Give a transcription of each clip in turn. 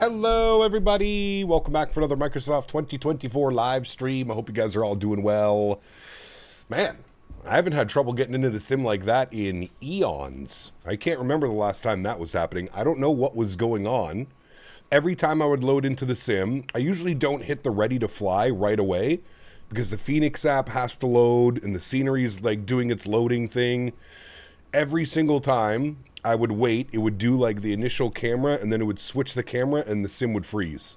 Hello, everybody. Welcome back for another Microsoft 2024 live stream. I hope you guys are all doing well. Man, I haven't had trouble getting into the sim like that in eons. I can't remember the last time that was happening. I don't know what was going on. Every time I would load into the sim, I usually don't hit the ready to fly right away because the Fenix app has to load and the scenery is like doing its loading thing. Every single time I would wait, it would do like the initial camera and then it would switch the camera and the sim would freeze.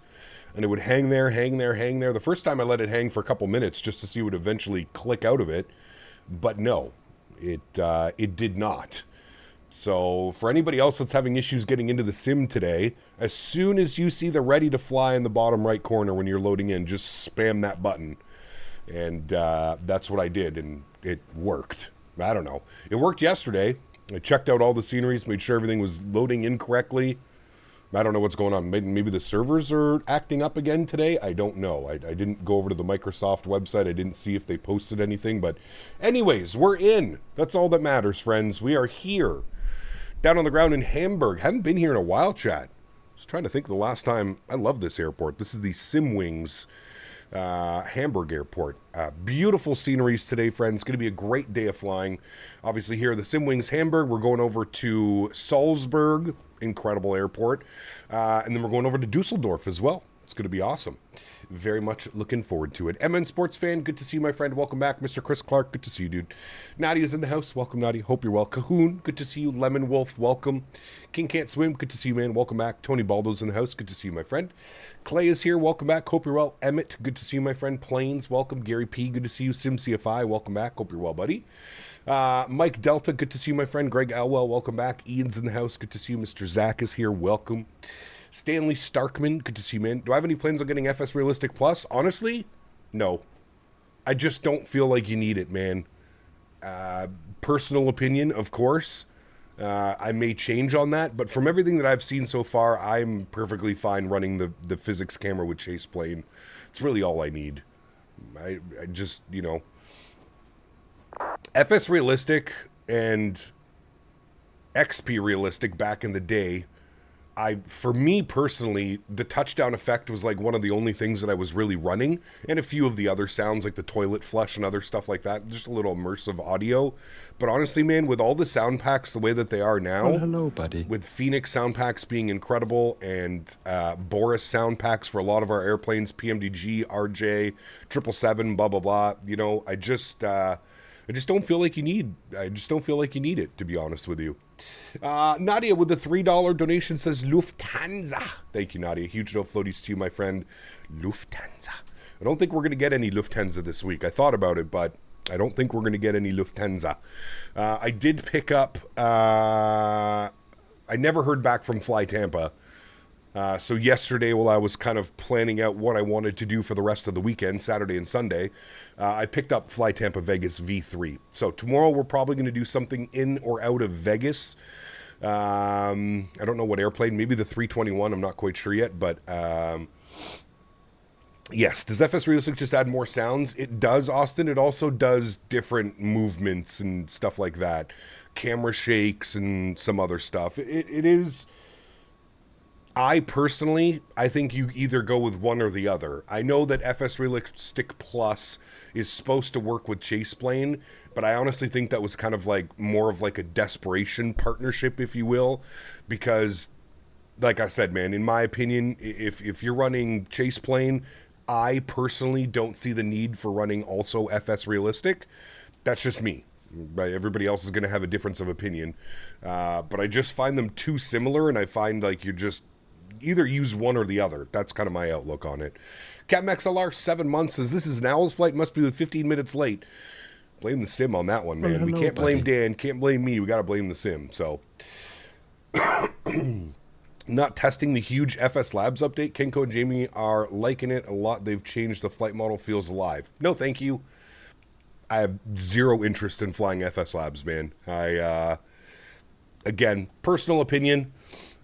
And it would hang there, hang there, hang there. The first time I let it hang for a couple minutes just to see it would eventually click out of it. But no, it did not. So for anybody else that's having issues getting into the sim today, as soon as you see the ready to fly in the bottom right corner when you're loading in, just spam that button. And that's what I did, and it worked. I don't know. It worked yesterday. I checked out all the sceneries, made sure everything was loading in correctly. I don't know what's going on. Maybe the servers are acting up again today. I don't know. I didn't go over to the Microsoft website. I didn't see if they posted anything. But anyways, we're in. That's all that matters, friends. We are here. Down on the ground in Hamburg. Haven't been here in a while, chat. I was trying to think the last time. I love this airport. This is the Simwings Hamburg Airport. Beautiful sceneries today, friends. It's going to be a great day of flying. Obviously here at the Simwings Hamburg, we're going over to Salzburg, incredible airport, and then we're going over to Dusseldorf as well. It's going to be awesome. Very much looking forward to it. MN Sports Fan, good to see you, my friend. Welcome back. Mr. Chris Clark, good to see you, dude. Nadya's in the house. Welcome, Nadya. Hope you're well. Cahoon, good to see you. Lemon Wolf, welcome. King Can't Swim, good to see you, man. Welcome back. Tony Baldo's in the house. Good to see you, my friend. Clay is here. Welcome back. Hope you're well. Emmett, good to see you, my friend. Plains, welcome. Gary P, good to see you. SimCFI, welcome back. Hope you're well, buddy. Mike Delta, good to see you, my friend. Greg Elwell, welcome back. Ian's in the house. Good to see you. Mr. Zach is here. Welcome. Stanley Starkman, good to see you, man. Do I have any plans on getting FS Realistic Plus? Honestly, no. I just don't feel like you need it, man. Personal opinion, of course. I may change on that, but from everything that I've seen so far, I'm perfectly fine running the physics camera with Chase Plane. It's really all I need. I just, you know. FS Realistic and XP Realistic back in the day, for me personally, the touchdown effect was like one of the only things that I was really running, and a few of the other sounds like the toilet flush and other stuff like that, just a little immersive audio. But honestly, man, with all the sound packs the way that they are now, well, hello, buddy. With Fenix sound packs being incredible and Boris sound packs for a lot of our airplanes, PMDG, RJ, 777, blah blah blah. You know, I just don't feel like you need. I just don't feel like you need it, to be honest with you. Nadya with the $3 donation says Lufthansa. Thank you, Nadya. Huge no floaties to you, my friend. Lufthansa. I don't think we're going to get any Lufthansa this week. I thought about it, but I don't think we're going to get any Lufthansa. I did pick up... I never heard back from Fly Tampa. So yesterday, while I was kind of planning out what I wanted to do for the rest of the weekend, Saturday and Sunday, I picked up Fly Tampa Vegas V3. So tomorrow we're probably going to do something in or out of Vegas. I don't know what airplane, maybe the 321, I'm not quite sure yet, but yes. Does FS Realistic just add more sounds? It does, Austin. It also does different movements and stuff like that. Camera shakes and some other stuff. It is... I think you either go with one or the other. I know that FS Realistic Plus is supposed to work with Chase Plane, but I honestly think that was kind of like more of like a desperation partnership, if you will, because like I said, man, in my opinion, if you're running Chase Plane, I personally don't see the need for running also FS Realistic. That's just me. Right? Everybody else is going to have a difference of opinion. But I just find them too similar, and I find like you're just either use one or the other. That's kind of my outlook on it. CapMaxLR 7 months says, this is an Owl's flight, must be 15 minutes late. Blame the sim on that one, man. Well, hello, we can't blame buddy. Dan, can't blame me. We got to blame the sim. So, not testing the huge FS Labs update. Kenko and Jamie are liking it a lot. They've changed the flight model, feels alive. No, thank you. I have zero interest in flying FS Labs, man. Again, personal opinion.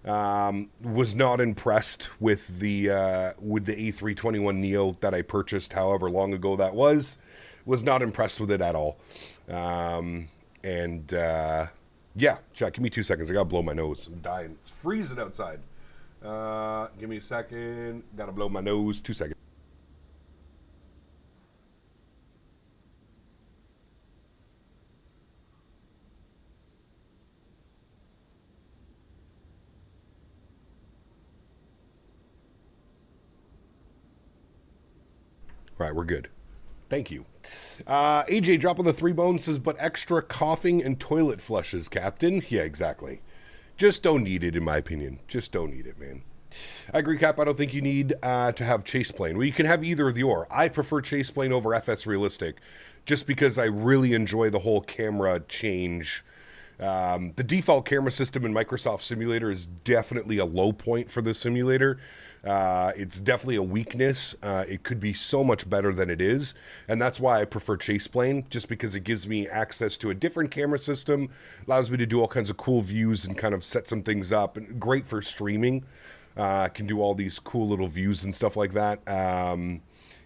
Was not impressed with the A321 Neo that I purchased however long ago that was not impressed with it at all. Yeah, chat, give me 2 seconds. I gotta blow my nose. I'm dying. It's freezing outside. Give me a second. Gotta blow my nose. 2 seconds. All right, we're good. Thank you. AJ dropping the 3 bones says, but extra coughing and toilet flushes, Captain. Yeah, exactly. Just don't need it, in my opinion. Just don't need it, man. I agree, Cap. I don't think you need to have chase plane. Well, you can have either of the or. I prefer chase plane over FS realistic, just because I really enjoy the whole camera change. The default camera system in Microsoft Simulator is definitely a low point for the simulator. It's definitely a weakness. It could be so much better than it is, and that's why I prefer chase plane, just because it gives me access to a different camera system, allows me to do all kinds of cool views and kind of set some things up, and great for streaming. Can do all these cool little views and stuff like that.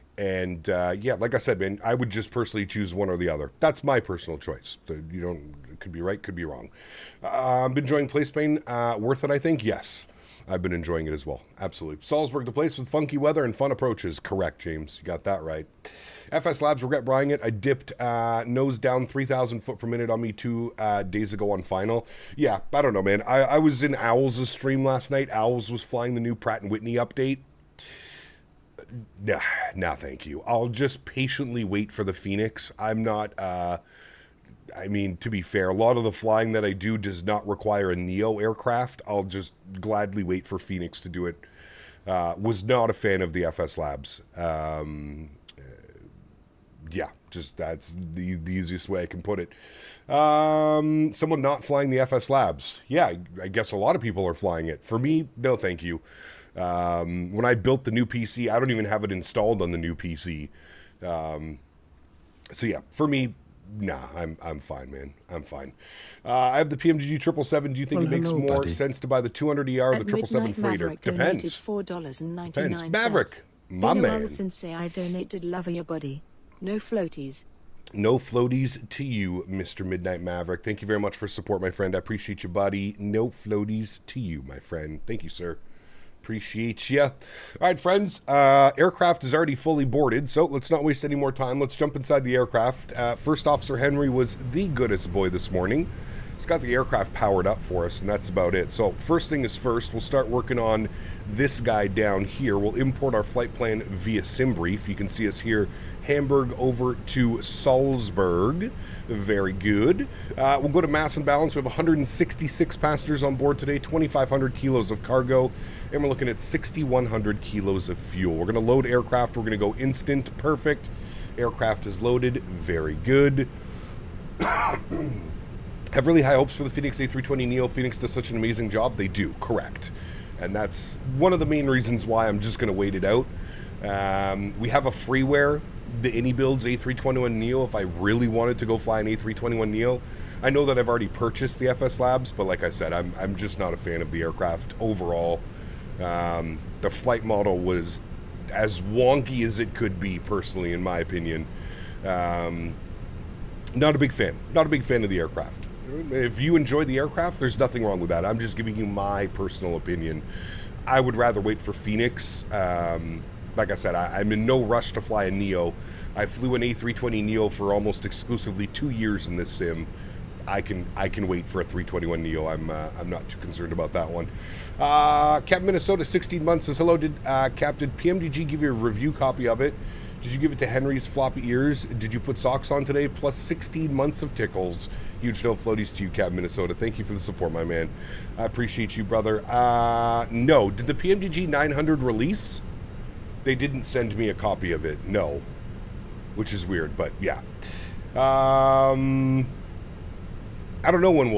Yeah, like I said, man, I would just personally choose one or the other. That's my personal choice. You don't, it could be right, could be wrong. Been enjoying Place Pain. Worth it, I think? Yes. I've been enjoying it as well. Absolutely. Salzburg, the place with funky weather and fun approaches. Correct, James. You got that right. FS Labs, regret buying it. I dipped nose down 3,000 foot per minute on me 2 days ago on final. Yeah, I don't know, man. I was in Owls' stream last night. Owls was flying the new Pratt & Whitney update. Nah, thank you. I'll just patiently wait for the Fenix. I'm not, I mean, to be fair, a lot of the flying that I do does not require a Neo aircraft. I'll just gladly wait for Fenix to do it. Was not a fan of the FS Labs. Yeah, just that's the easiest way I can put it. Someone not flying the FS Labs. Yeah, I guess a lot of people are flying it. For me, no thank you. When I built the new PC, I don't even have it installed on the new PC. So yeah, for me, nah, I'm fine, man. I'm fine. I have the PMDG 777. Do you think it makes more sense to buy the 200ER or the 777 freighter? Depends. Depends. Maverick, my man. Say I donated love your body. No floaties. No floaties to you, Mr. Midnight Maverick. Thank you very much for support, my friend. I appreciate you, buddy. No floaties to you, my friend. Thank you, sir. Appreciate ya. All right, friends. Aircraft is already fully boarded, so let's not waste any more time. Let's jump inside the aircraft. First Officer Henry was the goodest boy this morning. He's got the aircraft powered up for us, and that's about it. So first thing is first, we'll start working on this guy down here. We'll import our flight plan via SimBrief. You can see us here, Hamburg over to Salzburg. Very good. We'll go to mass and balance. We have 166 passengers on board today, 2,500 kilos of cargo, and we're looking at 6,100 kilos of fuel. We're going to load aircraft. We're going to go instant. Perfect. Aircraft is loaded. Very good. Have really high hopes for the Phoenix A320neo. Phoenix does such an amazing job. They do, correct. And that's one of the main reasons why I'm just going to wait it out. We have a freeware, the AnyBuilds A321neo, if I really wanted to go fly an A321neo. I know that I've already purchased the FS Labs, but like I said, I'm just not a fan of the aircraft overall. The flight model was as wonky as it could be, personally, in my opinion. Not a big fan. Not a big fan of the aircraft. If you enjoy the aircraft, there's nothing wrong with that. I'm just giving you my personal opinion. I would rather wait for Phoenix. Like I said, I'm in no rush to fly a Neo. I flew an A320neo for almost exclusively 2 years in this sim. I can wait for a 321neo. I'm not too concerned about that one. Cap Minnesota 16 months says hello. Did Captain PMDG give you a review copy of it? Did you give it to Henry's floppy ears? Did you put socks on today? Plus 16 months of tickles. Huge no floaties to you, Cap Minnesota. Thank you for the support, my man. I appreciate you, brother. No. Did the PMDG 900 release? They didn't send me a copy of it. No. Which is weird, but yeah. I don't know when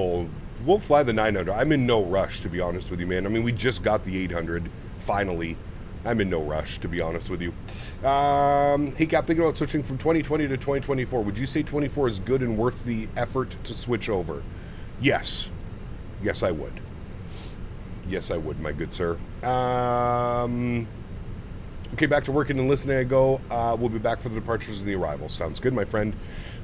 we'll fly the 900. I'm in no rush, to be honest with you, man. I mean, we just got the 800, finally. I'm in no rush, to be honest with you. Hey, Cap, thinking about switching from 2020 to 2024. Would you say 24 is good and worth the effort to switch over? Yes. Yes, I would. Yes, I would, my good sir. Okay, back to working and listening I go. We'll be back for the departures and the arrivals. Sounds good, my friend.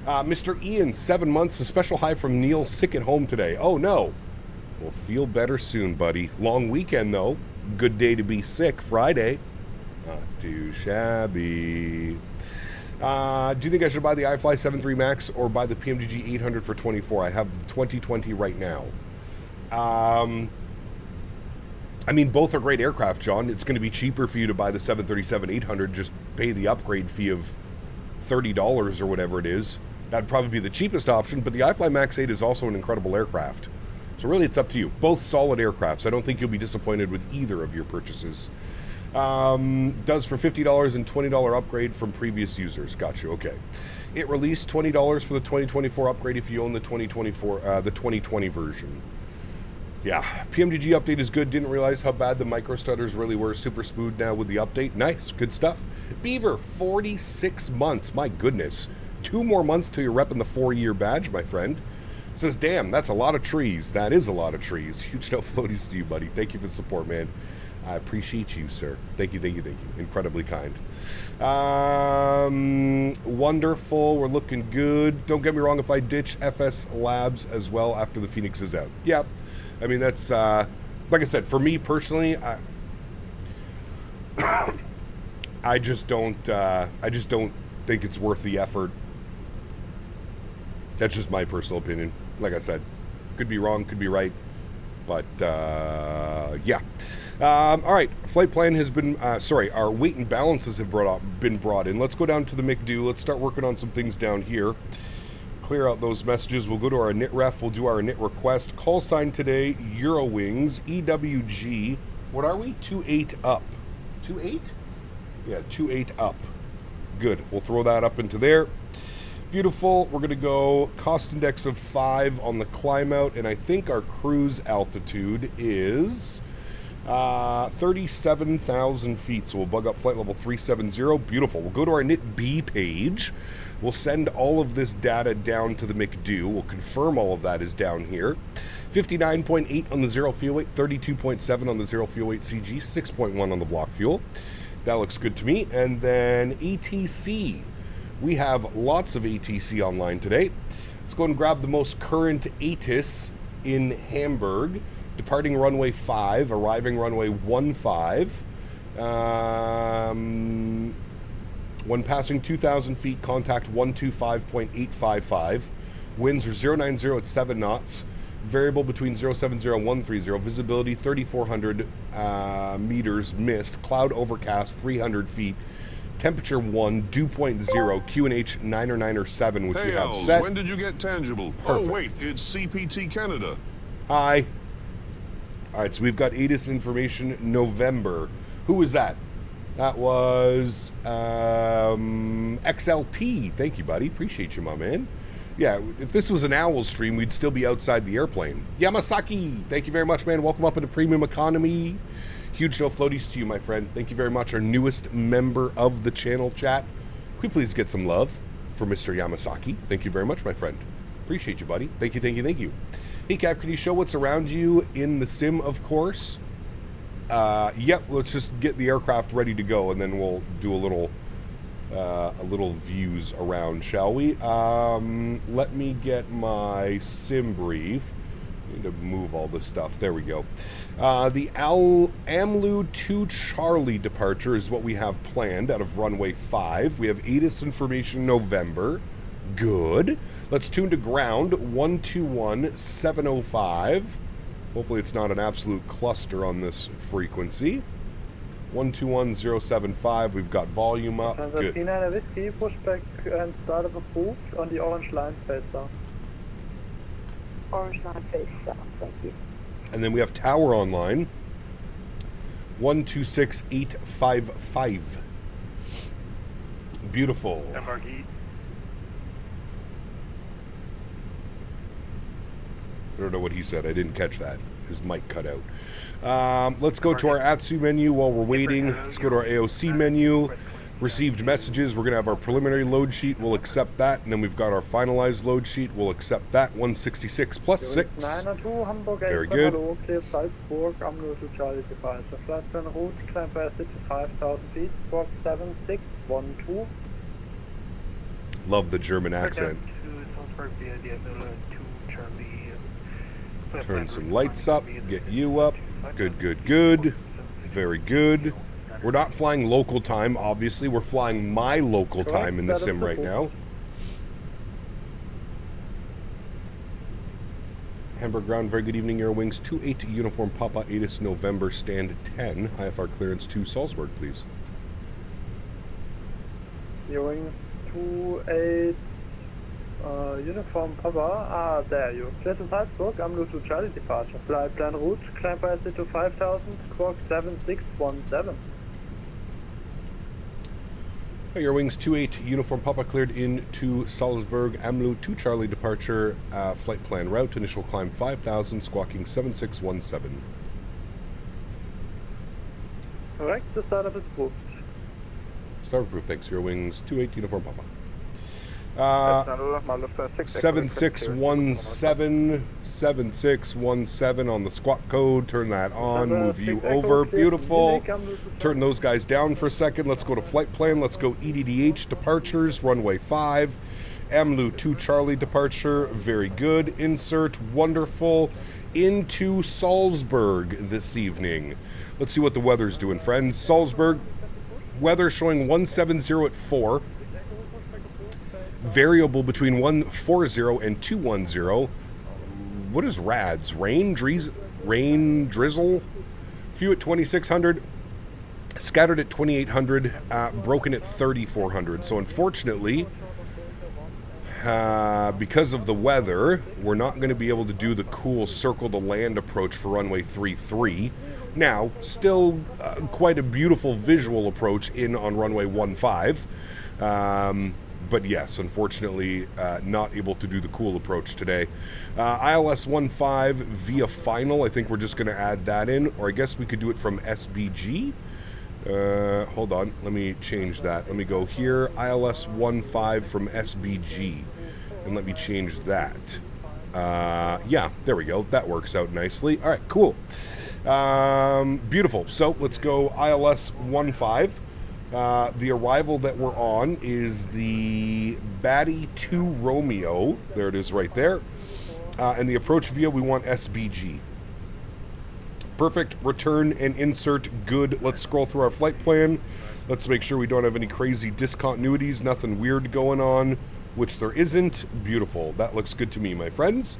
Mr. Ian, 7 months. A special hi from Neil, sick at home today. Oh, no. We'll feel better soon, buddy. Long weekend, though. Good day to be sick, Friday. Not too shabby. Do you think I should buy the iFly 73 Max or buy the PMDG 800 for 24? I have the 2020 right now. I mean, both are great aircraft, John. It's going to be cheaper for you to buy the 737-800, just pay the upgrade fee of $30 or whatever it is. That'd probably be the cheapest option, but the iFly Max 8 is also an incredible aircraft. So really, it's up to you. Both solid aircrafts. I don't think you'll be disappointed with either of your purchases. Does for $50 and $20 upgrade from previous users. Got you. Okay. It released $20 for the 2024 upgrade if you own the 2020 version. Yeah, PMDG update is good. Didn't realize how bad the micro stutters really were. Super smooth now with the update. Nice, good stuff. Beaver, 46 months. My goodness. 2 more months till you're repping the 4-year badge, my friend. Says, damn, that's a lot of trees. That is a lot of trees. Huge no floaties to you, buddy. Thank you for the support, man. I appreciate you, sir. Thank you, thank you, thank you. Incredibly kind. Wonderful. We're looking good. Don't get me wrong if I ditch FS Labs as well after the Fenix is out. Yeah. I mean, that's, like I said, for me personally, I just don't think it's worth the effort. That's just my personal opinion. Like I said, could be wrong, could be right, but yeah. All right, flight plan has been, our weight and balances have been brought in. Let's go down to the McDo. Let's start working on some things down here. Clear out those messages. We'll go to our init ref. We'll do our init request. Call sign today, Eurowings, EWG. What are we? 28 up. 28? Yeah, 28 up. Good. We'll throw that up into there. Beautiful. We're going to go cost index of 5 on the climb out, and I think our cruise altitude is 37,000 feet. So we'll bug up flight level 370. Beautiful. We'll go to our init B page. We'll send all of this data down to the McDo. We'll confirm all of that is down here. 59.8 on the zero fuel weight, 32.7 on the zero fuel weight CG, 6.1 on the block fuel. That looks good to me. And then ATC. We have lots of ATC online today. Let's go and grab the most current ATIS in Hamburg. Departing runway 5, arriving runway 15. When passing 2,000 feet, contact 125.855. Winds are 090 at 7 knots. Variable between 070 and 130. Visibility 3,400 meters mist. Cloud overcast 300 feet. Temperature 1, dew point 0, QNH 9 or 9 or 7, which we have set. When did you get tangible? Perfect. Oh, wait, it's CPT Canada. Hi. All right, so we've got ATIS information November. Who was that? That was XLT. Thank you, buddy. Appreciate you, my man. Yeah, if this was an owl stream, we'd still be outside the airplane. Yamasaki, thank you very much, man. Welcome up into premium economy. Huge no floaties to you, my friend. Thank you very much. Our newest member of the channel chat. Could we please get some love for Mr. Yamasaki? Thank you very much, my friend. Appreciate you, buddy. Thank you, thank you, thank you. Hey, Cap, can you show what's around you in the sim, of course? Yep, let's just get the aircraft ready to go, and then we'll do a little views around, shall we? Let me get my sim brief. I need to move all this stuff. There we go. The AMLU 2 Charlie departure is what we have planned out of runway 5. We have ATIS information November. Good. Let's tune to ground 121.705. Hopefully it's not an absolute cluster on this frequency. 121.075. We've got volume up. Good. Whiskey, pushback and start of approved on the orange line face down. Orange line face south, thank you. And then we have tower online. 126.855. Beautiful. MRD. I don't know what he said. I didn't catch that. His mic cut out. Let's go to our AtSiu menu while we're waiting. Let's go to our AOC menu. Received messages. We're going to have our preliminary load sheet. We'll accept that. And then we've got our finalized load sheet. We'll accept that. 166 plus 6. Very good. Salzburg, AMLU to Charlie departure. Flight plan route, climb by 65,000 feet, squawk 7612. Love the German accent. Turn some lights up. Get you up. Good, good, good. Very good. We're not flying local time, obviously. We're flying my local time in the sim right now. Hamburg Ground, very good evening. Eurowings 28 Uniform Papa, 8 November, stand 10. IFR clearance to Salzburg, please. Eurowings 28 Uniform Papa, there you. Clear to Salzburg, AMLU to Charlie departure. Flight plan route, climb by to 5000, squawk 7617. Eurowings 28 Uniform Papa cleared into Salzburg, AMLU to Charlie departure, flight plan route, initial climb 5000, squawking 7617. Correct, the startup is booked. Startup approved, thanks. Eurowings 28 Uniform Papa. 7617 on the squawk code. Turn that on. Move you over. Beautiful. Turn those guys down for a second. Let's go to flight plan. Let's go EDDH departures. Runway 5. AMLU to Charlie departure. Very good. Insert. Wonderful. Into Salzburg this evening. Let's see what the weather's doing, friends. Salzburg. Weather showing 170 at 4. Variable between 140 and 210. What is RADS? Rain, drizzle. Few at 2600. Scattered at 2800. Broken at 3400. So unfortunately, because of the weather, we're not going to be able to do the cool circle to land approach for runway 33. Now, still quite a beautiful visual approach in on runway 15. But yes, unfortunately, not able to do the cool approach today. ILS 15 via final. I think we're just going to add that in. Or I guess we could do it from SBG. Hold on. Let me change that. Let me go here. ILS 15 from SBG. And let me change that. Yeah, there we go. That works out nicely. All right, cool. Beautiful. So let's go ILS 15. The arrival that we're on is the Batty 2 Romeo. There it is right there. And the approach via, we want SBG. Perfect. Return and insert. Good. Let's scroll through our flight plan. Let's make sure we don't have any crazy discontinuities, nothing weird going on, which there isn't. Beautiful. That looks good to me, my friends.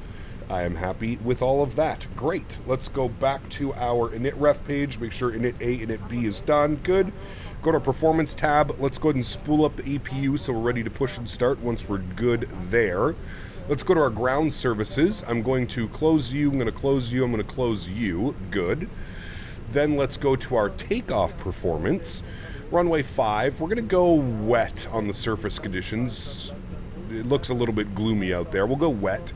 I am happy with all of that. Great. Let's go back to our init ref page. Make sure init A, init B is done. Good. Go to our performance tab. Let's go ahead and spool up the EPU so we're ready to push and start once we're good there. Let's go to our ground services. I'm going to close you. I'm going to close you. I'm going to close you. Good. Then let's go to our takeoff performance. Runway 5. We're going to go wet on the surface conditions. It looks a little bit gloomy out there. We'll go wet.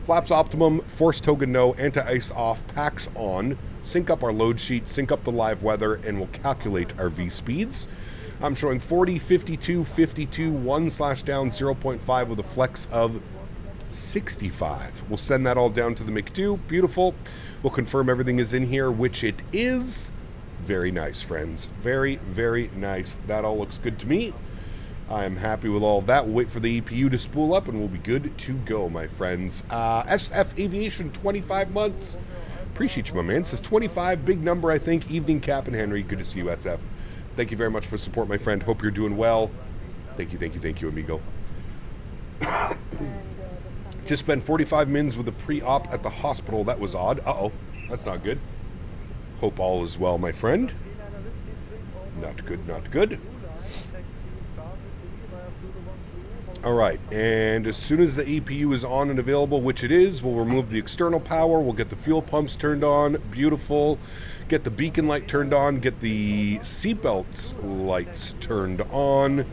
Flaps optimum, force toga no, anti-ice off, packs on, sync up our load sheet, sync up the live weather, and we'll calculate our V-speeds. I'm showing 40, 52, 52, 1/down, 0.5 with a flex of 65. We'll send that all down to the McDo. Beautiful. We'll confirm everything is in here, which it is. Very nice, friends. Very, very nice. That all looks good to me. I am happy with all of that. We'll wait for the EPU to spool up and we'll be good to go, my friends. SF Aviation, 25 months. Appreciate you, my man. It says 25, big number, I think. Evening, Cap and Henry. Good to see you, SF. Thank you very much for the support, my friend. Hope you're doing well. Thank you, amigo. Just spent 45 mins with a pre-op at the hospital. That was odd. Uh-oh. That's not good. Hope all is well, my friend. Not good, not good. All right, and as soon as the EPU is on and available, which it is, we'll remove the external power. We'll get the fuel pumps turned on. Beautiful. Get the beacon light turned on. Get the seatbelts lights turned on.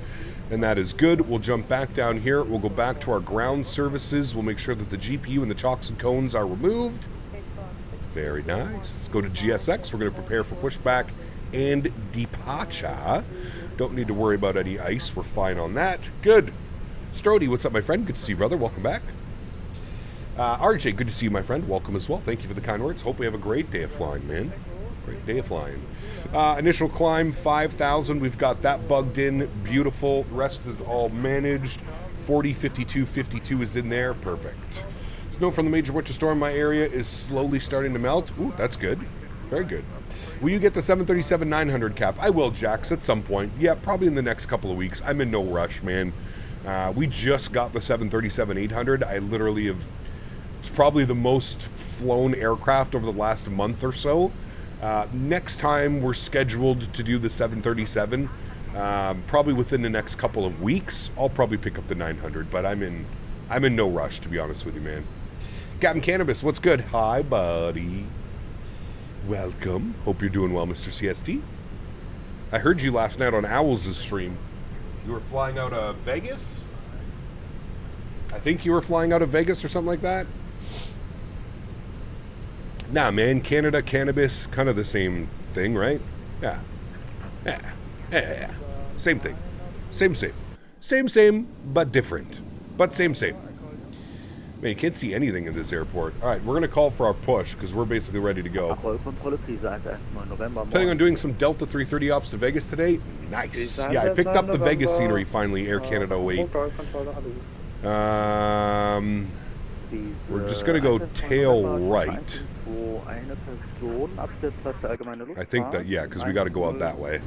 And that is good. We'll jump back down here. We'll go back to our ground services. We'll make sure that the GPU and the chocks and cones are removed. Very nice. Let's go to GSX. We're going to prepare for pushback and departure. Don't need to worry about any ice. We're fine on that. Good. Strody, what's up, my friend? Good to see you, brother. Welcome back. RJ, good to see you, my friend. Welcome as well. Thank you for the kind words. Hope we have a great day of flying, man. Great day of flying. Initial climb, 5,000. We've got that bugged in. Beautiful. The rest is all managed. 40, 52, 52 is in there. Perfect. Snow from the major winter storm in my area is slowly starting to melt. Ooh, that's good. Very good. Will you get the 737-900 cap? I will, Jax, at some point. Yeah, probably in the next couple of weeks. I'm in no rush, man. We just got the 737-800. I literally have... It's probably the most flown aircraft over the last month or so. Next time we're scheduled to do the 737, probably within the next couple of weeks. I'll probably pick up the 900, but I'm in no rush, to be honest with you, man. Captain Cannabis, what's good? Hi, buddy. Welcome. Hope you're doing well, Mr. CST. I heard you last night on Owls' stream. You were flying out of Vegas? I think you were flying out of Vegas or something like that. Nah, man, Canada, cannabis, kind of the same thing, right? Yeah. Yeah. Same thing. Same, but different. But same. Man, you can't see anything in this airport. All right, we're going to call for our push because we're basically ready to go. Planning on doing some Delta 330 ops to Vegas today? Nice. Yeah, I picked up the Vegas scenery finally, Air Canada 08. We're just going to go tail right. I think that, yeah, because we got to go out that way.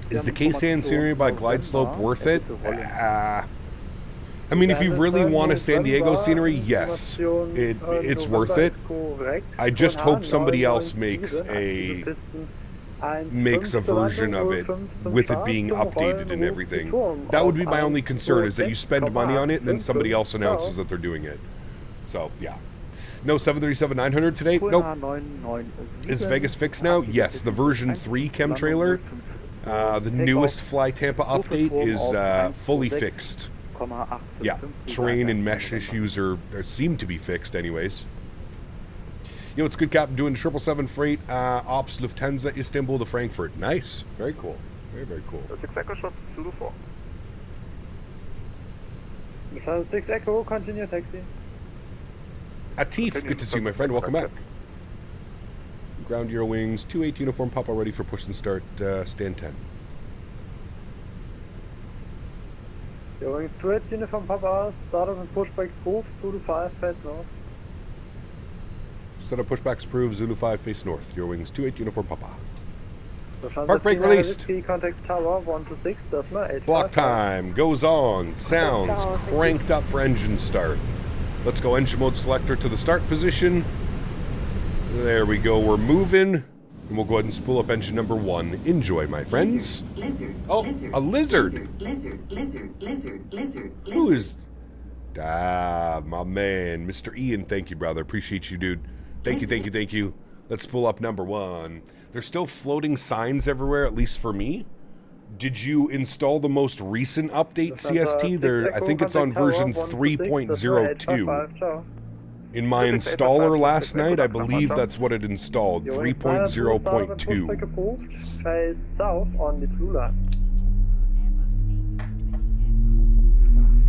Is the K-Sand scenery by Glide Slope worth it? I mean, if you really want a San Diego scenery, yes, it's worth it. I just hope somebody else makes a version of it with it being updated and everything. That would be my only concern, is that you spend money on it and then somebody else announces that they're doing it. So, yeah. No 737-900 today? Nope. Is Vegas fixed now? Yes. The version 3 chem trailer, the newest Fly Tampa update is fully fixed. Yeah. Terrain and mesh issues seem to be fixed anyways. Yo, it's good, Captain, doing 777 freight ops Lufthansa Istanbul to Frankfurt. Nice. Very cool. Very cool. 6 Echo shot, Zulu 4. 6 Echo, continue taxi. Atif, good to see you, my friend. Welcome back. Ground Euro Wings, 28 uniform, Papa ready for push and start, stand 10. Euro Wings 28 uniform, Papa, start of and pushback proof, Zulu 5, face north. Set up pushbacks approved, Zulu 5, face north. Euro Wings 28 uniform, Papa. Park brake released. Contact tower 126, Block time goes on. Sounds cranked up for engine start. Let's go engine mode selector to the start position. There we go. We're moving. And we'll go ahead and spool up engine number 1. Enjoy, my friends. A lizard. Who is... my man. Mr. Ian, thank you, brother. Appreciate you, dude. Thank you. Let's spool up number 1. There's still floating signs everywhere, at least for me. Did you install the most recent update, CST? I think it's on version 3.02. In my installer last night, I believe that's what it installed, 3.0.2. Face south on the blue line.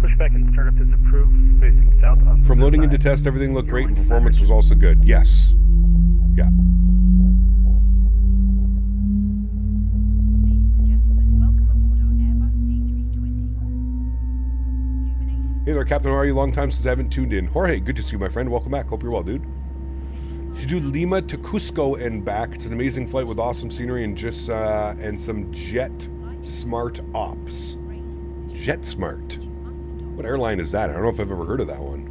Pushback and startup is approved, facing south on the From loading into test, everything looked great and performance was also good. Yes. Yeah. Hey there, Captain. How are you? Long time since I haven't tuned in. Jorge, good to see you, my friend. Welcome back. Hope you're well, dude. You should do Lima to Cusco and back. It's an amazing flight with awesome scenery and just and some Jet Smart ops. Jet Smart. What airline is that? I don't know if I've ever heard of that one.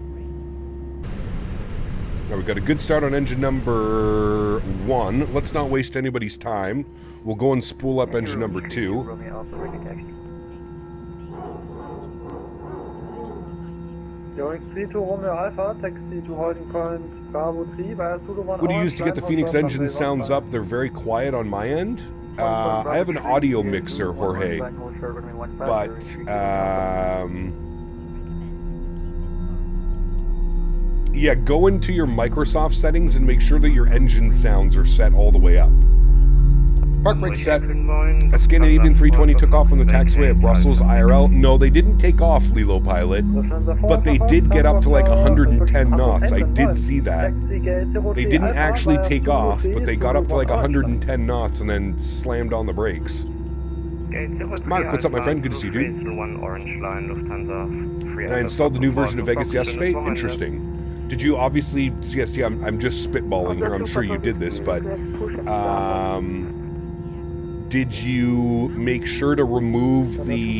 Now we've got a good start on engine number 1. Let's not waste anybody's time. We'll go and spool up engine number 2. What do you use to get the Phoenix engine sounds up? They're very quiet on my end. I have an audio mixer, Jorge, but yeah, go into your Microsoft settings and make sure that your engine sounds are set all the way up. Park brake set. A Scandinavian 320 took off from the taxiway at Brussels IRL. No, they didn't take off, Lilo Pilot, but they did get up to like 110 knots. I did see that. They didn't actually take off, but they got up to like 110 knots and then slammed on the brakes. Mark, what's up, my friend? Good to see you, dude. And I installed the new version of Vegas yesterday. Interesting. Did you obviously, CST, I'm just spitballing here, I'm sure you did this, but did you make sure to remove the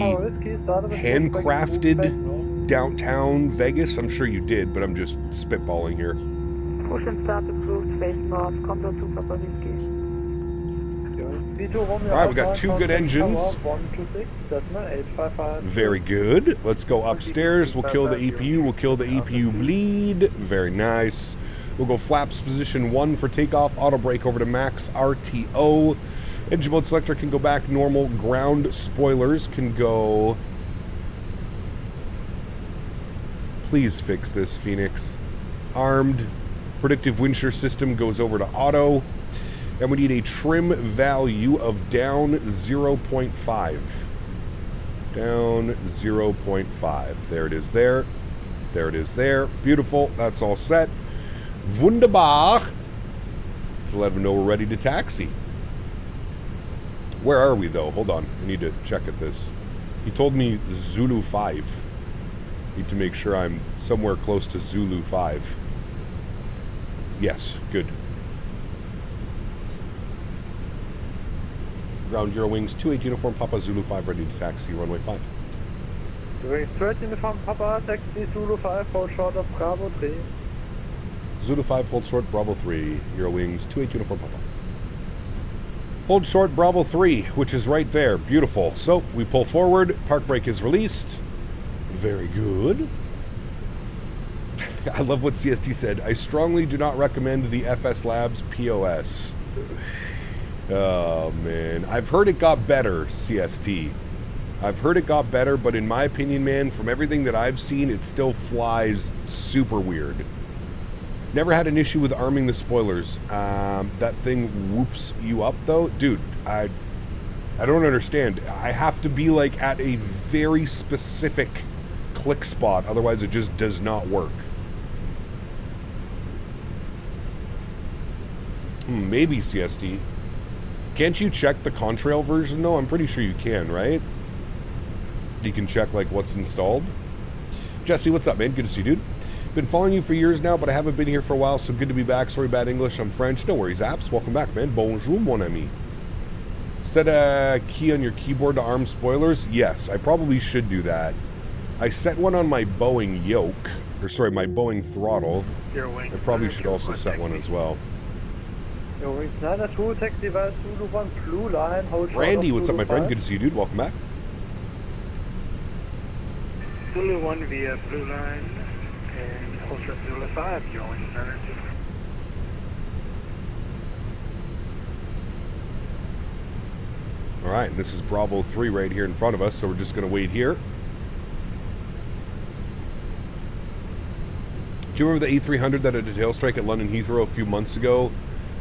handcrafted downtown Vegas? I'm sure you did, but I'm just spitballing here. Push and start approved, face north, contour to Papa Whiskey. Alright, we got 2 good engines. Very good. Let's go upstairs. We'll kill the EPU. We'll kill the EPU bleed. Very nice. We'll go flaps position 1 for takeoff. Auto brake over to max RTO. Engine mode selector can go back normal. Ground spoilers can go... Please fix this, Fenix. Armed. Predictive wind shear system goes over to auto. And we need a trim value of down 0.5. Down 0.5. There it is there. There it is there. Beautiful. That's all set. Wunderbar. So let them know we're ready to taxi. Where are we, though? Hold on. I need to check at this. He told me Zulu 5. Need to make sure I'm somewhere close to Zulu 5. Yes. Good. Ground Eurowings 28 uniform Papa Zulu 5 ready to taxi runway 5. Doing straight uniform Papa, taxi Zulu 5, hold short of Bravo 3. Zulu 5, hold short Bravo 3. Eurowings 28 uniform Papa. Hold short Bravo 3, which is right there. Beautiful. So we pull forward. Park brake is released. Very good. I love what CST said. I strongly do not recommend the FS Labs POS. Oh, man. I've heard it got better, CST. I've heard it got better, but in my opinion, man, from everything that I've seen, it still flies super weird. Never had an issue with arming the spoilers. That thing whoops you up, though. Dude, I don't understand. I have to be, like, at a very specific click spot. Otherwise, it just does not work. Maybe, CST. Can't you check the Contrail version, though? I'm pretty sure you can, right? You can check, like, what's installed. Jesse, what's up, man? Good to see you, dude. Been following you for years now, but I haven't been here for a while, so good to be back. Sorry, bad English. I'm French. No worries, apps. Welcome back, man. Bonjour, mon ami. Set a key on your keyboard to arm spoilers? Yes, I probably should do that. I set one on my Boeing yoke, or sorry, my Boeing throttle. I probably should also set one as well. Randy, what's up, my friend? Good to see you, dude. Welcome back. Zulu 1 via Blue Line and Ultra Zulu 5, your wings center. All right, this is Bravo 3 right here in front of us, so we're just going to wait here. Do you remember the A300 that had a tail strike at London Heathrow a few months ago?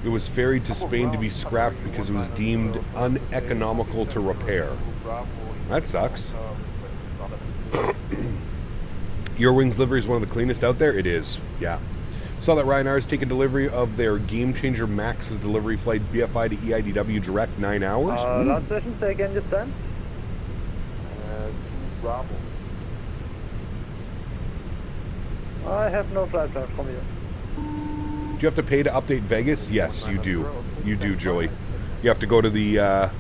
It was ferried to Spain to be scrapped because it was deemed uneconomical to repair. That sucks. Your Wings livery is one of the cleanest out there? It is, yeah. Saw that Ryanair has taken delivery of their Game Changer Max's delivery flight BFI to EIDW direct 9 hours. Last session, say again just then. Bravo. I have no flight plan from you. Do you have to pay to update Vegas? Yes, you do. You do, Joey. You have to go to the, I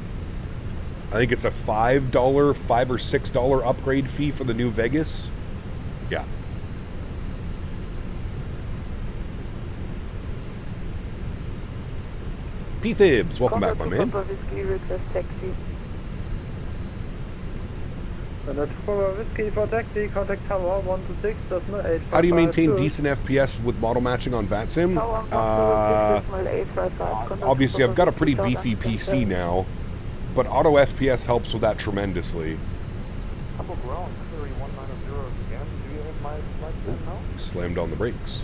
think it's a $5 or $6 upgrade fee for the new Vegas. Yeah. P-Thibs, welcome back, my man. How do you maintain decent FPS with model matching on VATSIM? Obviously, I've got a pretty beefy PC now, but auto FPS helps with that tremendously. Slammed on the brakes.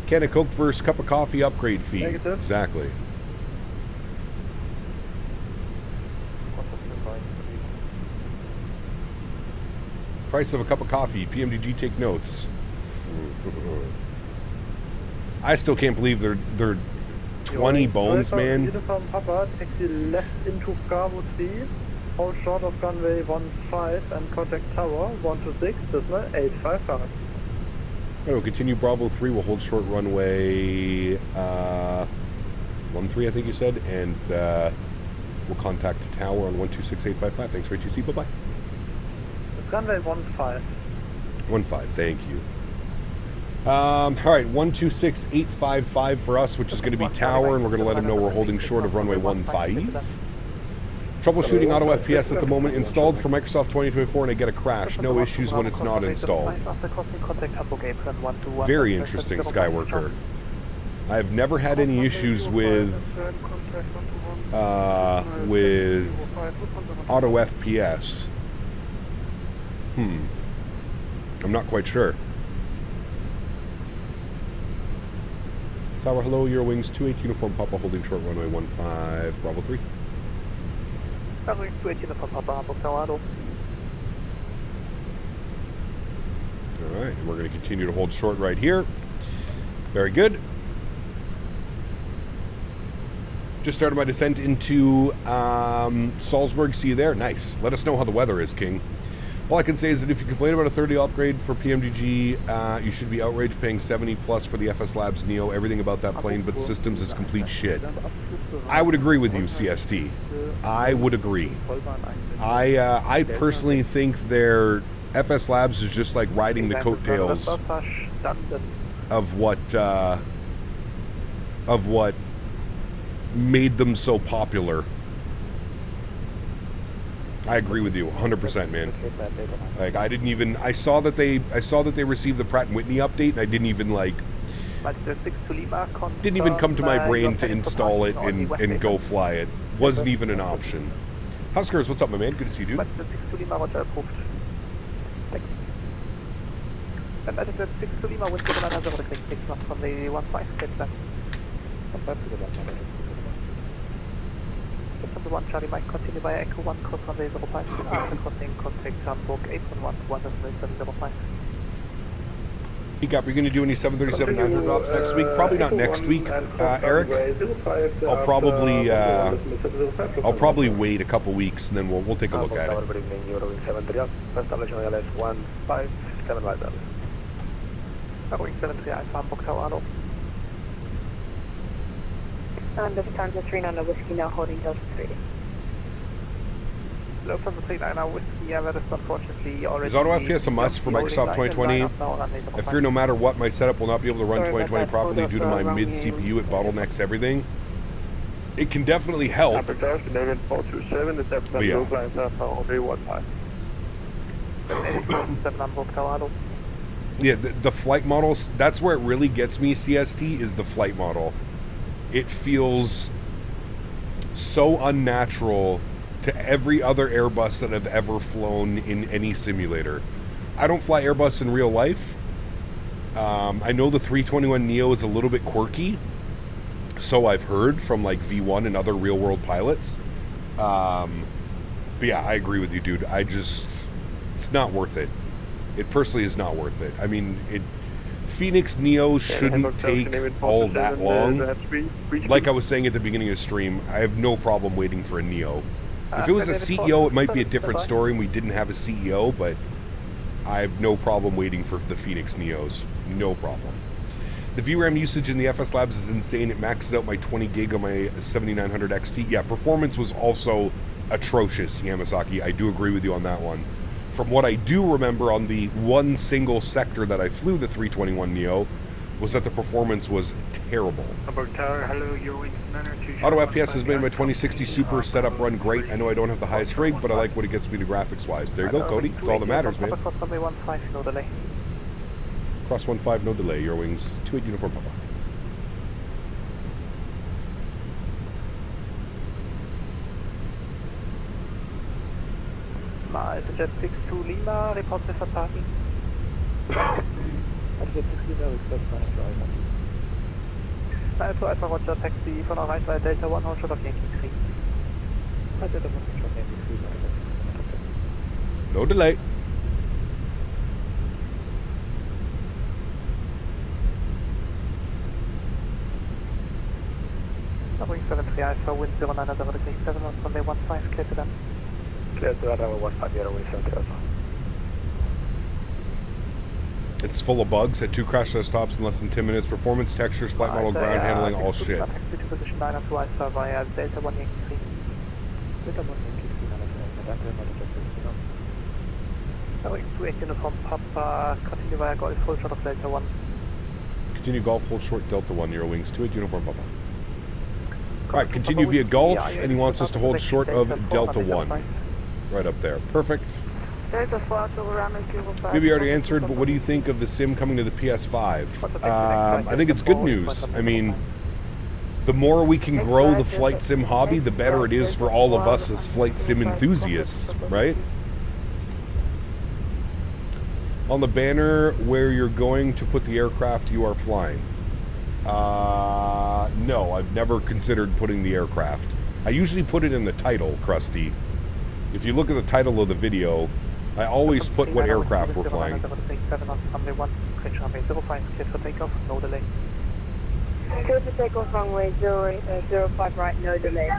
Can of Coke versus cup of coffee upgrade fee. Negative. Exactly. Price of a cup of coffee. PMDG, take notes. I still can't believe they're 20 bones, man. Uniform Papa, taxi left into Bravo 3, hold short of runway 15 and contact tower 126, decimal 855. We'll continue Bravo 3. We'll hold short runway 13, I think you said, and we'll contact tower on 126855. Thanks for ATC. Bye-bye. Runway 15. 15, thank you. All right, 126855 for us, which is going to be tower, and we're going to let them know we're holding short of runway 15. Troubleshooting auto FPS at the moment. Installed for Microsoft 2024, and I get a crash. No issues when it's not installed. Very interesting, Skyworker. I've never had any issues with auto FPS. I'm not quite sure. Tower, hello, Eurowings 28 Uniform Papa holding short runway 15, Bravo 3. Runway 28 Uniform Papa, Hamburg Tower, hello. Alright, and we're going to continue to hold short right here. Very good. Just started my descent into Salzburg. See you there. Nice. Let us know how the weather is, King. All I can say is that if you complain about a 30 upgrade for PMDG, you should be outraged paying 70 plus for the FS Labs Neo. Everything about that plane but systems is complete shit. I would agree with you, CST. I would agree. I personally think their FS Labs is just like riding the coattails of what made them so popular. I agree with you 100%, man. Like I saw that they received the Pratt & Whitney update, and I didn't even come to my brain to install it and go fly it. Wasn't even an option. Huskers, what's up, my man? Good to see you, dude. Number 1 Charlie Mike, continue via Echo 1, cross runway 05, after crossing contact Hamburg 811, Peacock, are you going to do any 737-900 drops next week? Probably not next week, Eric. I'll probably wait a couple weeks, and then we'll take a look at it. And this time to 39 Whiskey now holding Delta 3. Lufthansa 39 Whiskey, yeah, that is unfortunately already... Is auto FPS a must for Microsoft 2020? I fear no matter what, my setup will not be able to run 2020 properly due to my mid-CPU. It bottlenecks everything. It can definitely help. But yeah, the flight models, that's where it really gets me, CST, is the flight model. It feels so unnatural to every other Airbus that I've ever flown in any simulator. I don't fly Airbus in real life. I know the 321neo is a little bit quirky, so I've heard from like V1 and other real world pilots. But yeah, I agree with you, dude. It's not worth it. It personally is not worth it. I mean, Fenix Neo shouldn't take all that long. Like I was saying at the beginning of the stream, I have no problem waiting for a Neo. If it was a CEO, it might be a different story and we didn't have a CEO, but I have no problem waiting for the Fenix Neos. No problem. The VRAM usage in the FS Labs is insane. It maxes out my 20 gig on my 7900 XT. Yeah, performance was also atrocious, Yamasaki. I do agree with you on that one. From what I do remember on the one single sector that I flew the 321neo was that the performance was terrible. Auto FPS has made my 2060 Super setup run great. I know I don't have the highest rig, but I like what it gets me to graphics-wise. There you go, Cody. It's all that matters, man. Cross 15, no delay. Eurowings 28 Uniform Papa. Alpha Jet 62 Lima, report for parking. Alpha Jet 6 Lima, request Alpha Alpha Roger, taxi von erreicht bei Delta 1, hold short of Yankee 3. Delta 1, hold short of Yankee 3. No delay. Boeing 73 Alpha, wind 0907 on Sunday 15, clear to them. Clear to that, 15, Airway 70 Alpha. It's full of bugs. Had 2 crash test stops in less than 10 minutes. Performance, textures, flight model, ground handling, all shit. Position 902 Alpha via Delta 1 Yankee 3. Delta 1 Yankee 3, Sólríkt 28 uniform Papa, continue via Golf, hold short of Delta 1. Continue Golf, hold short Delta 1, near wings, 28 uniform Papa. Alright, continue via Golf, and he wants us to hold short of Delta 1. Right up there. Perfect. Maybe already answered, but what do you think of the sim coming to the PS5? I think it's good news. I mean, the more we can grow the flight sim hobby, the better it is for all of us as flight sim enthusiasts, right? On the banner where you're going to put the aircraft you are flying. No, I've never considered putting the aircraft. I usually put it in the title, Krusty. If you look at the title of the video, I always put what aircraft we're flying. Clear for takeoff runway 005 right, no delay.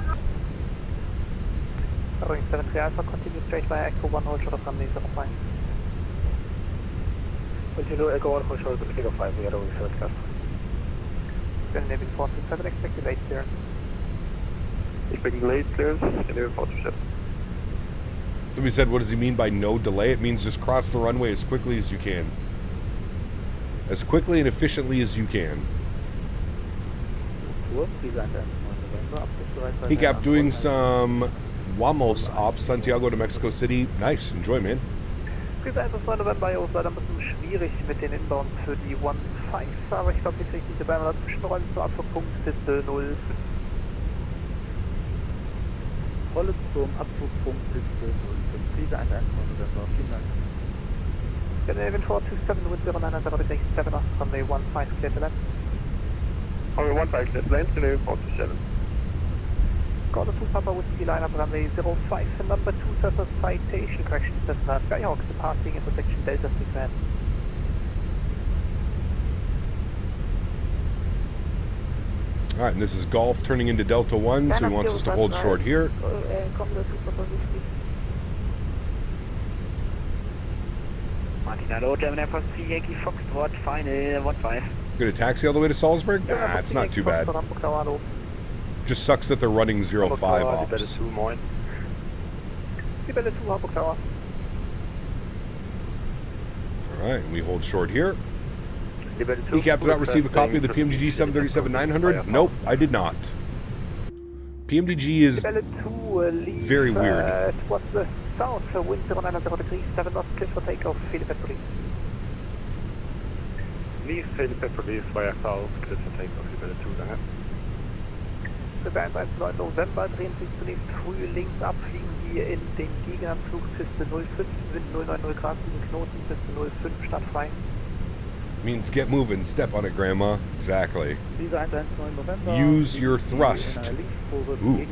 Boeing 73 Alpha, continue straight via Echo 1, hold short of runway 05. Continue Echo 1, hold short of Echo 5, we are over 7 Navy 427, expected late clearance. Expecting late clearance, Navy 427. Somebody said, what does he mean by no delay? It means just cross the runway as quickly as you can. As quickly and efficiently as you can. He kept doing some Wamos ops, Santiago to Mexico City. Nice, enjoy, man. Das war November, ja, leider ein bisschen schwierig mit den Inbound für die 1.5, aber ich glaube, jetzt richtig dabei, mal dazwischen räumen zu Abflugpunkt Piste 05. Rolle zum Abflugpunkt Piste 05. Krise 110 November, vielen Dank. Canadian 427 with 09067 off runway 15 clear to land. Runway 15 clear to land, Canadian 427. Golf 2 Papa Whiskey line up runway 05 and number 2 Cessna citation correction Cessna Skyhawk departing intersection Delta 6 man. Alright, and this is Golf turning into Delta 1, so he wants us to hold short here. Hello, Gemini Fox 3 Yankee Foxtrot, final 15. Gonna taxi all the way to Salzburg? Nah, it's not too bad. Just sucks that they're running 05 ops. Alright, and we hold short here. ECAP did not receive a copy of the PMDG 737-900? Nope, I did not. PMDG is very weird. What's the south for wind 090 degrees, 7 knots, clear for takeoff, Philippe Police. Please, Philippe Police via south, clear for takeoff, Philippe 2, danke. Für 119 November drehen Sie zunächst früh links ab, fliegen wir in den Gegenanflug Piste 05, Wind 090 Grad, 7 Knoten, Piste 05, startfrei. Means get moving, step on it, Grandma. Exactly. Diese 119 November. Use your thrust. Ooh.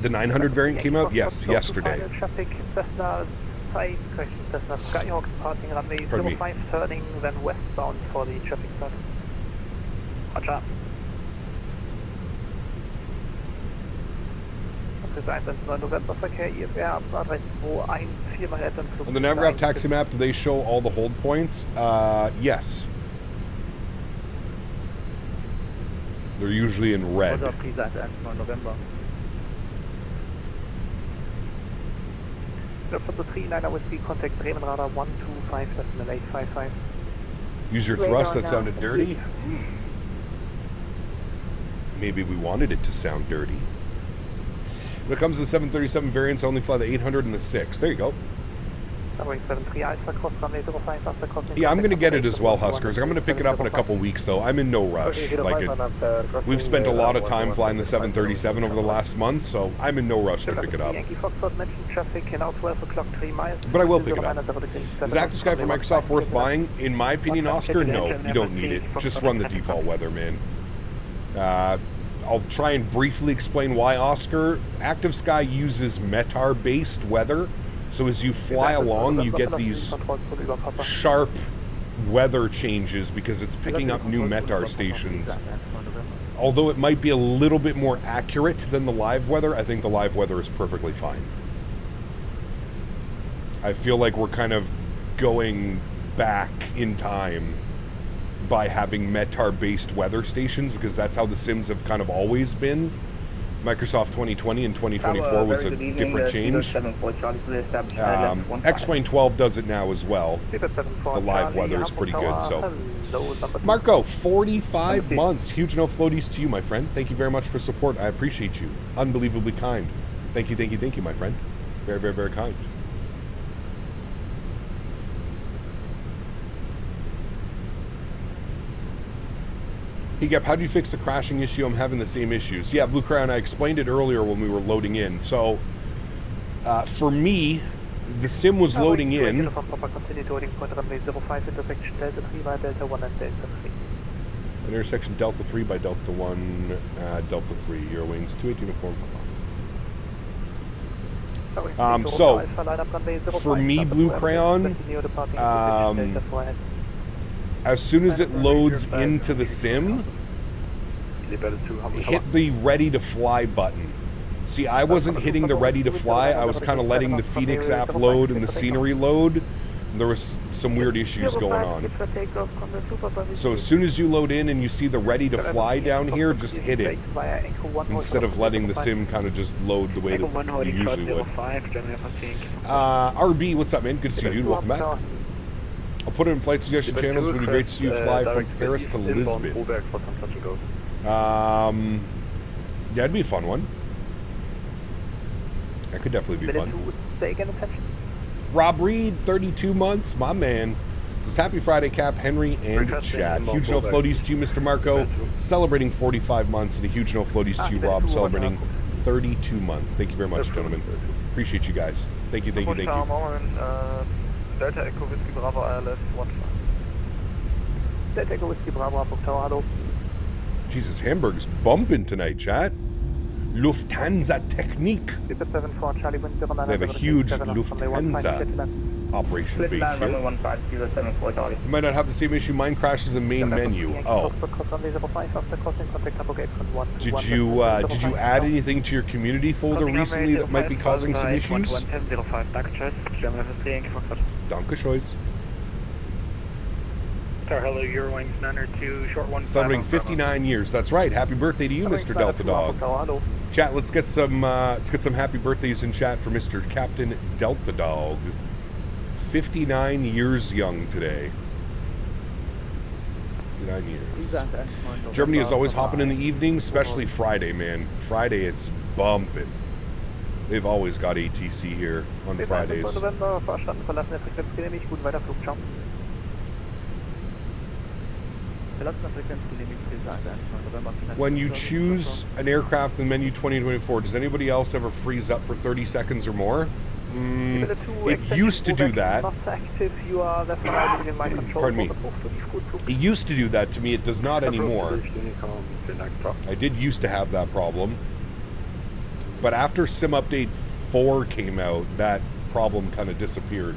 The 900 variant came out? Yes, yesterday. Traffic, Cessna side correction, Cessna Skyhawk departing runway 05, turning then westbound for the traffic start. Roger. Novemberverkehr, IFR ab Adresse 214 mal On the Navigraph taxi map, do they show all the hold points? Yes. They're usually in red. November. For the 39 Whiskey, contact Bremen radar 125, decimal 855. Use your thrust, that sounded dirty. Maybe we wanted it to sound dirty. When it comes to the 737 variants, I only fly the 800 and the 6. There you go. Yeah, I'm going to get it as well, Huskers. I'm going to pick it up in a couple weeks, though. I'm in no rush. We've spent a lot of time flying the 737 over the last month, so I'm in no rush to pick it up. But I will pick it up. Is Active Sky for Microsoft worth buying? In my opinion, Oscar, no. You don't need it. Just run the default weather, man. I'll try and briefly explain why, Oscar. Active Sky uses METAR-based weather. So as you fly along, you get these sharp weather changes because it's picking up new METAR stations. Although it might be a little bit more accurate than the live weather, I think the live weather is perfectly fine. I feel like we're kind of going back in time by having METAR-based weather stations, because that's how the sims have kind of always been. Microsoft 2020 and 2024 was a different change. X-Plane 12 does it now as well. The live weather is pretty good. So, Marco, 45 months. Huge no floaties to you, my friend. Thank you very much for support. I appreciate you. Unbelievably kind. Thank you, thank you, thank you, my friend. Very, very, very kind. Hey, how do you fix the crashing issue? I'm having the same issues. Yeah, Blue Crown, I explained it earlier when we were loading in. So, for me, the sim was loading in. Intersection Delta 3 by Delta 1, Delta 3, Eurowings, 28 uniform. So, for me, Blue Crayon, as soon as it loads into the sim, hit the ready to fly button. See, I wasn't hitting the ready to fly. I was kind of letting the Fenix app load and the scenery load. There was some weird issues going on. So as soon as you load in and you see the ready to fly down here, just hit it, instead of letting the sim kind of just load the way that you usually would. RB, what's up, man? Good to see you, dude. Welcome back. I'll put it in flight suggestion channels. It would be great to see you fly from Paris to Lisbon. Yeah, it'd be a fun one. That could definitely be fun. Rob Reed, 32 months, my man. Says happy Friday, Cap, Henry, and chat. Huge no floaties to you, Mr. Marco, celebrating 45 months, and a huge no floaties to you, Rob, celebrating 32 months. Thank you very much, gentlemen. Appreciate you guys. Thank you, thank you, thank you. Delta Echo Whiskey Bravo ILS 1. Delta Echo Whiskey Bravo Hamburg Tower, hello. Jesus, Hamburg's bumping tonight, chat. Lufthansa Technik. They have a huge Lufthansa operation base here. You might not have the same issue. Mine crashes the main menu. Oh. Did you add anything to your community folder recently that might be causing some issues? Dankeschön. Hello, Eurowings 902, short 1. Celebrating 59 years. That's right. Happy birthday to you, Mr. Delta Dog. Chat, let's get some happy birthdays in chat for Mr. Captain Delta Dog. 59 years young today. 59 years. Germany is always hopping in the evenings, especially Friday, man. Friday, it's bumping. They've always got ATC here on Fridays. When you choose an aircraft in menu 2024, does anybody else ever freeze up for 30 seconds or more? It used to do that. Pardon me. It used to do that to me. It does not anymore. I did used to have that problem. But after Sim Update 4 came out, that problem kind of disappeared.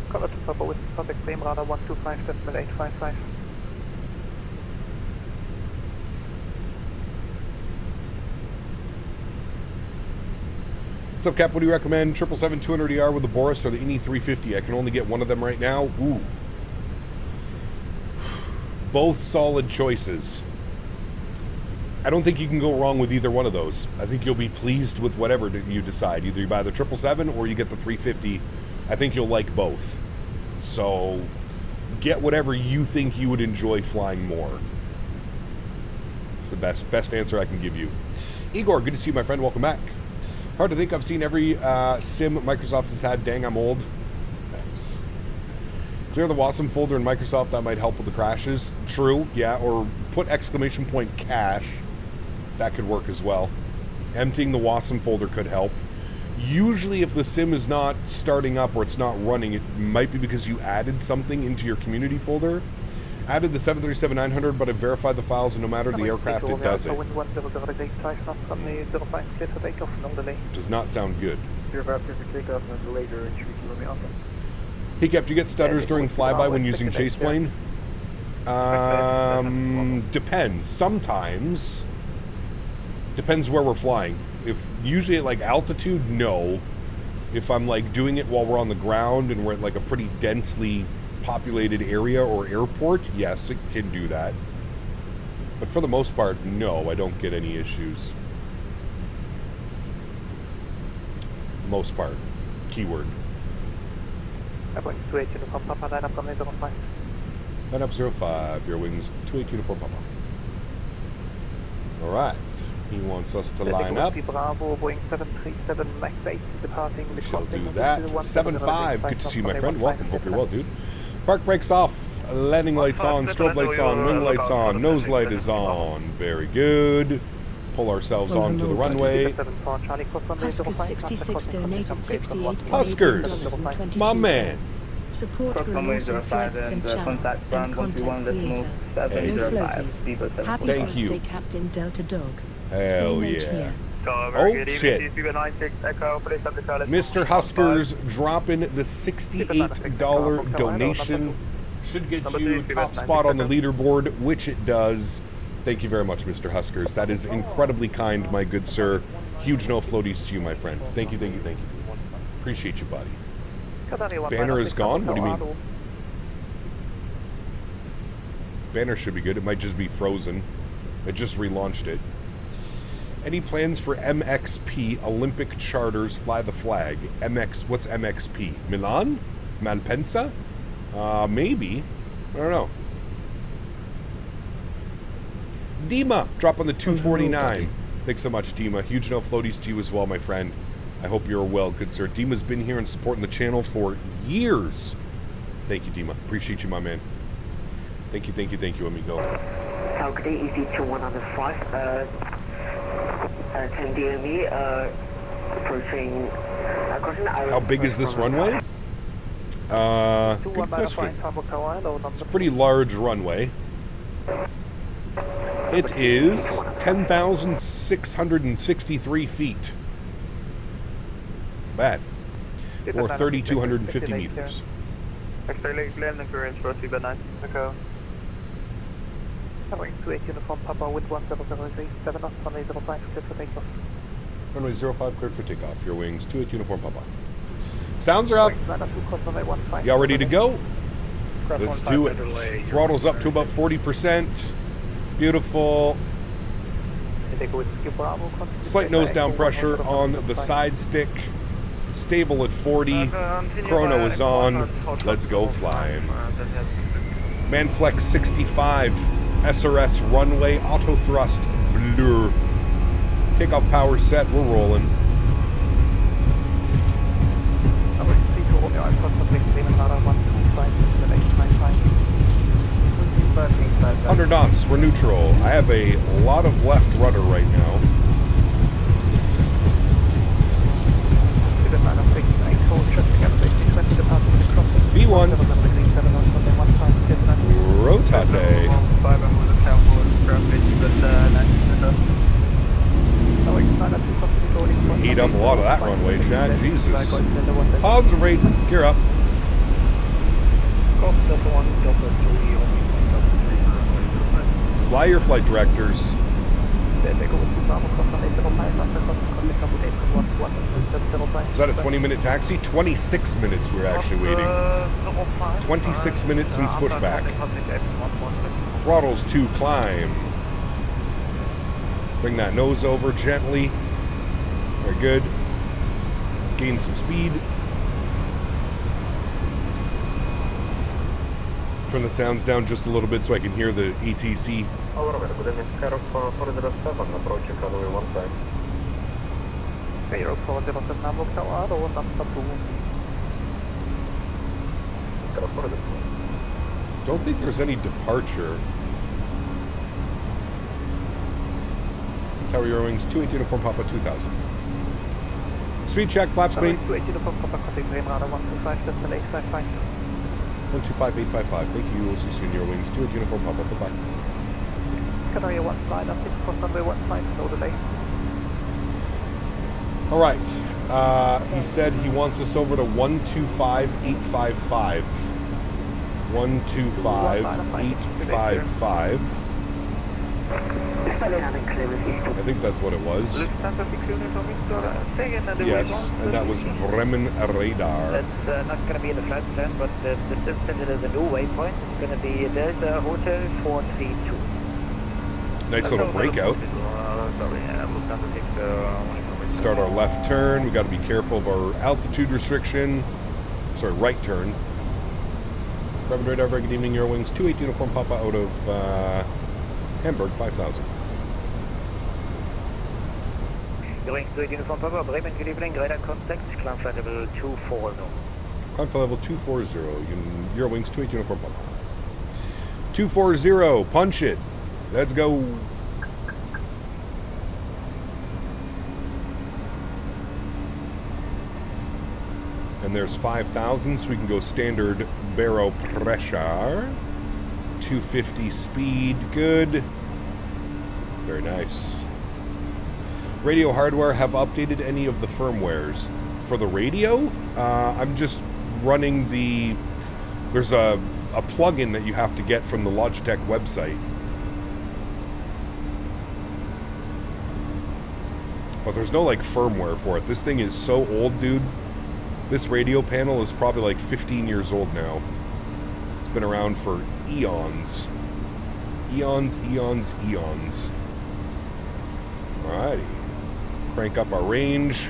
Cover to Papa with Topic Frame Radar 125, decimal 855. What's up, Cap? What do you recommend? 777-200ER with the Boris or the INI 350? I can only get one of them right now. Ooh. Both solid choices. I don't think you can go wrong with either one of those. I think you'll be pleased with whatever you decide. Either you buy the 777 or you get the 350. I think you'll like both. So get whatever you think you would enjoy flying more. It's the best answer I can give you. Igor, good to see you, my friend. Welcome back. Hard to think I've seen every sim Microsoft has had. Dang, I'm old. Nice. Clear the WASM folder in Microsoft. That might help with the crashes. True, yeah. Or put exclamation point cache. That could work as well. Emptying the WASM folder could help. Usually if the sim is not starting up or it's not running, it might be because you added something into your community folder. Added the 737-900, but I verified the files, and no matter the aircraft, it does it. Does not sound good. Hey, Cap, do you get stutters during flyby when using chase plane? Depends. Sometimes Depends where we're flying. If usually at like altitude, no. If I'm like doing it while we're on the ground and we're at like a pretty densely populated area or airport, yes, it can do that. But for the most part, no, I don't get any issues. Most part. Keyword. Boeing 28 Uniform Papa, line up runway 05. Line up 05, your wings 28 Uniform Papa. Alright. He wants us to line up. Bravo, Boeing 737 MAX 8 departing. Shall do that. 7-5. Good to see you, my friend. Welcome. Hope you're well, dude. Park brakes off. Landing lights on. Strobe lights on. Wing lights on. Nose light is on. Very good. Pull ourselves onto the runway. Huskers 66 donated 68 Huskers, my man. Support for awesome flight sim channel and content creator. No floaties. Happy Thank you. birthday, Captain Delta Dog. Hell Same age yeah. here. Oh shit. Mr. Huskers dropping the $68 donation. Should get you top spot on the leaderboard, which it does. Thank you very much, Mr. Huskers. That is incredibly kind, my good sir. Huge no floaties to you, my friend. Thank you, thank you, thank you. Appreciate you, buddy. Banner is gone? What do you mean? Banner should be good. It might just be frozen. It just relaunched it. Any plans for MXP Olympic charters fly the flag? What's MXP? Milan? Malpensa? Maybe. I don't know. Dima, drop on the 249. Thanks so much, Dima. Huge no floaties to you as well, my friend. I hope you're well, good sir. Dima's been here and supporting the channel for years. Thank you, Dima. Appreciate you, my man. Thank you, thank you, thank you, amigo. Calgary EZ2 105, 10 DME, approaching, How big is this runway? Good question. It's a pretty large runway. It is 10,663 feet. Bad. Or 3,250 meters. Landing clearance for CB9. Echo. Boeing 28 Uniform Papa with 1003, 7 knots, runway 05, cleared for takeoff. Runway 05, cleared for takeoff. Your wings, 28 Uniform Papa. Sounds are up. Y'all ready to go? Let's do it. Throttle's up to about 40%. Beautiful. Slight nose down pressure on the side stick. Stable at 40. Chrono is on. Let's go flying. Manflex 65. SRS runway auto thrust blur. Takeoff power set. We're rolling. Under knots, we're neutral. I have a lot of left rudder right now. V1. Rotate. Eat up a lot of that runway, Chad. Jesus. Positive rate. Gear up. Fly your flight directors. Is that a 20-minute taxi? 26 minutes we're actually waiting. 26 minutes since pushback. Throttles to climb. Bring that nose over gently. Very good. Gain some speed. Turn the sounds down just a little bit so I can hear the ETC. Don't think there's any departure. Tower your wings, 28 Uniform Papa 2000. Speed check, flaps clean. 125855. Thank you. We'll see you soon. Your wings. 28 Uniform Papa. Bye-bye. Canary 1 slide up 6 cross runway 15, no delay. All right. He said he wants us over to 125855. 125855. I think that's what it was. Yes, and that was Bremen radar. It's not going to be in the flight plan, but the distance is a new waypoint. It's going to be Delta Hotel 432. Nice little breakout. Start our left turn. We got to be careful of our altitude restriction. Sorry, right turn. Bremen radar, very good evening, Eurowings 28 uniform Papa out of Hamburg 5000. Eurowings 28 uniform Papa, Bremen, good evening, radar contact, climb flight level 240. Climb flight level 240, Eurowings 28 uniform Papa. 240, punch it. Let's go. And there's 5,000, so we can go standard barrel pressure. 250 speed, good. Very nice. Radio hardware have updated any of the firmwares. For the radio, I'm just running the... There's a plugin that you have to get from the Logitech website. But there's no, like, firmware for it. This thing is so old, dude. This radio panel is probably like 15 years old now. It's been around for eons. Eons, eons, eons. Alrighty. Crank up our range.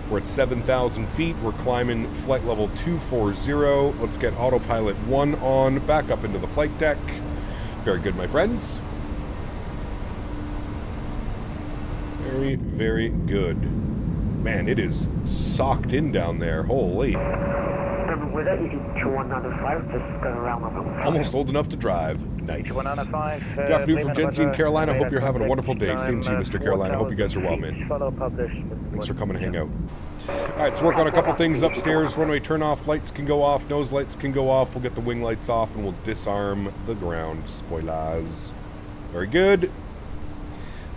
We're at 7,000 feet. We're climbing flight level 240. Let's get autopilot 1 on. Back up into the flight deck. Very good, my friends. Very, very good. Man, it is socked in down there. Holy. Almost old enough to drive. Nice. Good afternoon from Jency in Carolina. Hope you're having a wonderful day. Same to you, Mr. Carolina. Hope you guys are well, man. Thanks for coming to hang out. Alright, let's work on a couple things upstairs. Runway turn off. Lights can go off. Nose lights can go off. We'll get the wing lights off and we'll disarm the ground. Spoilers. Very good.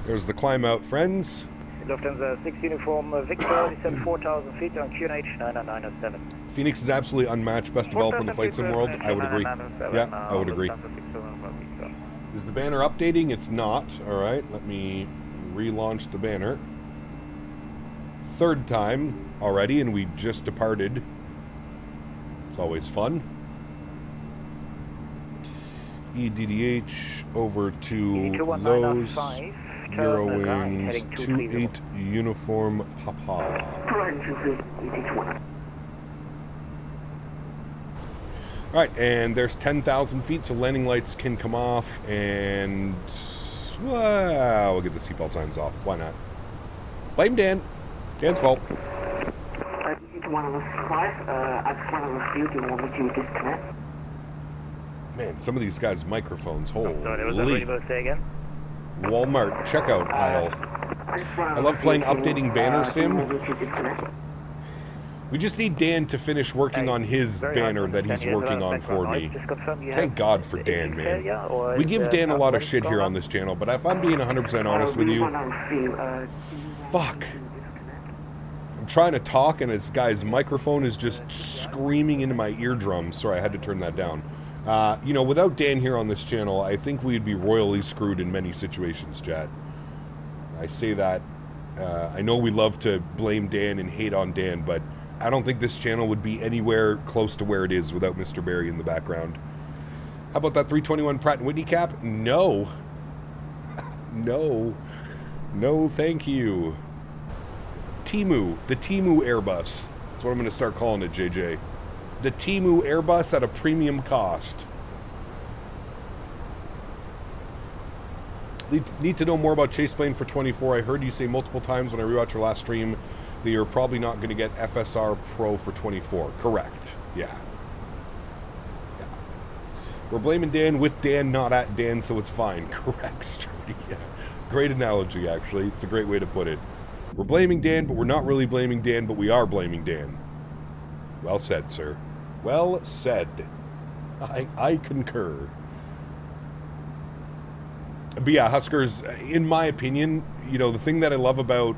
There's the climb out, friends. Lufthansa 6 uniform Victor, descend 4,000 feet on QNH 90907. Phoenix is absolutely unmatched. Best developer in the flight sim world. I would agree. Yeah, I would agree. Is the banner updating? It's not. Alright, let me relaunch the banner. Third time already, and we just departed. It's always fun. EDDH over to Lowe's. Eurowings 28 uniform Papa. Alright, and there's 10,000 feet, so landing lights can come off, and... Wow, we'll get the seatbelt signs off. Why not? Blame Dan. Dan's fault. Man, some of these guys' microphones, holy. Walmart checkout aisle. I love playing updating banner sim. We just need Dan to finish working on his banner that he's working on for me. Thank God for Dan, man. We give Dan a lot of shit here on this channel, but if I'm being 100% honest with you, fuck. I'm trying to talk and this guy's microphone is just screaming into my eardrums. Sorry, I had to turn that down. You know, without Dan here on this channel, I think we'd be royally screwed in many situations, chat. I say that. I know we love to blame Dan and hate on Dan, but I don't think this channel would be anywhere close to where it is without Mr. Barry in the background. How about that 321 Pratt & Whitney cap? No. No. No, thank you. Temu. The Temu Airbus. That's what I'm going to start calling it, JJ. The Temu Airbus at a premium cost. Need to know more about Chase Plane for 24. I heard you say multiple times when I rewatched your last stream that you're probably not going to get FSR Pro for 24. Correct. Yeah. We're blaming Dan with Dan, not at Dan, so it's fine. Correct, Sturdy. Yeah. Great analogy, actually. It's a great way to put it. We're blaming Dan, but we're not really blaming Dan, but we are blaming Dan. Well said, sir. Well said. I concur. But yeah, Huskers, in my opinion, you know, the thing that I love about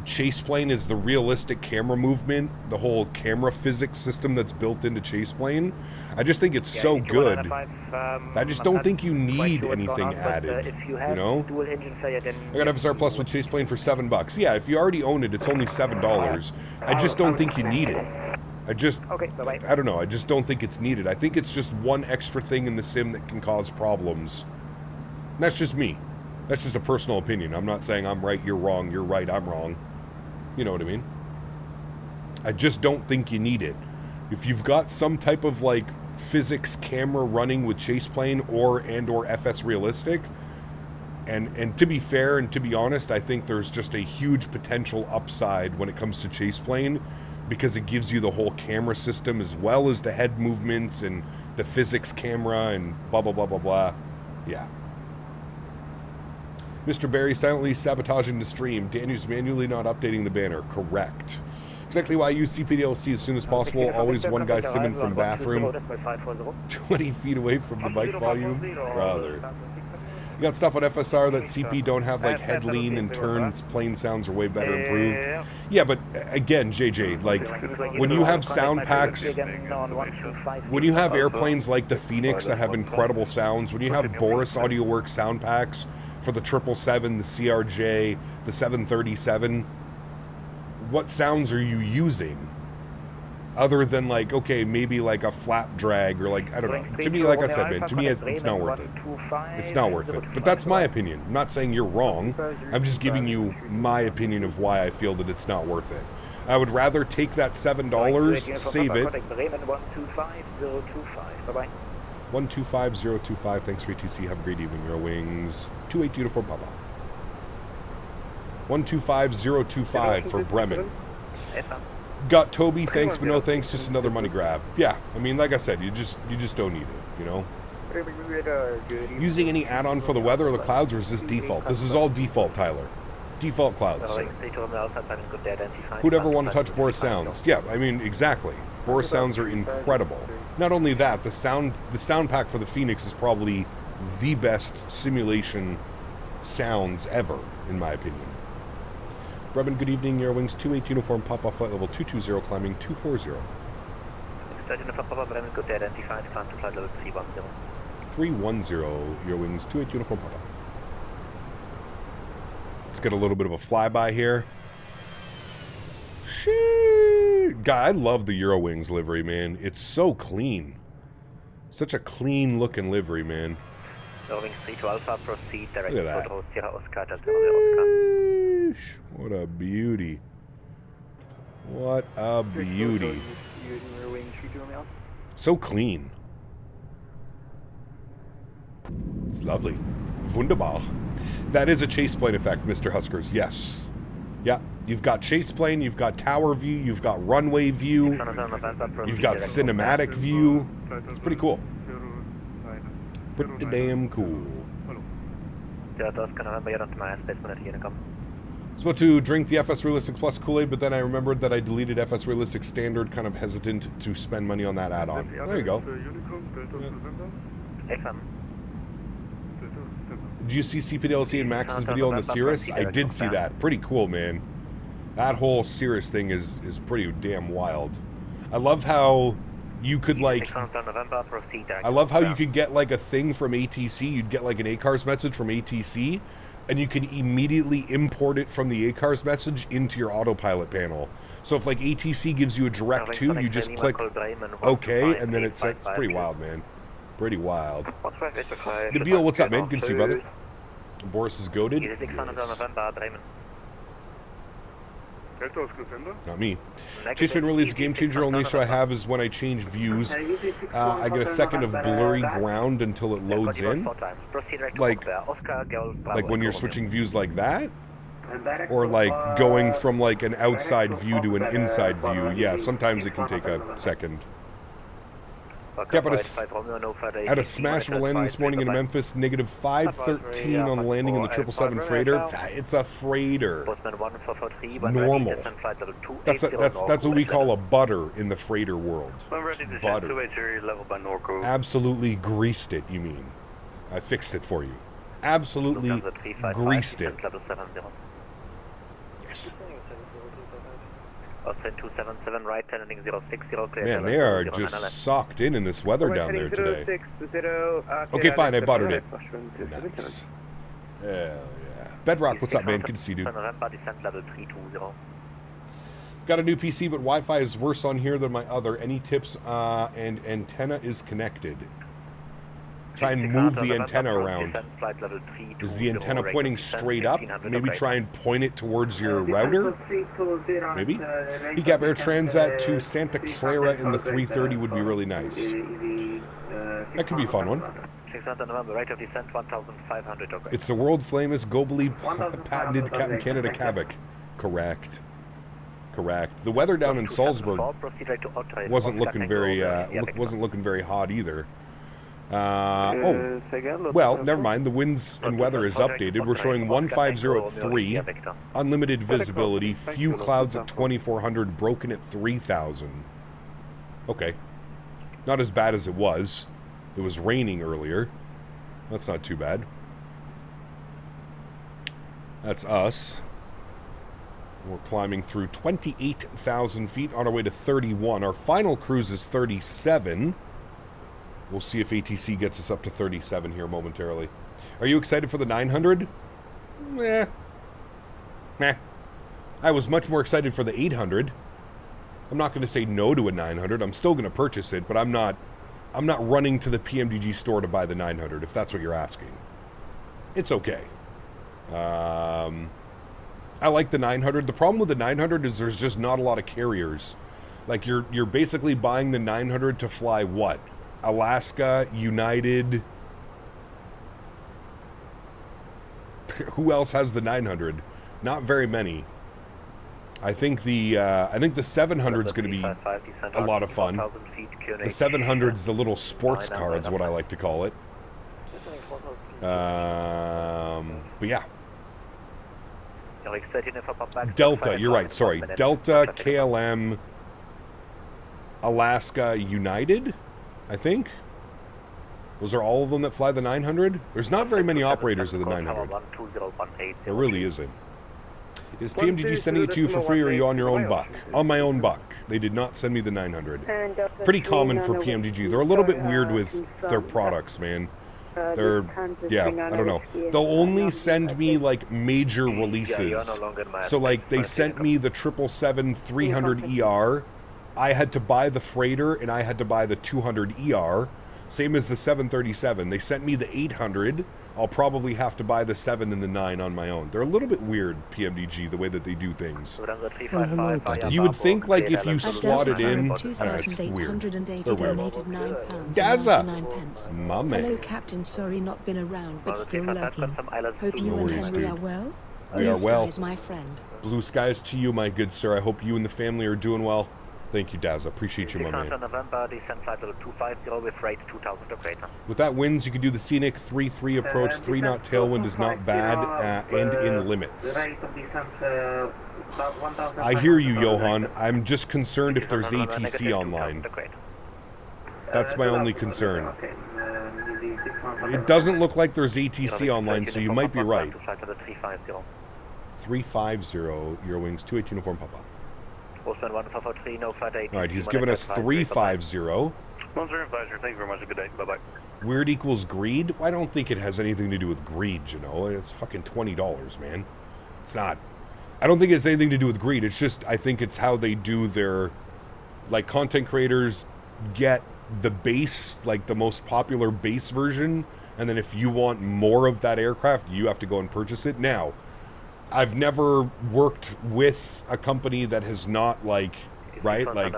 chase plane is the realistic camera movement, the whole camera physics system that's built into chase plane. I just think it's so good. I just don't think you need anything added, you know? I got FSR Plus with chase plane for $7. Yeah, if you already own it, it's only $7. I just don't think you need it. I don't know, I just don't think it's needed. I think it's just one extra thing in the sim that can cause problems. And that's just me. That's just a personal opinion. I'm not saying I'm right, you're wrong, you're right, I'm wrong. You know what I mean? I just don't think you need it. If you've got some type of like physics camera running with chase plane or FS realistic, and to be fair and to be honest, I think there's just a huge potential upside when it comes to chase plane, because it gives you the whole camera system as well as the head movements and the physics camera and blah blah blah blah blah. Yeah. Mr. Barry silently sabotaging the stream. Daniel's manually not updating the banner. Correct. Exactly why I use CPDLC as soon as possible. Always one guy simming from bathroom 20 feet away from the bike volume. Brother. You got stuff on FSR that CP don't have, like head lean and turns. Plane sounds are way better improved. Yeah, but again, JJ, like when you have sound packs, when you have airplanes like the Fenix that have incredible sounds, when you have Boris AudioWorks sound packs for the 777, the CRJ, the 737, what sounds are you using? Other than like, okay, maybe like a flap drag or like, I don't know. To me, like I said, man, to me it's not worth it. It's not worth it. But that's my opinion. I'm not saying you're wrong. I'm just giving you my opinion of why I feel that it's not worth it. I would rather take that $7, save it. 125025, thanks for ATC, have a great evening. Your wings, 28 uniform Papa. 125025 for Bremen. Got Toby, thanks but no thanks, just another money grab. Yeah, I mean, like I said, you just don't need it, you know? Using any add-on for the weather or the clouds, or is this default? This is all default, Tyler. Default clouds, sir. Who'd ever want to touch Boris sounds? Yeah, I mean, exactly. Boris sounds are incredible. Not only that, the sound pack for the Fenix is probably the best simulation sounds ever, in my opinion. Bremen, good evening. Your wings 28 uniform Papa, flight level 220, climbing 240. 310, your wings 28 uniform Papa. Let's get a little bit of a flyby here. Shit. God, I love the Eurowings livery, man. It's so clean. Such a clean looking livery, man. Look at that. What a beauty. What a beauty. So clean. It's lovely. Wunderbar. That is a chase plane effect, Mr. Huskers. Yes. Yeah. You've got chase plane, you've got tower view, you've got runway view, you've got cinematic view. It's pretty cool. Pretty damn cool. I was about to drink the FS Realistic Plus Kool-Aid, but then I remembered that I deleted FS Realistic Standard, kind of hesitant to spend money on that add-on. There you go. Yeah. Did you see CPDLC and Max's video on the Cirrus? I did see that. Pretty cool, man. That whole Cirrus thing is pretty damn wild. I love how you could like... I love how you could get like a thing from ATC. You'd get like an ACARS message from ATC, and you can immediately import it from the ACARS message into your autopilot panel. So if like ATC gives you a direct to, you just click OK, and then it's pretty wild, man. Pretty wild. Nabil, what's up, man? Good to see you, brother. Boris is goated. Yes. Not me. Chase Plane really is a game changer. Only issue I have is when I change views, I get a second of blurry ground until it loads in. Like when you're switching views like that? Or like going from like an outside view to an inside view. Yeah, sometimes it can take a second. Yeah, but at a smash of a landing this morning in Memphis, negative 513 on the landing in the 777 freighter. It's a freighter. Normal. That's what we call a butter in the freighter world. Butter. Absolutely greased it, you mean. I fixed it for you. Absolutely greased it. Nice. Austin 277 right, landing 060. Man, they are just socked in this weather down there today. Okay, fine, I buttered it. Nice. Hell yeah. Bedrock, what's up, man? Good to see you, dude. November, descent level 320. Got a new PC, but Wi-Fi is worse on here than my other. Any tips? And antenna is connected. Try and move the antenna around. Is the antenna pointing straight up? Maybe try and point it towards your router? Maybe? Decap Air Transat to Santa Clara in the 330 would be really nice. That could be a fun one. It's the world famous globally patented Captain Canada Kavik. Correct. Correct. The weather down in Salzburg wasn't looking very hot either. Well, never mind. The winds and weather is updated. We're showing 1503, unlimited visibility, few clouds at 2400, broken at 3000. Okay. Not as bad as it was. It was raining earlier. That's not too bad. That's us. We're climbing through 28,000 feet on our way to 31. Our final cruise is 37. We'll see if ATC gets us up to 37 here momentarily. Are you excited for the 900? Meh. I was much more excited for the 800. I'm not going to say no to a 900. I'm still going to purchase it, but I'm not running to the PMDG store to buy the 900, if that's what you're asking. It's okay. I like the 900. The problem with the 900 is there's just not a lot of carriers. Like, you're basically buying the 900 to fly what? Alaska, United. Who else has the 900? Not very many. I think the 700 is going to be a lot of fun. The 700 is the little sports car, is what I like to call it. But yeah. Delta, you're right. Sorry, Delta, KLM, Alaska, United. I think. Those are all of them that fly the 900? There's not very many operators of the 900. There really isn't. Is PMDG sending it to you for free, or are you on your own buck? On my own buck. They did not send me the 900. Pretty common for PMDG. They're a little bit weird with their products, man. They're, yeah, I don't know. They'll only send me, like, major releases. So, like, they sent me the 777-300ER. I had to buy the freighter, and I had to buy the 200ER. Same as the 737. They sent me the 800. I'll probably have to buy the 7 and the 9 on my own. They're a little bit weird, PMDG, the way that they do things. You would think, like, if you slot it in... it's weird. They're weird. Daza! My man. Hello, Captain. Sorry not been around, but still lurking. Hope you and Henry are well. We are well. Blue skies, my friend. Blue skies to you, my good sir. I hope you and the family are doing well. Thank you, Daza. Appreciate you, my man. November, descent flight level 250 with rate 2000 operator. With that winds, you can do the scenic 3-3 approach. 3-knot tailwind is not bad and in limits. I hear you, Johan. I'm just concerned if there's ATC online. That's my only concern. It doesn't look like there's ATC online, so you might be right. 350, Eurowings, 218 uniform Papa. Alright, he's given us 350. Thank you very much. Good day. Bye-bye. Weird equals greed? Well, I don't think it has anything to do with greed, you know. It's fucking $20, man. It's not. I don't think it has anything to do with greed. It's just, I think it's how they do their... Like, content creators get the base, like the most popular base version, and then if you want more of that aircraft, you have to go and purchase it. Now, I've never worked with a company that has not, like, right? Like,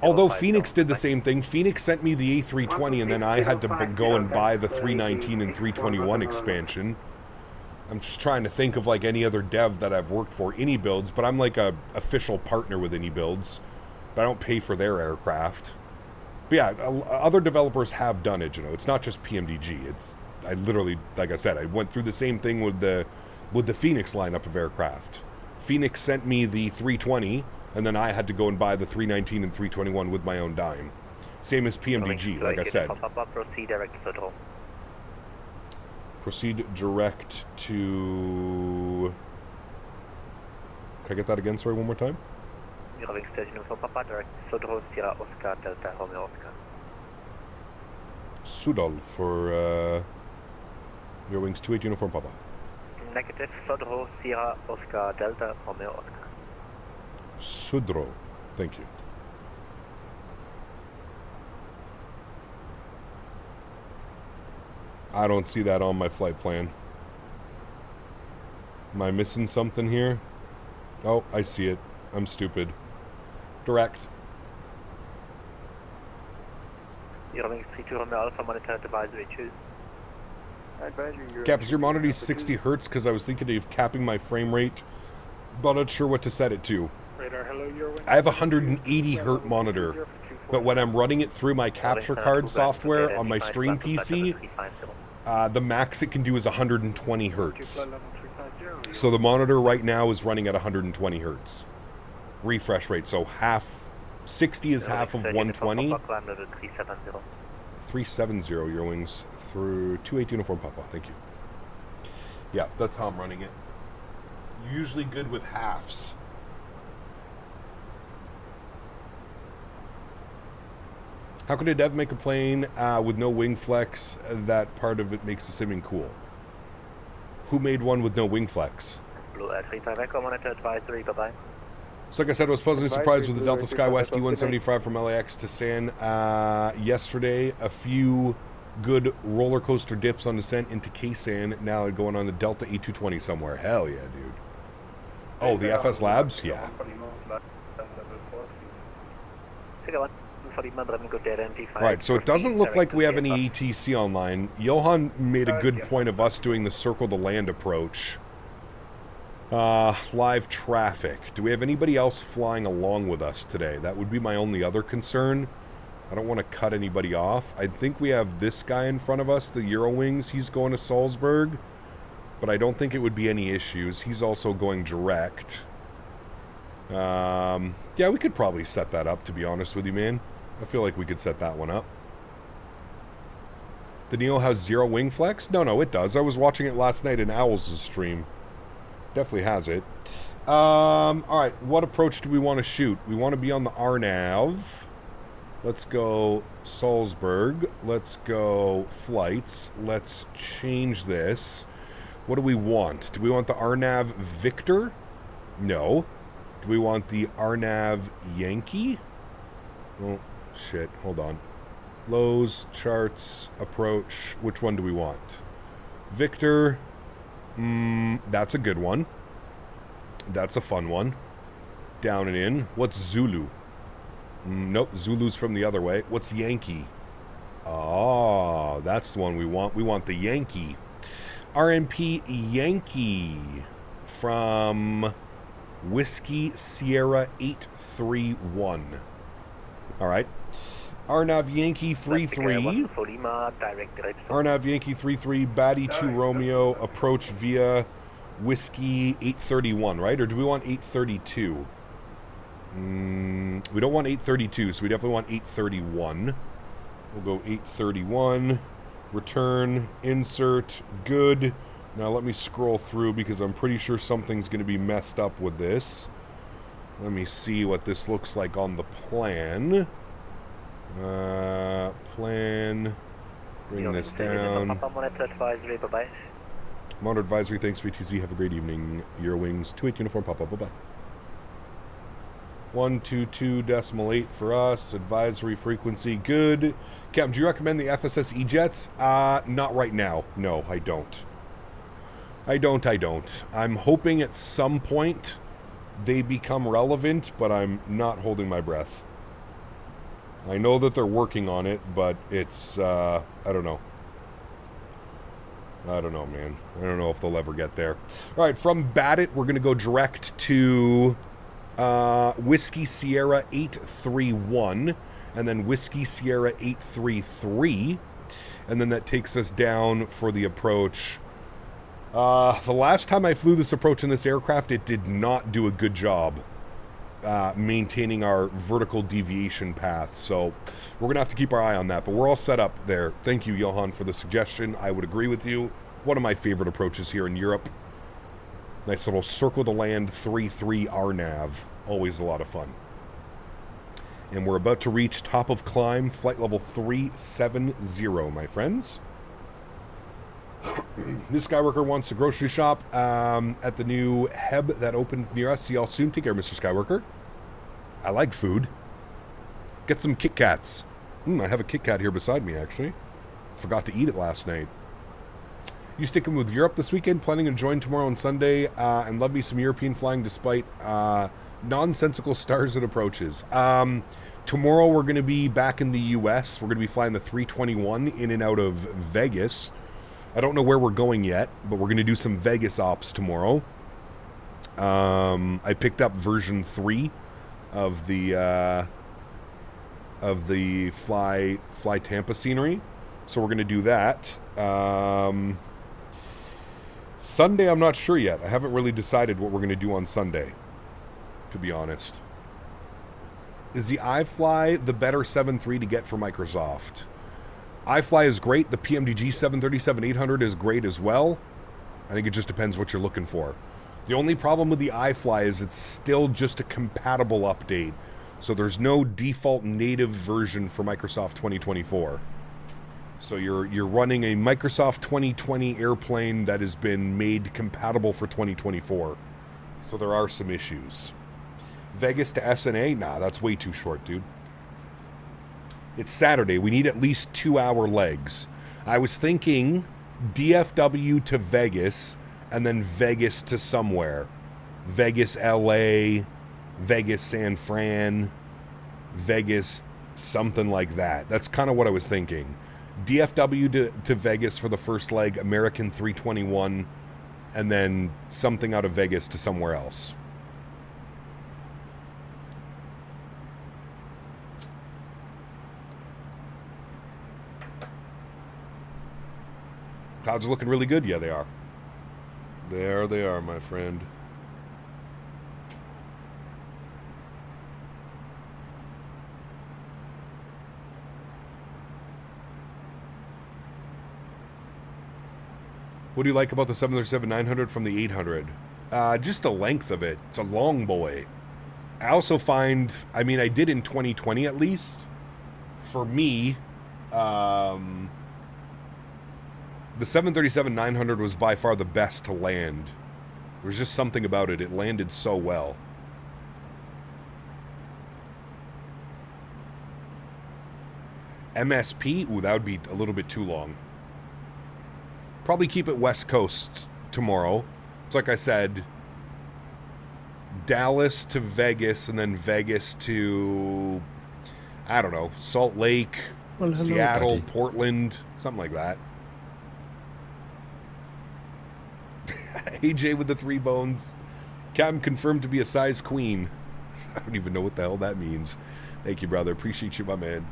although Fenix did the same thing. Fenix sent me the A320, and then I had to go and buy the 319 and 321 expansion. I'm just trying to think of, like, any other dev that I've worked for, Any Builds, but I'm like a official partner with Any Builds, but I don't pay for their aircraft. But yeah, other developers have done it, you know. It's not just PMDG. It's... I literally, like I said, I went through the same thing with the Fenix lineup of aircraft. Fenix sent me the 320, and then I had to go and buy the 319 and 321 with my own dime. Same as PMDG, like I said. Proceed direct to Can I get that again? Sorry, one more time. Eurowings 30 Uniform Papa, direct Sodro, Sierra Oscar, Delta, Romeo Oscar. Sudal for Eurowings 28 Uniform Papa. Negative, Sodro, Sierra Oscar, Delta, Romeo Oscar. Sudro. Thank you. I don't see that on my flight plan. Am I missing something here? Oh, I see it. I'm stupid. Direct. Eurowings 32 Romeo Alpha, monitor advisory, choose. Cap, is your monitor 60 hertz? Because I was thinking of capping my frame rate, but not sure what to set it to. Radar, hello, Eurowings. I have a 180 hertz monitor, but when I'm running it through my capture card software on my stream PC, the max it can do is 120 hertz. So the monitor right now is running at 120 hertz refresh rate. So 60 is half of 120. 370 Eurowings through 28 Uniform Papa. Thank you. Yeah, that's how I'm running it. Usually good with halves. How can a dev make a plane with no wing flex? That part of it makes the simming cool. Who made one with no wing flex? Blue 35 Echo, monitor advisory, bye-bye. So like I said, I was pleasantly surprised with the Delta Skywest E175 from LAX to San yesterday. A few good roller coaster dips on descent into Ksan. Now going on the Delta A320 somewhere. Hell yeah, dude. Oh, the FS Labs? Yeah. Right, so it doesn't look like we have any ETC online. Johan made a good point of us doing the circle to land approach. Live traffic. Do we have anybody else flying along with us today? That would be my only other concern. I don't want to cut anybody off. I think we have this guy in front of us, the Eurowings. He's going to Salzburg, but I don't think it would be any issues. He's also going direct. Yeah, we could probably set that up, to be honest with you, man. I feel like we could set that one up. The Neo has 0 wing flex? No, it does. I was watching it last night in Owls' stream. Definitely has it. Alright, what approach do we want to shoot? We want to be on the RNAV. Let's go Salzburg. Let's go flights. Let's change this. What do we want? Do we want the RNAV Victor? No. Do we want the RNAV Yankee? Oh, shit. Hold on. Lows, charts, approach. Which one do we want? Victor. That's a good one. That's a fun one. Down and in. What's Zulu? Nope, Zulu's from the other way. What's Yankee? Oh, that's the one we want. We want the Yankee. RMP Yankee from Whiskey Sierra 831. All right. RNAV Yankee 33. RNAV Yankee 33, Batty 2 Romeo, approach via Whiskey 831, right? Or do we want 832? We don't want 832, so we definitely want 831. We'll go 831. Return, insert, good. Now let me scroll through because I'm pretty sure something's going to be messed up with this. Let me see what this looks like on the plan. Plan. Bring this down. Monitor advisory, bye-bye. Monitor advisory, thanks VTZ. Have a great evening. Eurowings 28 Uniform Papa. Bye-bye. 122.8 for us. Advisory frequency, good. Captain, do you recommend the FSS E-Jets? Not right now. No, I don't. I don't. I'm hoping at some point they become relevant, but I'm not holding my breath. I know that they're working on it, but it's, I don't know. I don't know, man. I don't know if they'll ever get there. All right, from Battit, we're going to go direct to Whiskey Sierra 831, and then Whiskey Sierra 833, and then that takes us down for the approach. The last time I flew this approach in this aircraft, it did not do a good job maintaining our vertical deviation path, so we're gonna have to keep our eye on that, but we're all set up there. Thank you, Johan, for the suggestion. I would agree with you. One of my favorite approaches here in Europe. Nice little circle to land 3-3 RNAV. Always a lot of fun. And we're about to reach top of climb, flight level 370, my friends. This Skyworker wants a grocery shop at the new Heb that opened near us. See y'all soon. Take care, Mr. Skyworker. I like food. Get some Kit Kats. I have a Kit Kat here beside me, actually. Forgot to eat it last night. You sticking with Europe this weekend? Planning to join tomorrow and Sunday, and love me some European flying despite nonsensical stars and approaches. Tomorrow we're going to be back in the U.S. We're going to be flying the 321 in and out of Vegas. I don't know where we're going yet, but we're going to do some Vegas ops tomorrow. I picked up version 3 of the Fly Tampa scenery, so we're going to do that. Sunday, I'm not sure yet. I haven't really decided what we're going to do on Sunday, to be honest. Is the iFly the better 7.3 to get for Microsoft? iFly is great. The PMDG 737-800 is great as well. I think it just depends what you're looking for. The only problem with the iFly is it's still just a compatible update. So there's no default native version for Microsoft 2024. So you're running a Microsoft 2020 airplane that has been made compatible for 2024. So there are some issues. Vegas to SNA? Nah, that's way too short, dude. It's Saturday. We need at least 2-hour legs. I was thinking DFW to Vegas, and then Vegas to somewhere. Vegas, LA, Vegas, San Fran, Vegas, something like that. That's kind of what I was thinking. DFW to Vegas for the first leg, American 321, and then something out of Vegas to somewhere else. Clouds are looking really good. Yeah, they are. There they are, my friend. What do you like about the 737-900 from the 800? Just the length of it. It's a long boy. I also find, I mean, I did in 2020 at least. For me, the 737-900 was by far the best to land. There was just something about it. It landed so well. MSP? Ooh, that would be a little bit too long. Probably keep it West Coast tomorrow. It's like I said, Dallas to Vegas, and then Vegas to, I don't know, Salt Lake, Seattle, buddy. Portland, something like that. AJ with the 3 bones. Captain confirmed to be a size queen. I don't even know what the hell that means. Thank you, brother. Appreciate you, my man.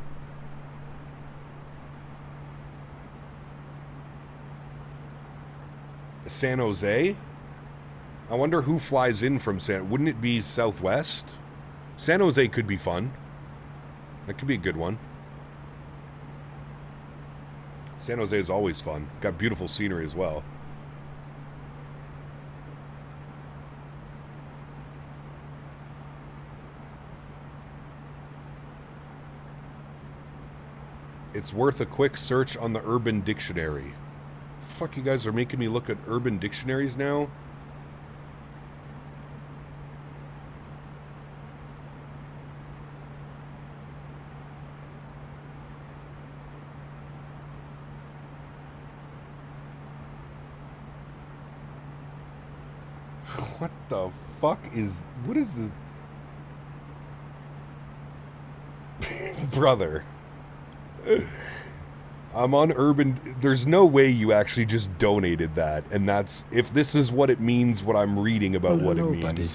San Jose? I wonder who flies in from San... Wouldn't it be Southwest? San Jose could be fun. That could be a good one. San Jose is always fun. Got beautiful scenery as well. It's worth a quick search on the Urban Dictionary. Fuck, you guys are making me look at Urban Dictionaries now? What the fuck is... What is the... Brother. I'm on Urban... There's no way you actually just donated that. And that's... If this is what it means, what I'm reading about what it means. Buddy.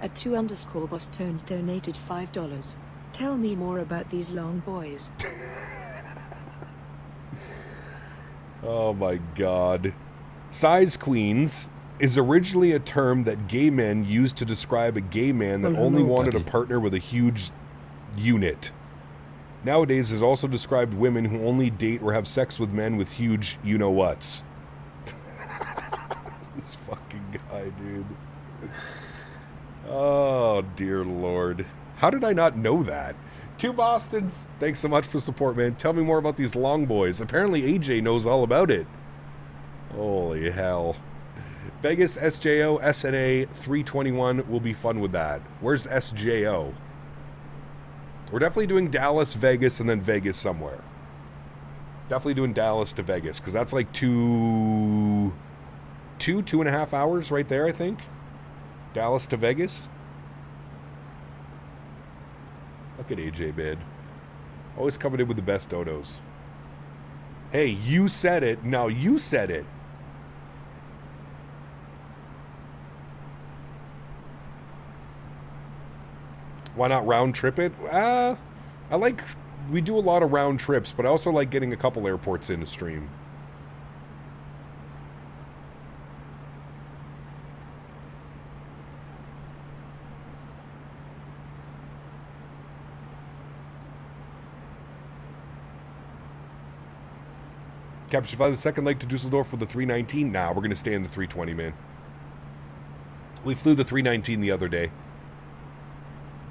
At 2_boss tones donated $5. Tell me more about these long boys. Oh my god. Size queens is originally a term that gay men used to describe a gay man that only wanted a partner with a huge unit. Nowadays, it also described women who only date or have sex with men with huge you-know-whats. This fucking guy, dude. Oh, dear Lord. How did I not know that? Two Bostons, thanks so much for support, man. Tell me more about these long boys. Apparently AJ knows all about it. Holy hell. Vegas, SJO, SNA, 321 will be fun with that. Where's SJO? We're definitely doing Dallas, Vegas, and then Vegas somewhere. Definitely doing Dallas to Vegas, because that's like two and a half hours right there, I think. Dallas to Vegas. Look at AJ bid. Always coming in with the best dodos. Hey, you said it. No, you said it. Why not round trip it? We do a lot of round trips, but I also like getting a couple airports in to stream. Capture fly the second leg to Dusseldorf with the 319. Nah, we're going to stay in the 320, man. We flew the 319 the other day.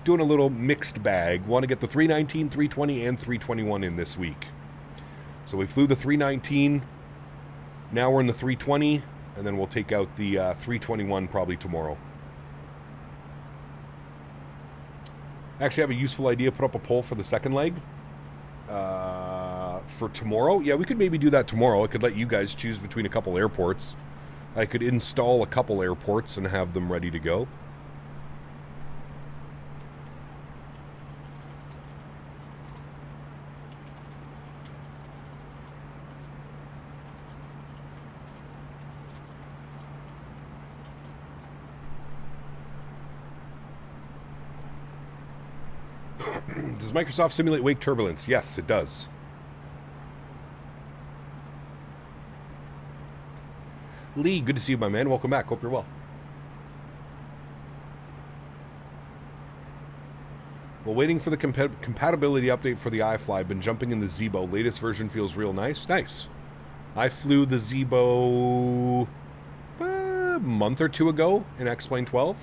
Doing a little mixed bag. Want to get the 319, 320, and 321 in this week. So we flew the 319. Now we're in the 320. And then we'll take out the 321 probably tomorrow. Actually, I have a useful idea. Put up a poll for the second leg. For tomorrow. Yeah, we could maybe do that tomorrow. I could let you guys choose between a couple airports. I could install a couple airports and have them ready to go. Does Microsoft simulate wake turbulence? Yes, it does. Lee, good to see you, my man. Welcome back. Hope you're well. Well, waiting for the compatibility update for the iFly. Been jumping in the Zibo. Latest version feels real nice. Nice. I flew the Zibo a month or two ago in X-Plane 12.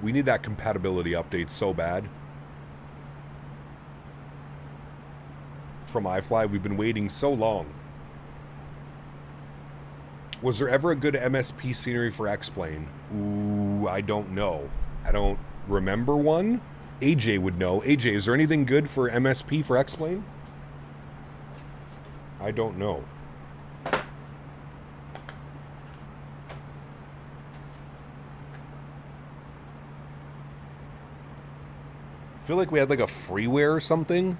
We need that compatibility update so bad. From iFly, we've been waiting so long. Was there ever a good MSP scenery for X-Plane? Ooh, I don't know. I don't remember one. AJ would know. AJ, is there anything good for MSP for X-Plane? I don't know. I feel like we had like a freeware or something.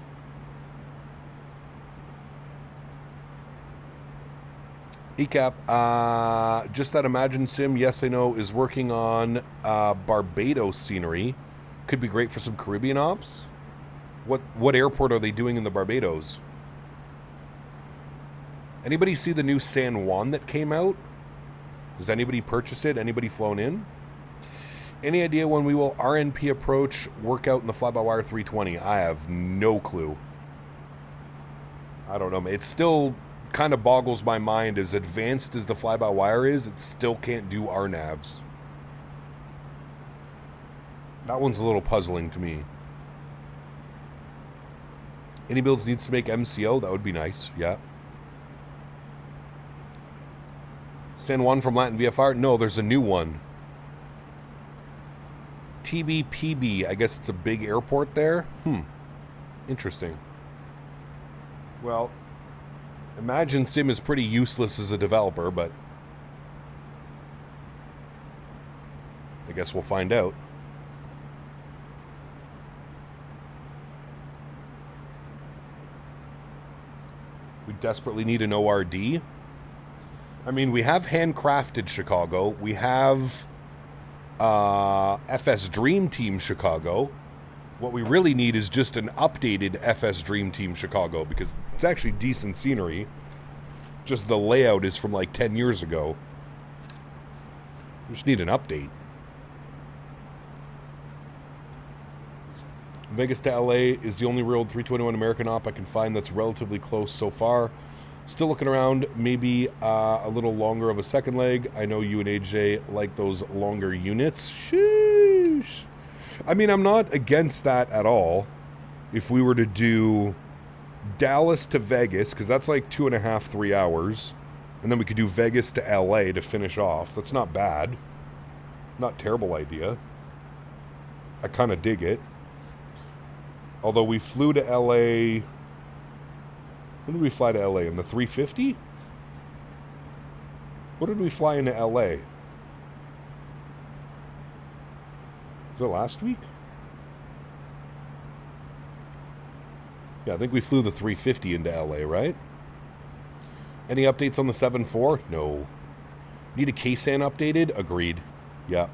ECAP, just that Imagine Sim, yes I know, is working on Barbados scenery. Could be great for some Caribbean ops. What airport are they doing in the Barbados? Anybody see the new San Juan that came out? Has anybody purchased it? Anybody flown in? Any idea when we will RNP approach workout in the fly-by-wire 320? I have no clue. I don't know. It still kind of boggles my mind. As advanced as the fly-by-wire is, it still can't do RNAVs. That one's a little puzzling to me. Any builds needs to make MCO? That would be nice. Yeah. San Juan from Latin VFR? No, there's a new one. TBPB, I guess it's a big airport there. Interesting. Well, Imagine Sim is pretty useless as a developer, but I guess we'll find out. We desperately need an ORD. I mean, we have Handcrafted Chicago. We have FS Dream Team Chicago. What we really need is just an updated FS Dream Team Chicago, because it's actually decent scenery. Just the layout is from like 10 years ago. We just need an update. Vegas to LA is the only real 321 American op I can find that's relatively close so far. Still looking around, maybe a little longer of a second leg. I know you and AJ like those longer units. Sheesh. I mean, I'm not against that at all. If we were to do Dallas to Vegas, because that's like 2.5, 3 hours. And then we could do Vegas to LA to finish off. That's not bad. Not terrible idea. I kind of dig it. Although we flew to LA... When did we fly to LA? In the 350? What did we fly into LA? Was it last week? Yeah, I think we flew the 350 into LA, right? Any updates on the 7.4? No. Need a K-SAN updated? Agreed. Yeah.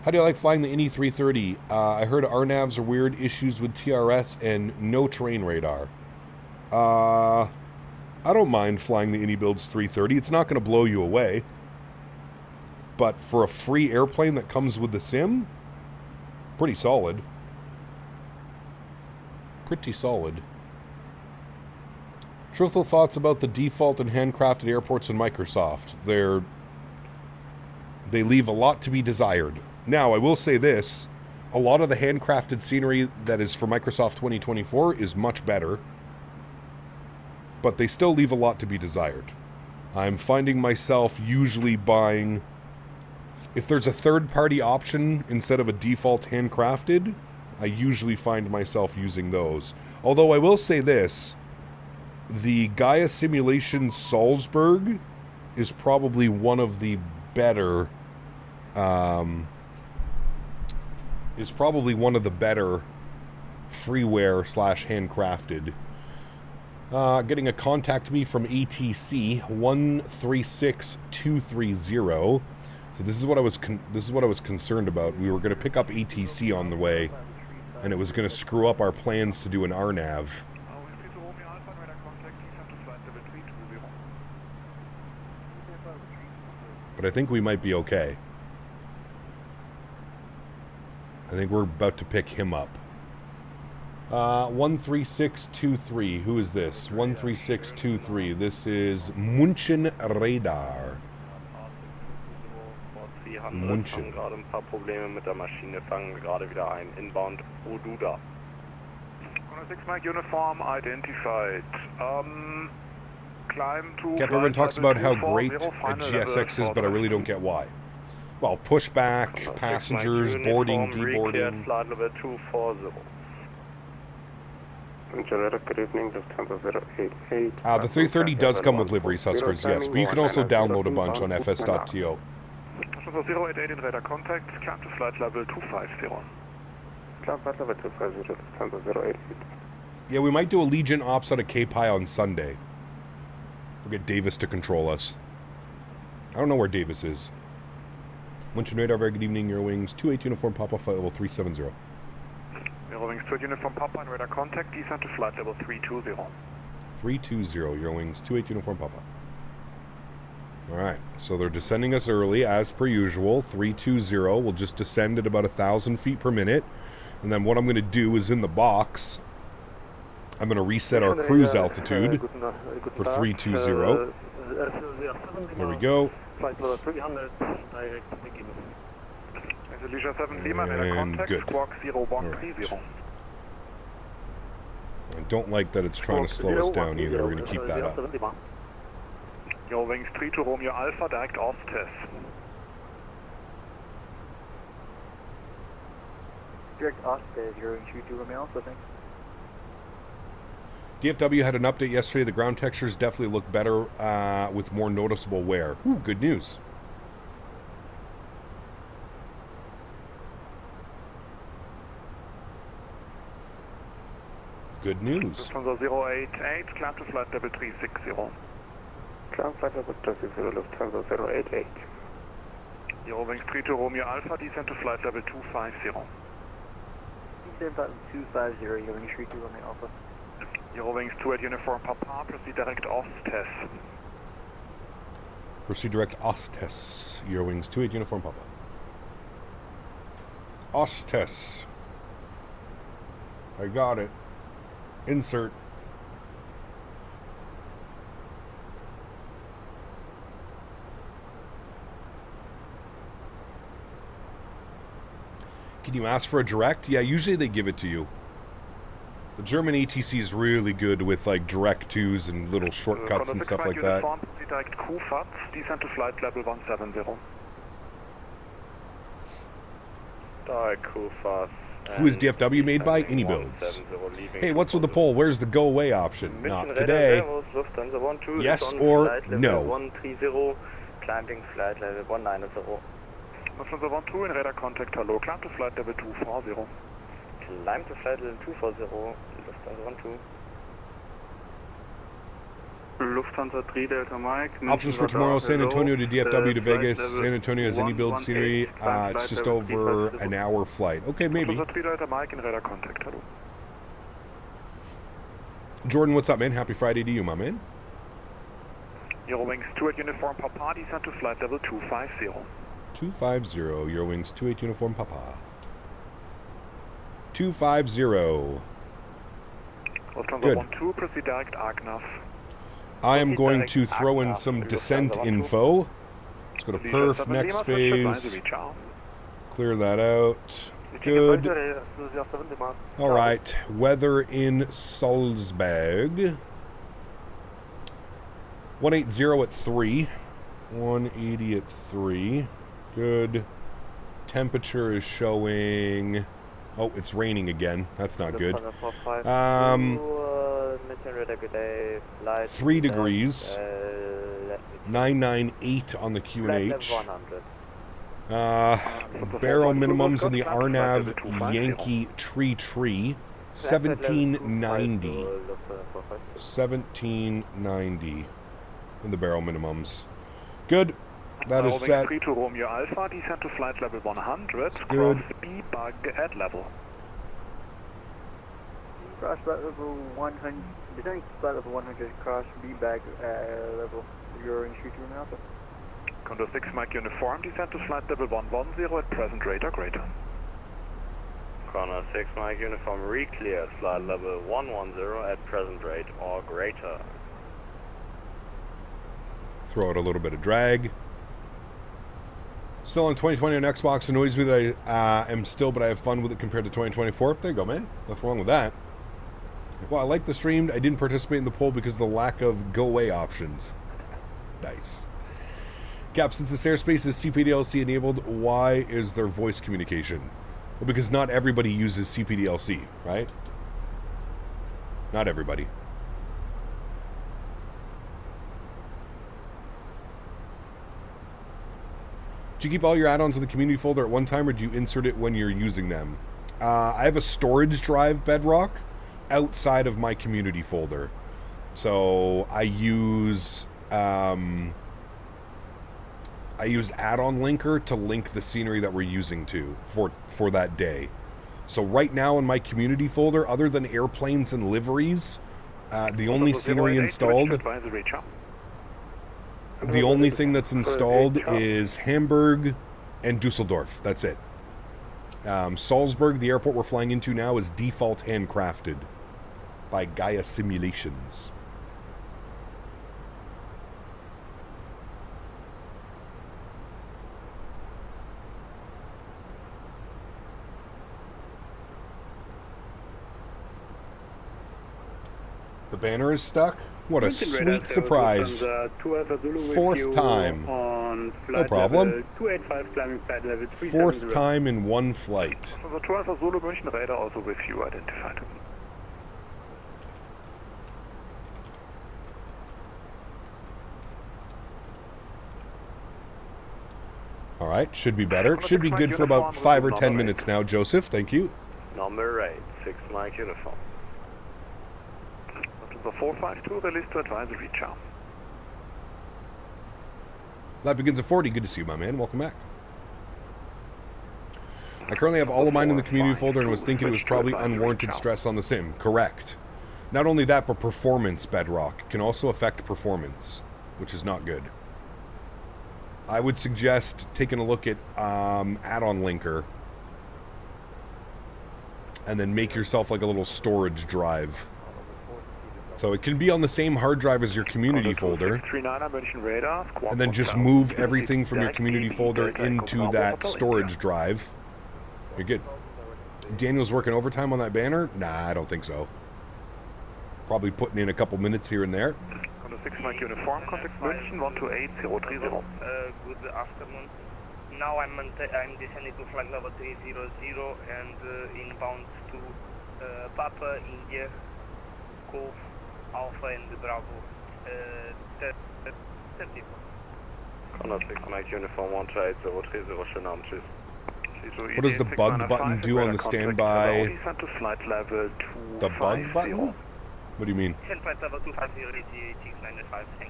How do you like flying the Indy 330? I heard RNAVs are weird, issues with TRS, and no terrain radar. I don't mind flying the Indy Builds 330. It's not going to blow you away. But for a free airplane that comes with the sim, pretty solid. Pretty solid. Truthful thoughts about the default and handcrafted airports in Microsoft. They leave a lot to be desired. Now, I will say this. A lot of the handcrafted scenery that is for Microsoft 2024 is much better. But they still leave a lot to be desired. I'm finding myself usually buying... If there's a third-party option instead of a default handcrafted, I usually find myself using those. Although I will say this, the Gaia Simulation Salzburg is probably one of the better... freeware / handcrafted. Getting a contact me from ATC 136230. So this is what I was concerned about. We were going to pick up ATC on the way, and it was going to screw up our plans to do an RNAV. But I think we might be okay. I think we're about to pick him up. 13623. Who is this? 13623. This is München Radar. München. Gerade ein paar Probleme mit der Maschine, fangen wir gerade wieder ein. Inbound Oduda. 106 Mike uniform identified. Climb to... Everyone talks about how great a GSX is, but I really don't get why. Well, pushback, passengers, boarding, deboarding. Flight level 240. Good evening, Lufthansa 088. The 330 does come with livery huskers, yes, but you can also download a bunch on fs.to. 088 in radar contact, climb to flight level 250. Climb flight level 250, Lufthansa 088. Yeah, we might do a Legion Ops out of K-Pi on Sunday. We'll get Davis to control us. I don't know where Davis is. München Radar, very good evening, your wings. 28 uniform Papa, flight level 370. Eurowings 2 uniform Papa and radar contact, descent to flight level 320. 320, Eurowings 28 uniform Papa. Alright, so they're descending us early, as per usual. 320, we'll just descend at about 1,000 feet per minute. And then what I'm going to do is in the box, I'm going to reset our cruise altitude for 320. There we go. Flight level 300, direct begin. Leisure 7 Lima, radar contact, squawk 0130. I don't like that it's trying to slow us down either. We're going to keep that up. Eurowings 3 to Romeo Alpha, direct off test. Direct off test, Eurowings 3 to Romeo Alpha, thanks. DFW had an update yesterday. The ground textures definitely look better with more noticeable wear. Ooh, good news. Good news. Lufthansa 088, climb to flight level 360. Climb flight level 360, Lufthansa 088. Eurowings 3 to Romeo Alpha, descent to flight level 250. Button 250, Eurowings 32 on the Alpha. Eurowings 28 Uniform Papa, proceed direct Ostes. Proceed direct Ostes. Eurowings 28 Uniform Papa. Ostes. I got it. Insert. Can you ask for a direct? Yeah, usually they give it to you. The German ATC is really good with like direct twos and little shortcuts and stuff like that. Direct Q-FAT, descent to flight level 170. Direct Q-FAT. Who is DFW made by? Any builds. Hey, what's with the poll? Where's the go away option? Not today. Yes or no? 130, climbing flight level 190. Lufthansa 12 in radar contact, hello, climb to flight level 240. Climb to flight level 240, Lufthansa 12. Lufthansa 3 Delta Mike. Options for tomorrow, San Antonio to DFW to Vegas. San Antonio has any build scenery. It's just over an hour flight. Okay, maybe. Lufthansa 3 Delta Mike in radar contact, hello. Jordan, what's up, man? Happy Friday to you, my man. Eurowings 28 Uniform Papa, descent to flight level 250. 250, Eurowings 28 Uniform Papa. 250. Lufthansa 12, proceed direct Agnaf. I am going to throw in some descent info. Let's go to perf, next phase. Clear that out. Good. All right, weather in Salzburg. 180 at 3. 180 at 3. Good. Temperature is showing... Oh, it's raining again. That's not good. 3 degrees. 998 on the QNH. Barrel minimums on the RNAV Yankee Tree. 1790. 1790 in the barrel minimums. Good. That is set. 3 to Romeo Alpha, descent to flight level 100. Good. Cross B-bug at level. Cross flight level 100. Descending flight level 100. Cross B-bug level. Eurowings 32 on Alpha. Condor 6 Mike Uniform, descent to flight level 110 at present rate or greater. Condor 6 Mike Uniform recleared flight level 110 at present rate or greater. Throw out a little bit of drag. Still on 2020 on Xbox. Annoys me that I am still, but I have fun with it compared to 2024. There you go, man. Nothing wrong with that. Well, I like the stream. I didn't participate in the poll because of the lack of go away options. Nice. Cap, since this airspace is CPDLC enabled, why is there voice communication? Well, because not everybody uses CPDLC, right? Not everybody. Do you keep all your add-ons in the community folder at one time, or do you insert it when you're using them? I have a storage drive, Bedrock, outside of my community folder. So I use add-on linker to link the scenery that we're using to for that day. So right now in my community folder, other than airplanes and liveries, the only scenery installed... The only thing that's installed is Hamburg and Dusseldorf. That's it. Salzburg, the airport we're flying into now, is default handcrafted by Gaia Simulations. The banner is stuck? What a sweet surprise. 4th time. No problem. 4th time in one flight. The 12 Solo München radar also with you identified. All right, should be better. It should be good for about 5 or 10 minutes now, Joseph. Thank you. Number 8, 6 Mike Uniform. The 452 released to advisory charm. That begins at 40. Good to see you, my man. Welcome back. I currently have all of mine in the community folder and was thinking it was probably unwarranted stress on the sim. Correct. Not only that, but performance bedrock can also affect performance, which is not good. I would suggest taking a look at add-on linker and then make yourself like a little storage drive. So it can be on the same hard drive as your community folder, and then just move everything from your community folder into that storage drive. You're good. Daniel's working overtime on that banner? Nah, I don't think so. Probably putting in a couple minutes here and there. 6 Mike uniform, contact München 128030. Good afternoon. Now I'm descending to flight level 300 and inbound to Papa, India, Golf, Alpha and Bravo 34. Contact 6 Mike uniform 128030, schönen Abend, tschüss. What does the bug button do on the standby? The bug button? What do you mean?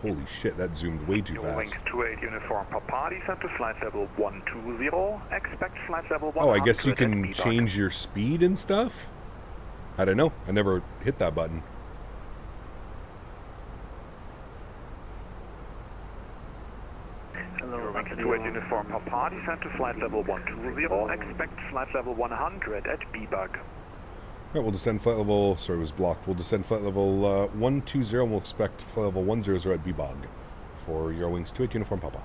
Holy shit, that zoomed way too fast. 28 uniform Papa, descent to flight level 120. Expect flight level 100. Oh, I guess you can change your speed and stuff? I don't know. I never hit that button. Hello, 28 uniform Papa, descent to flight level 120. Expect flight level 100 at B-Bug. All right, we'll descend flight level, sorry, it was blocked. We'll descend flight level 120 and we'll expect flight level 100 at B-Bog for Eurowings 28 uniform Papa.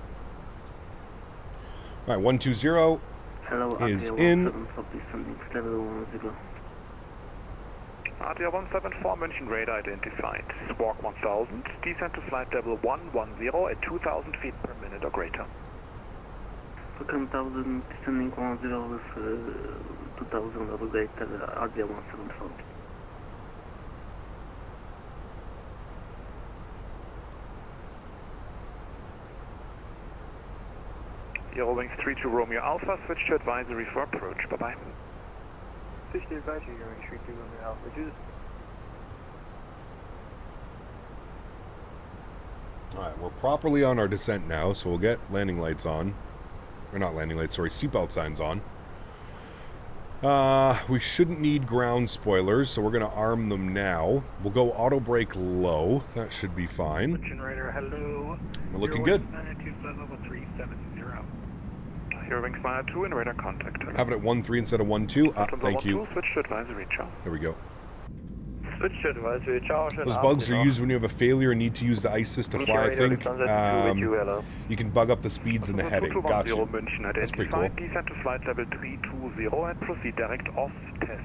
All right, 120 is in. Nadya 174, München radar identified. Squawk 1000, descent to flight level 110 at 2,000 feet per minute or greater. 1000, descending 10 with 2000 level greater, Nadya 174. Eurowings 32 Romeo Alpha, switch to advisory for approach. Bye-bye. Switch to advisory, Eurowings 32 Romeo Alpha, choose. Alright, we're properly on our descent now, so we'll get landing lights on. Or not landing lights, sorry, seatbelt signs on. We shouldn't need ground spoilers, so we're going to arm them now. We'll go auto brake low. That should be fine. Radar, hello. We're looking good. Eurowings 902 and radar contact. Have it at 1-3 instead of 1-2. Ah, thank you. Switch to advisory, ciao. There we go. Switch to advisory, ciao. Those bugs are used when you have a failure and need to use the ISIS to fly, I think. You can bug up the speeds in the heading. Gotcha. That's pretty cool. Descent to flight level 320 and proceed direct off test.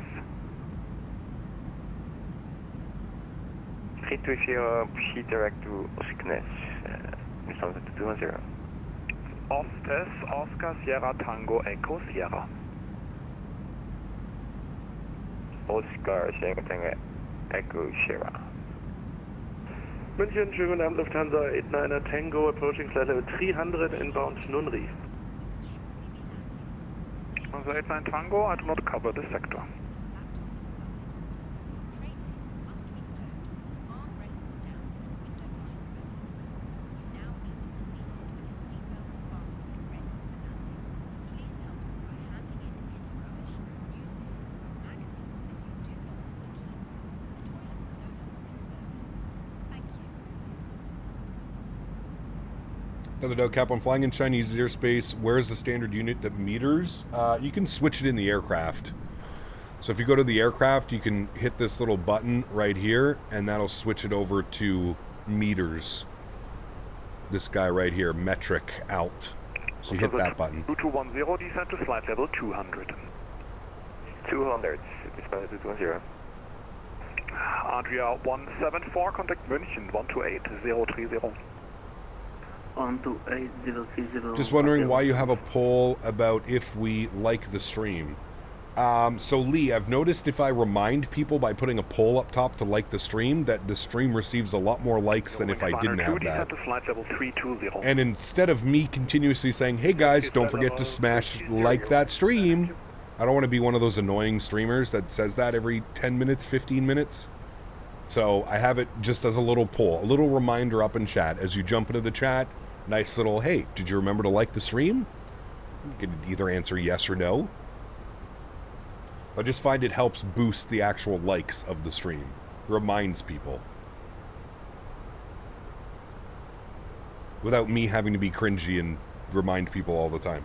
320, proceed direct to Syknes. Descent to 210. Off test, Oscar Sierra Tango Echo Sierra. Oscar Sierra Tango Echo Sierra. München, schönen guten Abend, Lufthansa 89er Tango, approaching flight level 300, inbound Nunri. Lufthansa 89 Tango, I do not cover this sector. Another note, Cap, I'm flying in Chinese airspace. Where's the standard unit that meters? You can switch it in the aircraft. So if you go to the aircraft, you can hit this little button right here, and that'll switch it over to meters. This guy right here, metric out. So you hit that button. 2210, descent to flight level 200. 200, descent to 210. Adria 174, contact München 128030. 128030. Just wondering why you have a poll about if we like the stream. So Lee, I've noticed if I remind people by putting a poll up top to like the stream, that the stream receives a lot more likes than if I didn't have that. And instead of me continuously saying, hey guys, don't forget to smash like that stream, I don't want to be one of those annoying streamers that says that every 10 minutes, 15 minutes. So I have it just as a little poll, a little reminder up in chat. As you jump into the chat, nice little, hey, did you remember to like the stream? You can either answer yes or no. I just find it helps boost the actual likes of the stream. Reminds people. Without me having to be cringy and remind people all the time.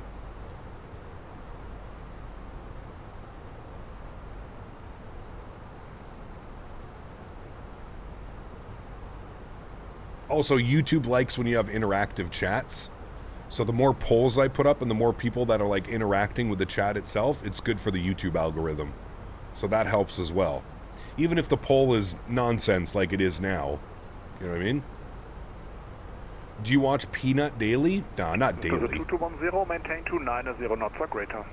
Also, YouTube likes when you have interactive chats. So the more polls I put up and the more people that are like interacting with the chat itself, it's good for the YouTube algorithm. So that helps as well. Even if the poll is nonsense like it is now. You know what I mean? Do you watch Peanut daily? Nah, not daily. 2210, maintain 290 knots or greater.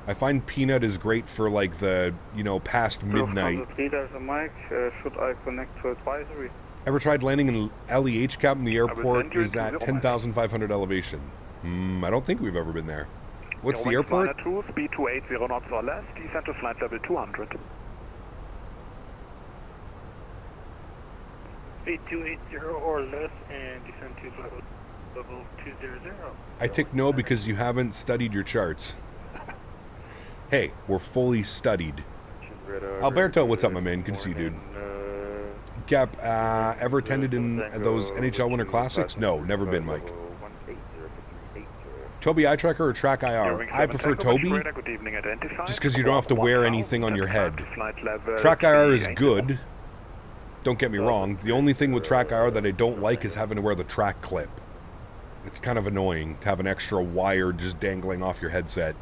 I find Peanut is great for like the, you know, past midnight. There's a mic. Should I connect to advisory? Ever tried landing in LEH cap in the airport is at 10,500 elevation? I don't think we've ever been there. What's the airport? Speed 280 knots or less, descent to flight level 200. Speed 280 or less and descend to level 200. I tick no because you haven't studied your charts. Hey, we're fully studied. Alberto, what's up, my man? Good to see you, dude. Cap, ever attended in those NHL Winter Classics? No, never been, Mike. Toby eye tracker or track IR? I prefer Toby, just because you don't have to wear anything on your head. Track IR is good. Don't get me wrong. The only thing with track IR that I don't like is having to wear the track clip. It's kind of annoying to have an extra wire just dangling off your headset.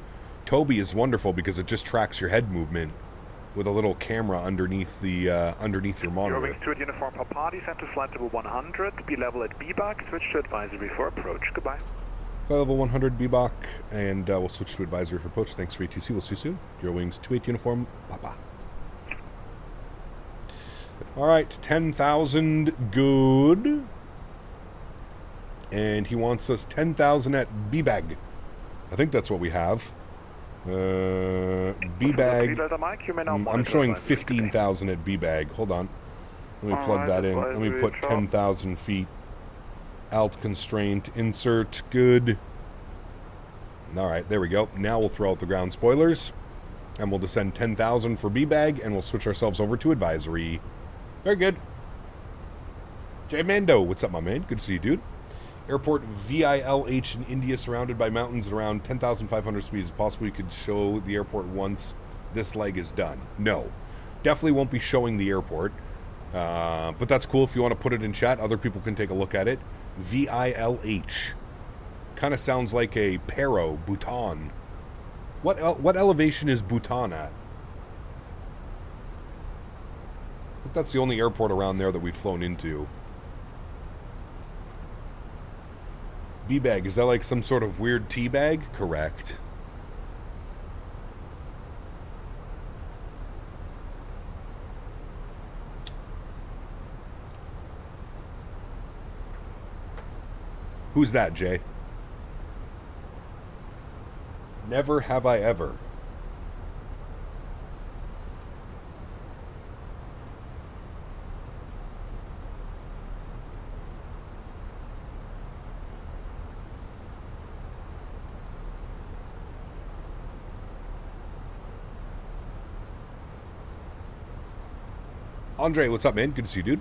Toby is wonderful because it just tracks your head movement with a little camera underneath the underneath your monitor. Eurowings to uniform Papa, descend to flight level 100, be level at BBAC, switch to advisory for approach. Goodbye. Flight level 100 BBAC, and we'll switch to advisory for approach. Thanks for ATC. We'll see you soon. Eurowings 28 uniform Papa. All right, 10,000 good. And he wants us 10,000 at BBAG. I think that's what we have. B-bag. I'm showing 15,000 at B-bag. Hold on. Let me plug that in. Let me put 10,000 feet. Alt constraint. Insert. Good. Alright, there we go. Now we'll throw out the ground spoilers. And we'll descend 10,000 for B-bag. And we'll switch ourselves over to advisory. Very good. J Mando, what's up, my man? Good to see you, dude. Airport VILH in India, surrounded by mountains at around 10,500 speeds. Is it possible you could show the airport once this leg is done? No. Definitely won't be showing the airport. But that's cool. If you want to put it in chat, other people can take a look at it. VILH. Kind of sounds like a Paro, Bhutan. What elevation is Bhutan at? I think that's the only airport around there that we've flown into. B-bag, is that like some sort of weird tea bag? Correct. Who's that, Jay? Never have I ever. Andre, what's up, man? Good to see you, dude.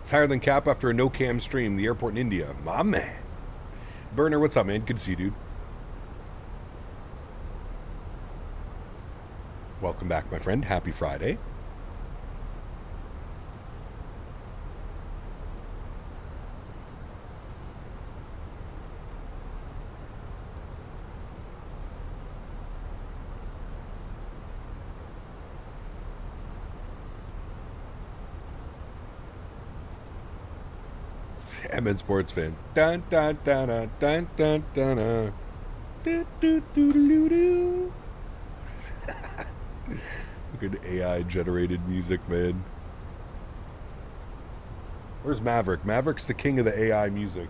It's higher than cap after a no-cam stream. The airport in India. My man. Burner, what's up, man? Good to see you, dude. Welcome back, my friend. Happy Friday. Emmett sports fan. Dun dun dun dun dun dun dun. Do do do do do. Look at AI generated music, man. Where's Maverick? Maverick's the king of the AI music.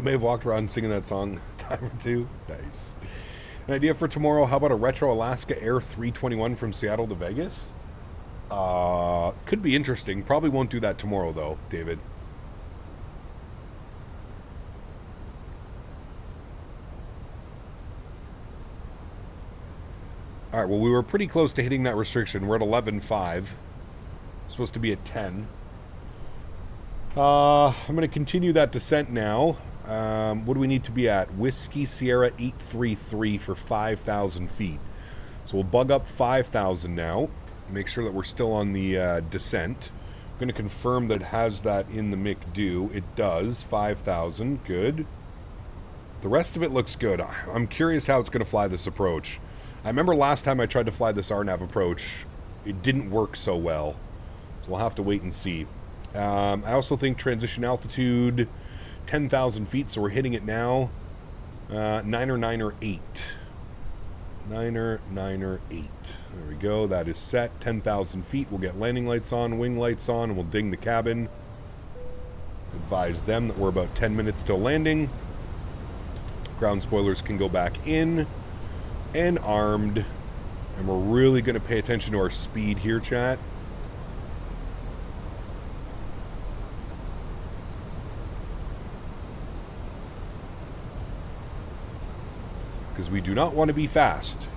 may have walked around singing that song a time or two. Nice. An idea for tomorrow, how about a retro Alaska Air 321 from Seattle to Vegas? Could be interesting. Probably won't do that tomorrow, though, David. All right, well, we were pretty close to hitting that restriction. We're at 11.5. Supposed to be at 10. I'm going to continue that descent now. What do we need to be at? Whiskey Sierra 833 for 5,000 feet. So we'll bug up 5,000 now. Make sure that we're still on the descent. I'm going to confirm that it has that in the McDo. It does. 5,000. Good. The rest of it looks good. I'm curious how it's going to fly this approach. I remember last time I tried to fly this RNAV approach, it didn't work so well. So we'll have to wait and see. I also think transition altitude 10,000 feet, so we're hitting it now. 9er 8. 9er 8. There we go. That is set. 10,000 feet. We'll get landing lights on, wing lights on, and we'll ding the cabin. Advise them that we're about 10 minutes till landing. Ground spoilers can go back in. And armed. And we're really going to pay attention to our speed here, chat. Because we do not want to be fast.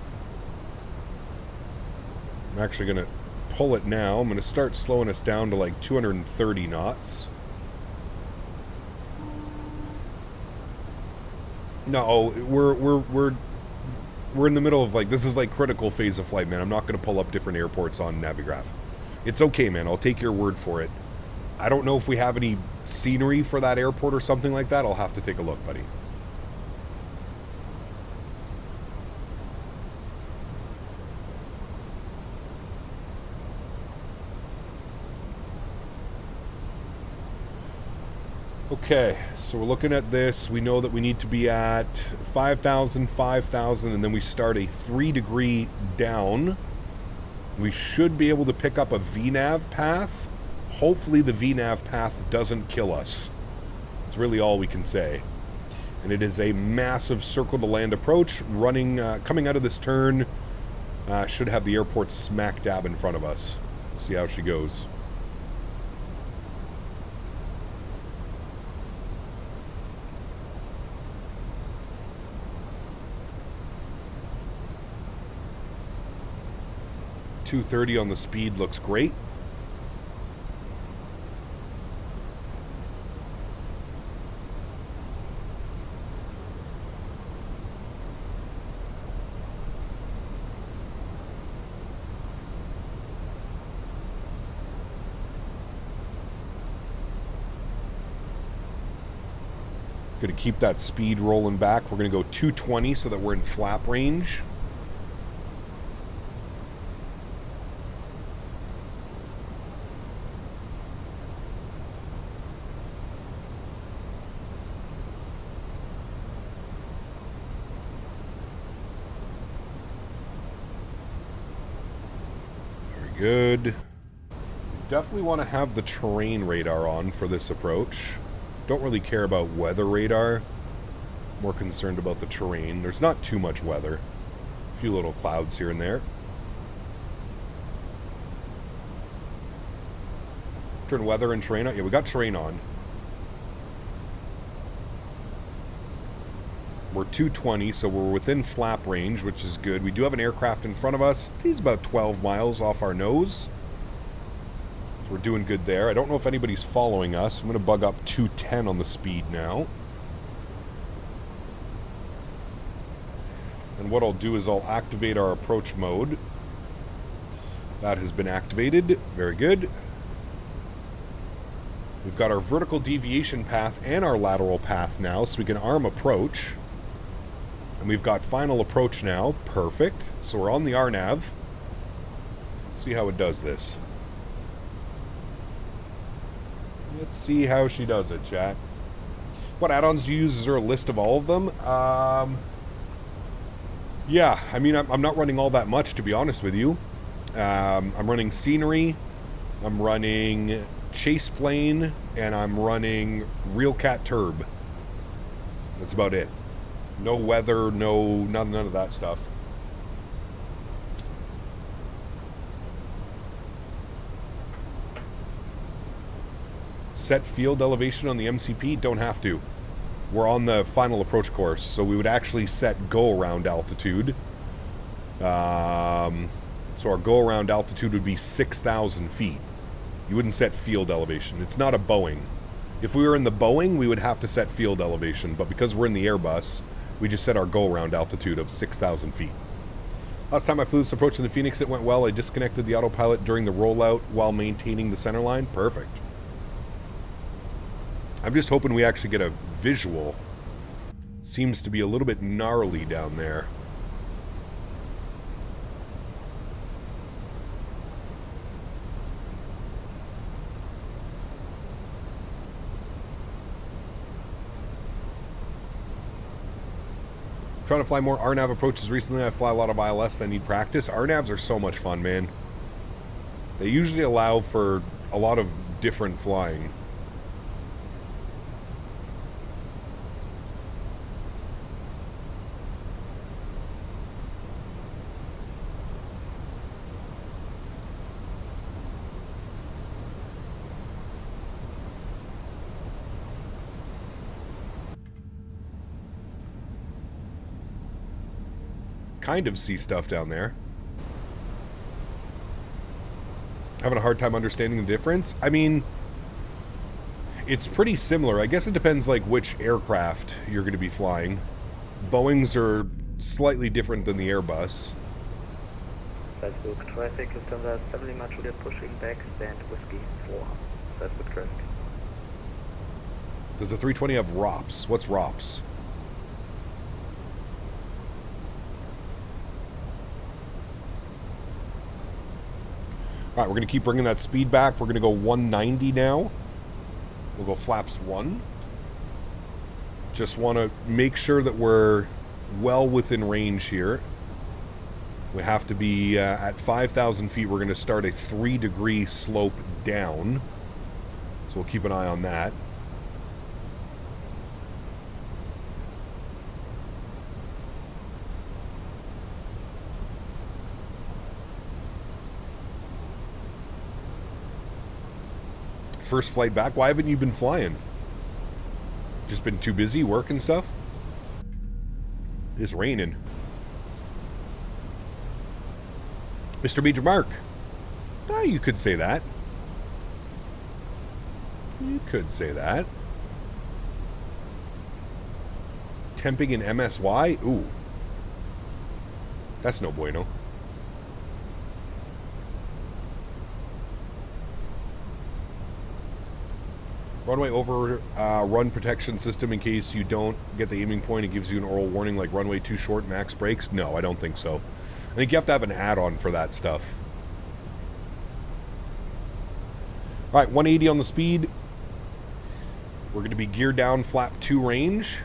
I'm actually going to pull it now. I'm going to start slowing us down to like 230 knots. No, we're in the middle of like, this is like critical phase of flight, man. I'm not going to pull up different airports on Navigraph. It's okay, man. I'll take your word for it. I don't know if we have any scenery for that airport or something like that. I'll have to take a look, buddy. Okay, so we're looking at this. We know that we need to be at 5,000, 5,000, and then we start a 3 degree down. We should be able to pick up a VNAV path. Hopefully the VNAV path doesn't kill us. That's really all we can say. And it is a massive circle to land approach. Running, coming out of this turn, should have the airport smack dab in front of us. We'll see how she goes. .230 on the speed looks great. Going to keep that speed rolling back. We're going to go 220 so that we're in flap range. Good. Definitely want to have the terrain radar on for this approach. Don't really care about weather radar. More concerned about the terrain. There's not too much weather. A few little clouds here and there. Turn weather and terrain on. Yeah, we got terrain on. We're 220, so we're within flap range, which is good. We do have an aircraft in front of us. He's about 12 miles off our nose. So we're doing good there. I don't know if anybody's following us. I'm going to bug up 210 on the speed now. And what I'll do is I'll activate our approach mode. That has been activated. Very good. We've got our vertical deviation path and our lateral path now, so we can arm approach. And we've got final approach now. Perfect. So we're on the RNAV. Let's see how it does this. Let's see how she does it, chat. What add-ons do you use? Is there a list of all of them? Yeah, I mean, I'm not running all that much, to be honest with you. I'm running scenery. I'm running chase plane. And I'm running Realcat Turb. That's about it. No weather, none of that stuff. Set field elevation on the MCP? Don't have to. We're on the final approach course, so we would actually set go-around altitude. So our go-around altitude would be 6,000 feet. You wouldn't set field elevation. It's not a Boeing. If we were in the Boeing, we would have to set field elevation, but because we're in the Airbus, we just set our go-around altitude of 6,000 feet. Last time I flew this approach in the Fenix, it went well. I disconnected the autopilot during the rollout while maintaining the center line. Perfect. I'm just hoping we actually get a visual. Seems to be a little bit gnarly down there. Trying to fly more RNAV approaches recently. I fly a lot of ILS. I need practice. RNAVs are so much fun, man. They usually allow for a lot of different flying. Kind of see stuff down there. Having a hard time understanding the difference. I mean, it's pretty similar. I guess it depends like which aircraft you're going to be flying. Boeings are slightly different than the Airbus. Salzburg traffic is under 70 Lima Juliet pushing back, stand whiskey 4. Salzburg traffic. Does the 320 have ROPS? What's ROPS? All right, we're going to keep bringing that speed back. We're going to go 190 now. We'll go flaps 1. Just want to make sure that we're well within range here. We have to be at 5,000 feet. We're going to start a 3-degree slope down. So we'll keep an eye on that. First flight back. Why haven't you been flying? Just been too busy working stuff? It's raining. Mr. Major Mark. Oh, you could say that. You could say that. Temping in MSY? Ooh. That's no bueno. Runway over run protection system in case you don't get the aiming point. It gives you an oral warning like runway too short, max brakes. No, I don't think so. I think you have to have an add-on for that stuff. All right, 180 on the speed. We're going to be geared down, flap 2 range.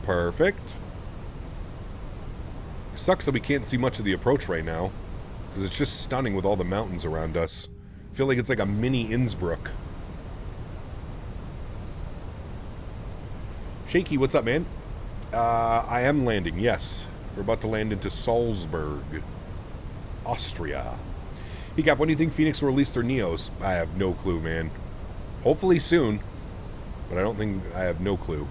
Perfect. Sucks that we can't see much of the approach right now because it's just stunning with all the mountains around us. I feel like it's like a mini Innsbruck. Shaky, what's up, man? I am landing, yes. We're about to land into Salzburg, Austria. Hey, Cap, when do you think Fenix will release their Neos? I have no clue, man. Hopefully soon, but I don't think I have no clue.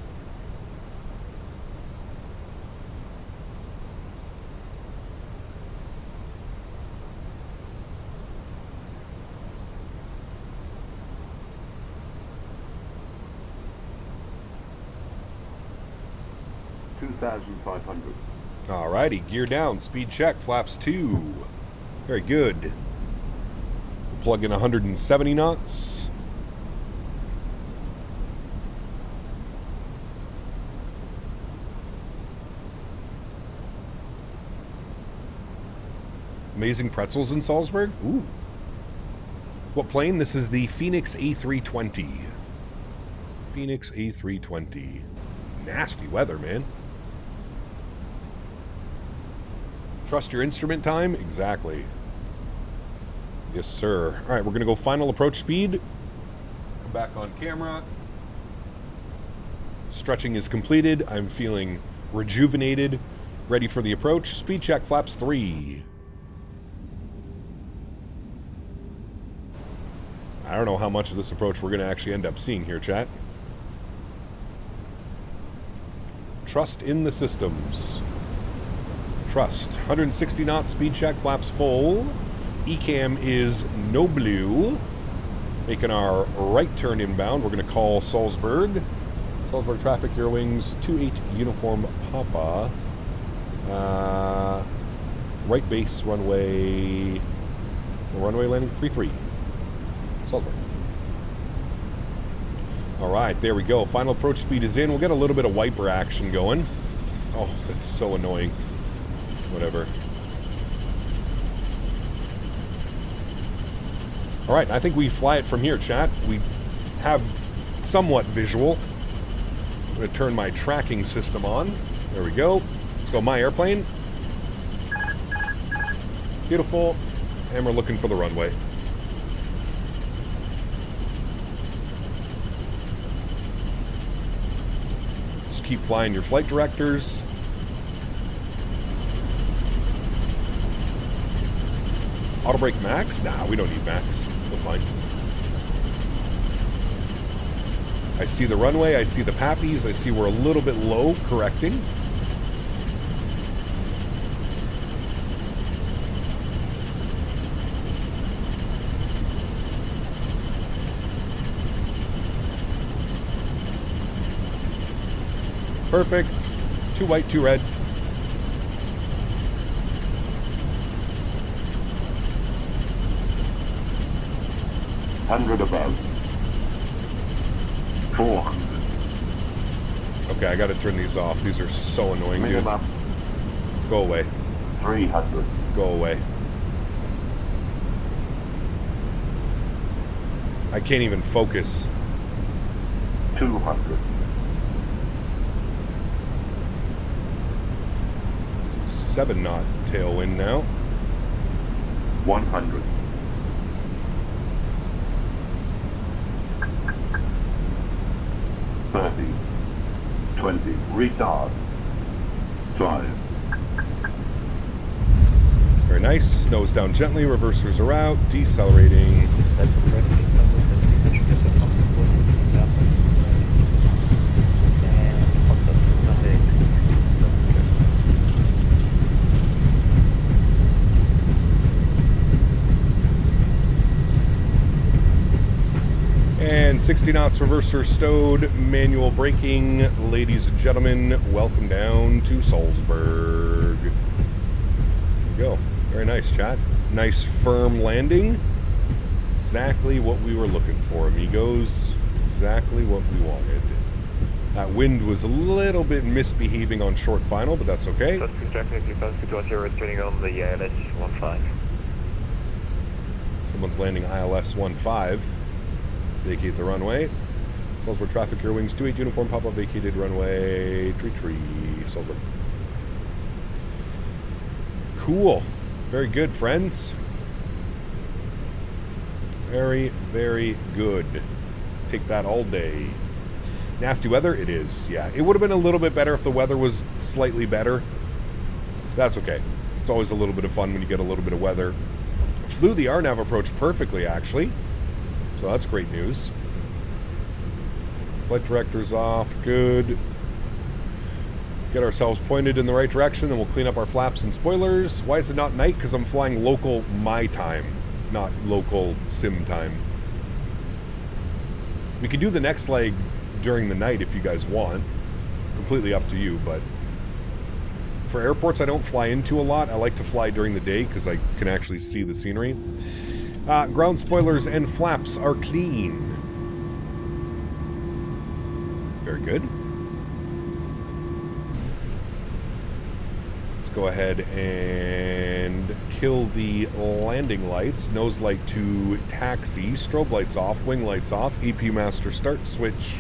Alrighty, gear down, speed check, flaps 2. Very good. We'll plug in 170 knots. Amazing pretzels in Salzburg? Ooh. What plane? This is the Fenix A320. Fenix A320. Nasty weather, man. Trust your instrument time? Exactly. Yes, sir. All right, we're going to go final approach speed. Come back on camera. Stretching is completed. I'm feeling rejuvenated, ready for the approach. Speed check, flaps 3. I don't know how much of this approach we're going to actually end up seeing here, chat. Trust in the systems. Trust. 160 knots, speed check, flaps full. ECAM is no blue. Making our right turn inbound. We're going to call Salzburg. Salzburg traffic, your wings, 28 uniform Papa. Right base, runway landing, 33. Salzburg. Alright, there we go. Final approach speed is in. We'll get a little bit of wiper action going. Oh, that's so annoying. Whatever. Alright, I think we fly it from here, chat. We have somewhat visual. I'm going to turn my tracking system on. There we go. Let's go my airplane. Beautiful. And we're looking for the runway. Just keep flying your flight directors. Auto brake max? Nah, we don't need max. We're fine. I see the runway, I see the pappies, I see we're a little bit low, correcting. Perfect. 2 white, 2 red. Above. 400. Okay, I gotta turn these off. These are so annoying, dude. Go away. 300. Go away. I can't even focus. 200. It's a 7 knot tailwind now. 100. 30, 20, retard, 5. Very nice. Nose down gently, reversers are out, decelerating. And 60 knots, reverser stowed, manual braking. Ladies and gentlemen, welcome down to Salzburg. There we go. Very nice, chat. Nice firm landing. Exactly what we were looking for, amigos. Exactly what we wanted. That wind was a little bit misbehaving on short final, but that's okay. Returning on the ILS-15. Someone's landing ILS-15. Vacate the runway. Salzburg traffic, your wings, 28 uniform, pop-up vacated runway, tree, Salzburg. Cool. Very good, friends. Very, very good. Take that all day. Nasty weather? It is, yeah. It would have been a little bit better if the weather was slightly better. That's okay. It's always a little bit of fun when you get a little bit of weather. Flew the RNAV approach perfectly, actually. So that's great news. Flight director's off. Good. Get ourselves pointed in the right direction, then we'll clean up our flaps and spoilers. Why is it not night? Because I'm flying local my time, not local sim time. We can do the next leg during the night if you guys want. Completely up to you, but for airports I don't fly into a lot. I like to fly during the day because I can actually see the scenery. Ground spoilers and flaps are clean. Very good. Let's go ahead and kill the landing lights. Nose light to taxi. Strobe lights off. Wing lights off. AP master start switch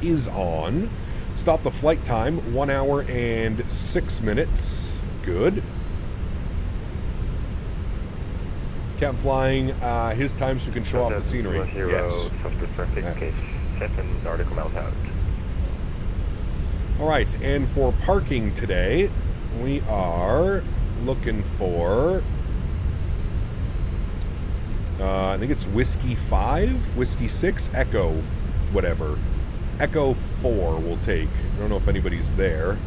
is on. Stop the flight time. 1 hour and 6 minutes. Good. Cap flying his time so we can show off the scenery. Yes. All right, and for parking today, we are looking for, I think it's Whiskey 5, Whiskey 6, Echo, whatever. Echo 4 we'll take. I don't know if anybody's there.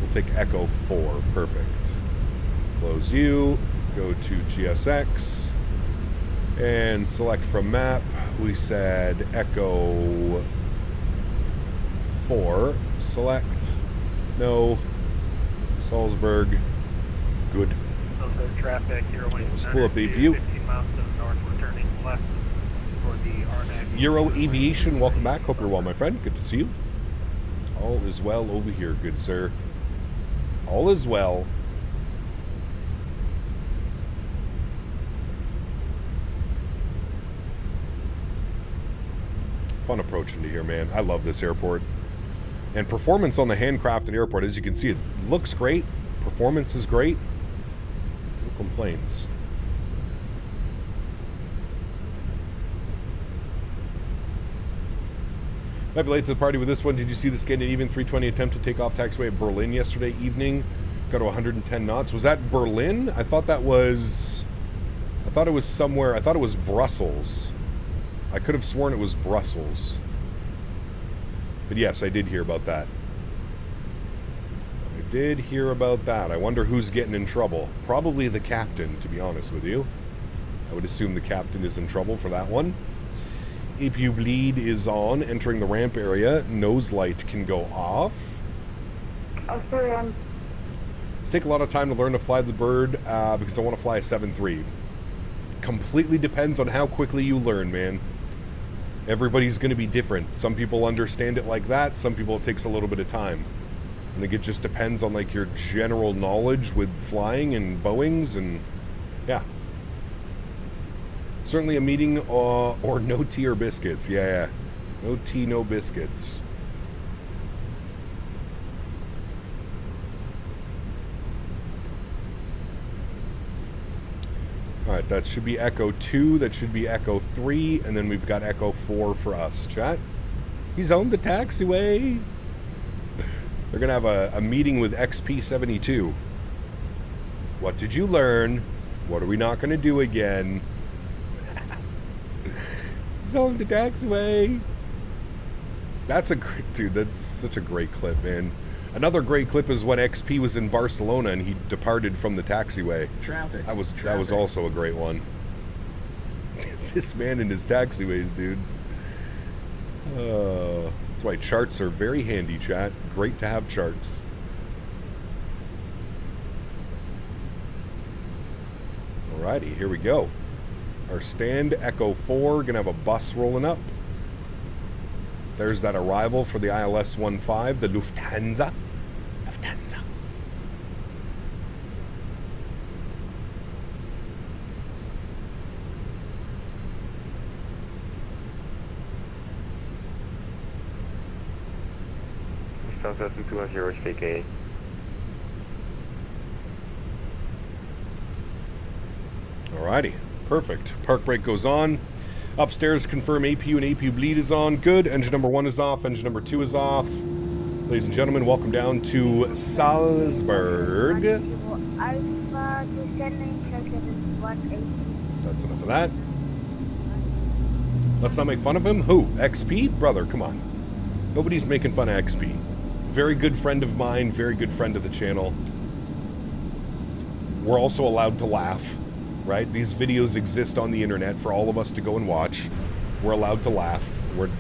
We'll take Echo 4, perfect. Close you, go to GSX, and select from map. We said Echo 4, select, no, Salzburg, good. Traffic, let's pull up the APU. 15 miles to the north, returning left for the RNAV. Euro Aviation, welcome back. Hope you're well, my friend. Good to see you. All is well over here, good sir. All is well. Fun approaching to here, man. I love this airport. And performance on the handcrafted airport, as you can see, it looks great. Performance is great. No complaints. Might be late to the party with this one. Did you see the Scandinavian 320 attempt to take off taxiway at Berlin yesterday evening? Got to 110 knots. Was that Berlin? I thought it was somewhere. I thought it was Brussels. I could have sworn it was Brussels. But yes, I did hear about that. I did hear about that. I wonder who's getting in trouble. Probably the captain, to be honest with you. I would assume the captain is in trouble for that one. APU bleed is on, entering the ramp area. Nose light can go off. It's take a lot of time to learn to fly the bird because I want to fly a 7.3. Completely depends on how quickly you learn, man. Everybody's going to be different. Some people understand it like that. Some people it takes a little bit of time. I think it just depends on like your general knowledge with flying and Boeings and yeah. Certainly a meeting or no tea or biscuits. Yeah. No tea, no biscuits. Alright, that should be Echo 2, that should be Echo 3, and then we've got Echo 4 for us. Chat? He's on the taxiway. They're going to have a meeting with XP72. What did you learn? What are we not going to do again? He's on the taxiway. That's a great, dude, that's such a great clip, man. Another great clip is when XP was in Barcelona and he departed from the taxiway. Traffic. That was also a great one. This man in his taxiways, dude. That's why charts are very handy, chat. Great to have charts. Alrighty, here we go. Our stand, Echo 4, gonna have a bus rolling up. There's that arrival for the ILS-15, the Lufthansa. Lufthansa. Souza 220, speaking. Alrighty, perfect. Park brake goes on. Upstairs, confirm APU and APU bleed is on. Good. Engine number 1 is off. Engine number 2 is off. Ladies and gentlemen, welcome down to Salzburg. That's enough of that. Let's not make fun of him. Who? XP? Brother, come on. Nobody's making fun of XP. Very good friend of mine. Very good friend of the channel. We're also allowed to laugh. Right? These videos exist on the internet for all of us to go and watch. We're allowed to laugh. We're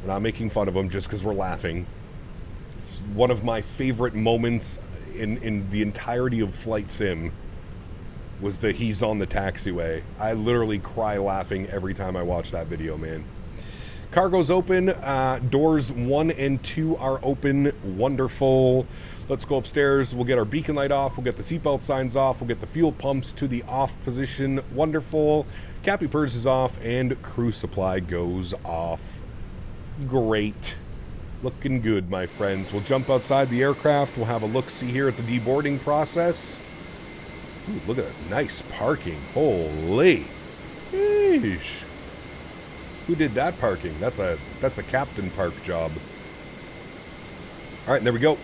not making fun of them just because we're laughing. It's one of my favorite moments in the entirety of Flight Sim was the he's on the taxiway. I literally cry laughing every time I watch that video, man. Cargo's open. Doors 1 and 2 are open. Wonderful. Let's go upstairs. We'll get our beacon light off. We'll get the seatbelt signs off. We'll get the fuel pumps to the off position. Wonderful. Cappy purge is off and crew supply goes off. Great. Looking good, my friends. We'll jump outside the aircraft. We'll have a look-see here at the deboarding process. Ooh, look at that. Nice parking. Holy. Sheesh. Who did that parking? That's a captain park job. All right, there we go.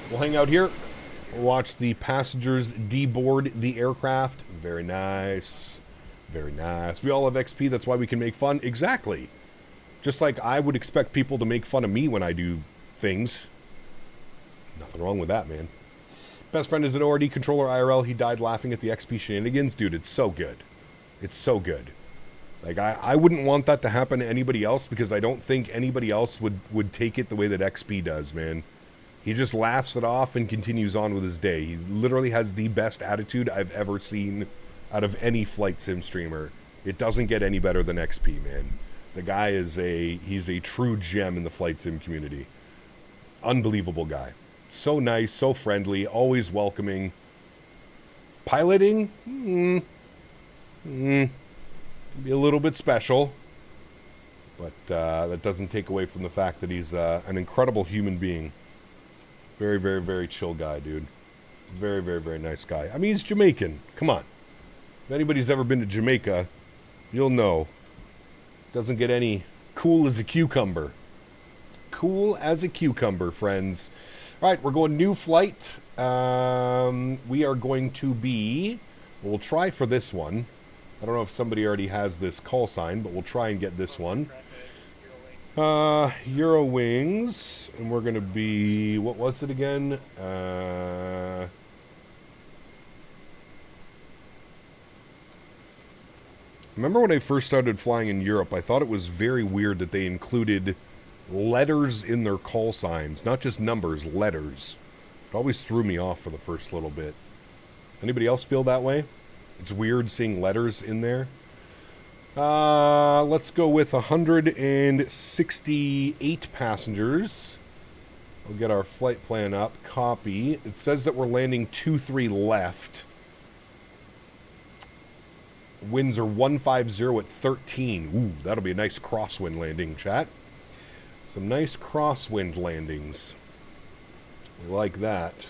We'll hang out here. We'll watch the passengers deboard the aircraft. Very nice. Very nice. We all have XP. That's why we can make fun. Exactly. Just like I would expect people to make fun of me when I do things. Nothing wrong with that, man. Best friend is an ORD controller IRL. He died laughing at the XP shenanigans. Dude, it's so good. It's so good. Like, I wouldn't want that to happen to anybody else because I don't think anybody else would take it the way that XP does, man. He just laughs it off and continues on with his day. He literally has the best attitude I've ever seen out of any flight sim streamer. It doesn't get any better than XP, man. The guy is he's a true gem in the flight sim community. Unbelievable guy. So nice, so friendly, always welcoming. Piloting? Be a little bit special. But that doesn't take away from the fact that he's an incredible human being. Very, very, very chill guy, dude. Very, very, very nice guy. I mean, he's Jamaican. Come on. If anybody's ever been to Jamaica, you'll know. Doesn't get any cool as a cucumber. Cool as a cucumber, friends. All right, we're going new flight. We are going to be... We'll try for this one. I don't know if somebody already has this call sign, but we'll try and get this one. Eurowings. And we're going to be... What was it again? Remember when I first started flying in Europe, I thought it was very weird that they included letters in their call signs. Not just numbers, letters. It always threw me off for the first little bit. Anybody else feel that way? It's weird seeing letters in there. Let's go with 168 passengers. We'll get our flight plan up. Copy. It says that we're landing 2-3 left. Winds are 150 at 13. Ooh, that'll be a nice crosswind landing, chat. Some nice crosswind landings. We like that.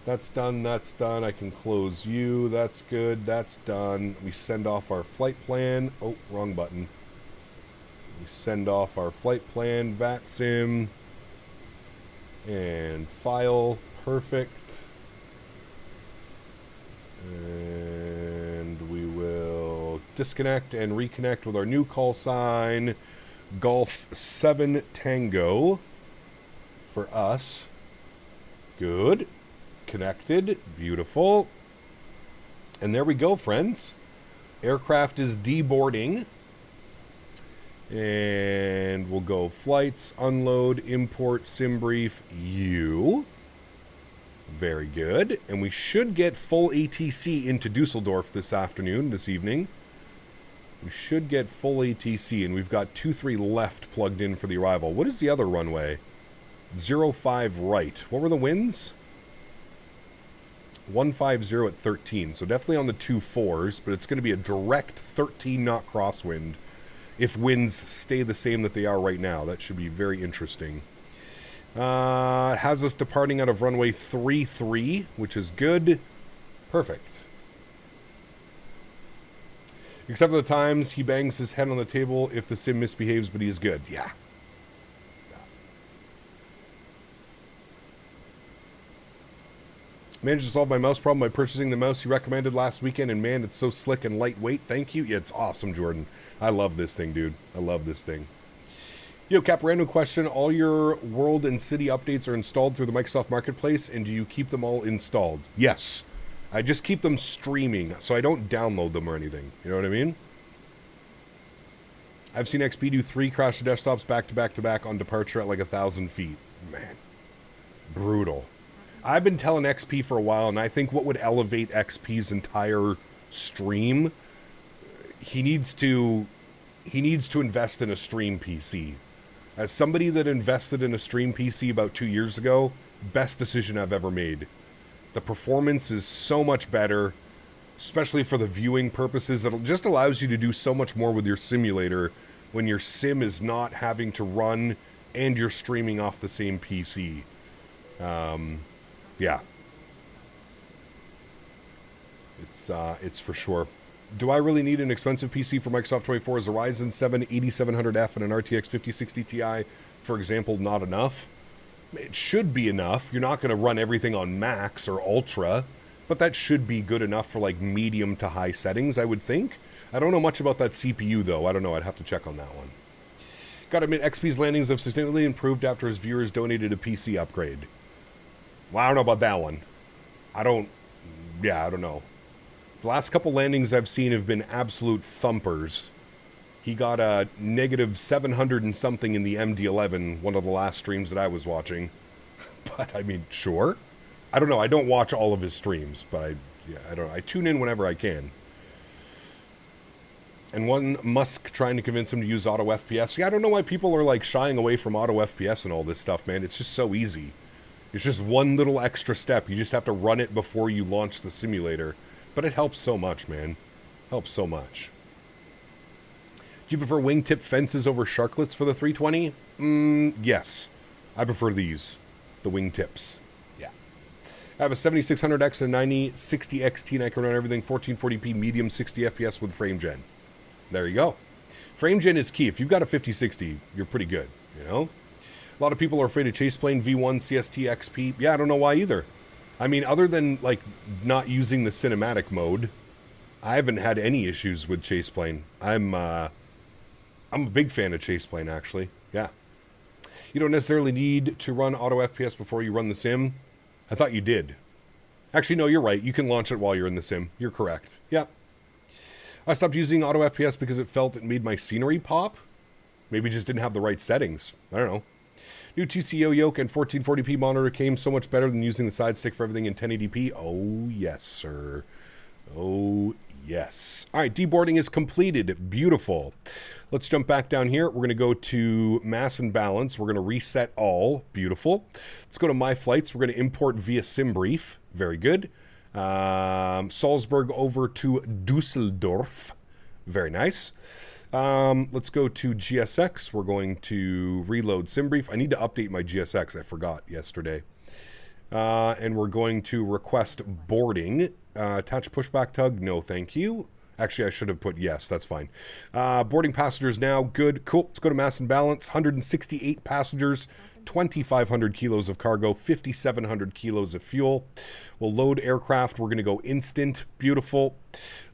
That's done, that's done. I can close you. That's good, that's done. We send off our flight plan. Oh, wrong button. We send off our flight plan, VATSIM. And file. Perfect. And we will disconnect and reconnect with our new call sign. Golf 7 Tango for us. Good. Connected. Beautiful. And there we go, friends. Aircraft is deboarding. And we'll go flights, unload, import, sim brief, U. Very good. And we should get full ATC into Dusseldorf this evening. We should get full ATC, and we've got 23 left plugged in for the arrival. What is the other runway? 05 right. What were the winds? 150 at 13. So definitely on the 24s, but it's going to be a direct 13-knot crosswind if winds stay the same that they are right now. That should be very interesting. It has us departing out of runway 33, which is good. Perfect. Except for the times he bangs his head on the table if the sim misbehaves, but he is good. Yeah. Managed to solve my mouse problem by purchasing the mouse you recommended last weekend, and man, it's so slick and lightweight. Thank you. Yeah, it's awesome, Jordan. I love this thing, dude. I love this thing. Yo, Cap, random question. All your world and city updates are installed through the Microsoft Marketplace, and do you keep them all installed? Yes. I just keep them streaming, so I don't download them or anything. You know what I mean? I've seen XP do 3 crash to desktops back to back to back on departure at like 1,000 feet. Man. Brutal. I've been telling XP for a while, and I think what would elevate XP's entire stream, he needs to invest in a stream PC. As somebody that invested in a stream PC about 2 years ago, best decision I've ever made. The performance is so much better, especially for the viewing purposes. It just allows you to do so much more with your simulator when your sim is not having to run and you're streaming off the same PC. Yeah. It's for sure. Do I really need an expensive PC for Microsoft 24? Is a Ryzen 7 8700F and an RTX 5060 Ti, for example, not enough? It should be enough. You're not going to run everything on max or ultra, but that should be good enough for like medium to high settings, I would think. I don't know much about that CPU though. I don't know. I'd have to check on that one. Gotta admit, XP's landings have significantly improved after his viewers donated a PC upgrade. Well, I don't know about that one. I don't know. The last couple landings I've seen have been absolute thumpers. He got a negative 700 and something in the MD-11, one of the last streams that I was watching. But, I mean, sure. I don't know. I don't watch all of his streams, but I don't know. I tune in whenever I can. And one Musk trying to convince him to use auto FPS. Yeah, I don't know why people are, like, shying away from auto FPS and all this stuff, man. It's just so easy. It's just one little extra step. You just have to run it before you launch the simulator. But it helps so much, man. Helps so much. Do you prefer wingtip fences over sharklets for the 320? Yes. I prefer these. The wingtips. Yeah. I have a 7600X and a 9060 XT, and I can run everything 1440p medium 60 FPS with frame gen. There you go. Frame gen is key. If you've got a 5060, you're pretty good, you know? A lot of people are afraid of chase plane V1 CST XP. Yeah, I don't know why either. I mean, other than, like, not using the cinematic mode, I haven't had any issues with chase plane. I'm a big fan of chase plane, actually. Yeah. You don't necessarily need to run auto FPS before you run the sim. I thought you did. Actually, no, you're right. You can launch it while you're in the sim. You're correct. Yeah. I stopped using auto FPS because it felt it made my scenery pop. Maybe just didn't have the right settings. I don't know. New TCO yoke and 1440p monitor came so much better than using the side stick for everything in 1080p. Oh, yes, sir. Oh, yes. All right, deboarding is completed. Beautiful. Let's jump back down here. We're going to go to mass and balance. We're going to reset all. Beautiful. Let's go to my flights. We're going to import via SimBrief. Very good. Salzburg over to Dusseldorf. Very nice. Let's go to GSX. We're going to reload SimBrief. I need to update my GSX. I forgot yesterday. And we're going to request boarding. Attach pushback tug. No, thank you. Actually, I should have put yes. That's fine. Boarding passengers now. Good. Cool. Let's go to mass and balance. 168 passengers. 2,500 kilos of cargo, 5,700 kilos of fuel. We'll load aircraft. We're going to go instant. Beautiful.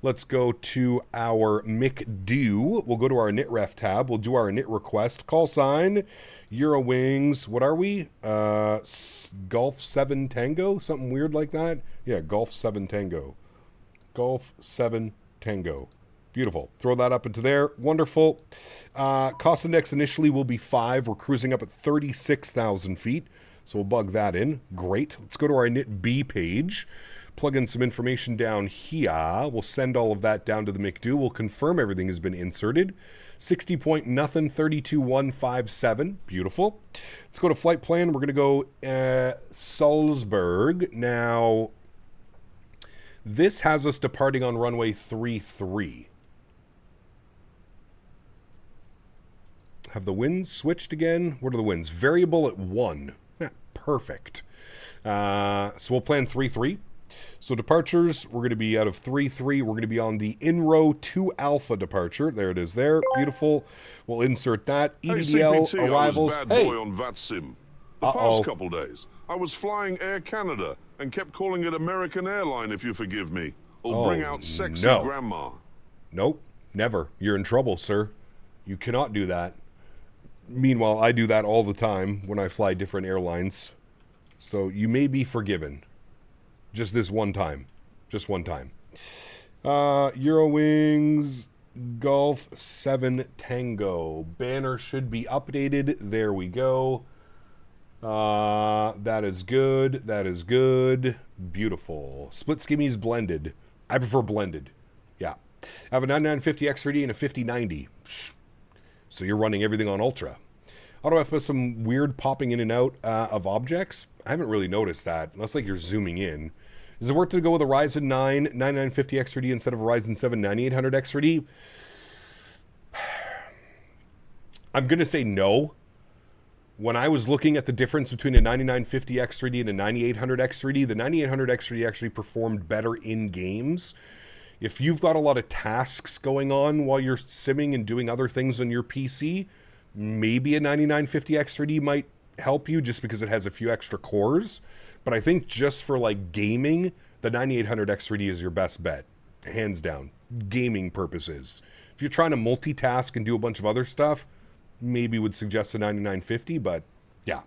Let's go to our McDo. We'll go to our NITREF tab. We'll do our NIT request. Call sign, Eurowings. What are we? Golf 7 Tango? Something weird like that? Yeah, Golf 7 Tango. Golf 7 Tango. Beautiful. Throw that up into there. Wonderful. Cost index initially will be 5. We're cruising up at 36,000 feet. So we'll bug that in. Great. Let's go to our NIT B page. Plug in some information down here. We'll send all of that down to the McDo. We'll confirm everything has been inserted. 60 point nothing, 32,157. Beautiful. Let's go to flight plan. We're going to go Salzburg. Now, this has us departing on runway 33. Have the winds switched again? What are the winds? Variable at 1. Yeah, perfect. So we'll plan 3-3. So departures, we're going to be out of 3-3. We're going to be on the in-row 2 alpha departure. There it is there. Beautiful. We'll insert that. EDL CPT, arrivals. I was bad boy on VATSIM. The Uh-oh. past couple days, I was flying Air Canada and kept calling it American Airline, if you forgive me. Or bring out sexy grandma. Nope. Never. You're in trouble, sir. You cannot do that. Meanwhile, I do that all the time when I fly different airlines. So you may be forgiven. Just this one time. Just one time. Eurowings Golf 7 Tango. Banner should be updated. There we go. That is good. That is good. Beautiful. Split skimmies blended. I prefer blended. Yeah. I have a 9950 X3D and a 5090. So you're running everything on Ultra. Auto FPS, some weird popping in and out of objects. I haven't really noticed that, unless like you're zooming in. Is it worth to go with a Ryzen 9 9950 X3D instead of a Ryzen 7 9800 X3D? I'm going to say no. When I was looking at the difference between a 9950 X3D and a 9800 X3D, the 9800 X3D actually performed better in games. If you've got a lot of tasks going on while you're simming and doing other things on your PC, maybe a 9950 X3D might help you just because it has a few extra cores. But I think just for like gaming, the 9800 X3D is your best bet. Hands down. Gaming purposes. If you're trying to multitask and do a bunch of other stuff, maybe would suggest the 9950, but yeah.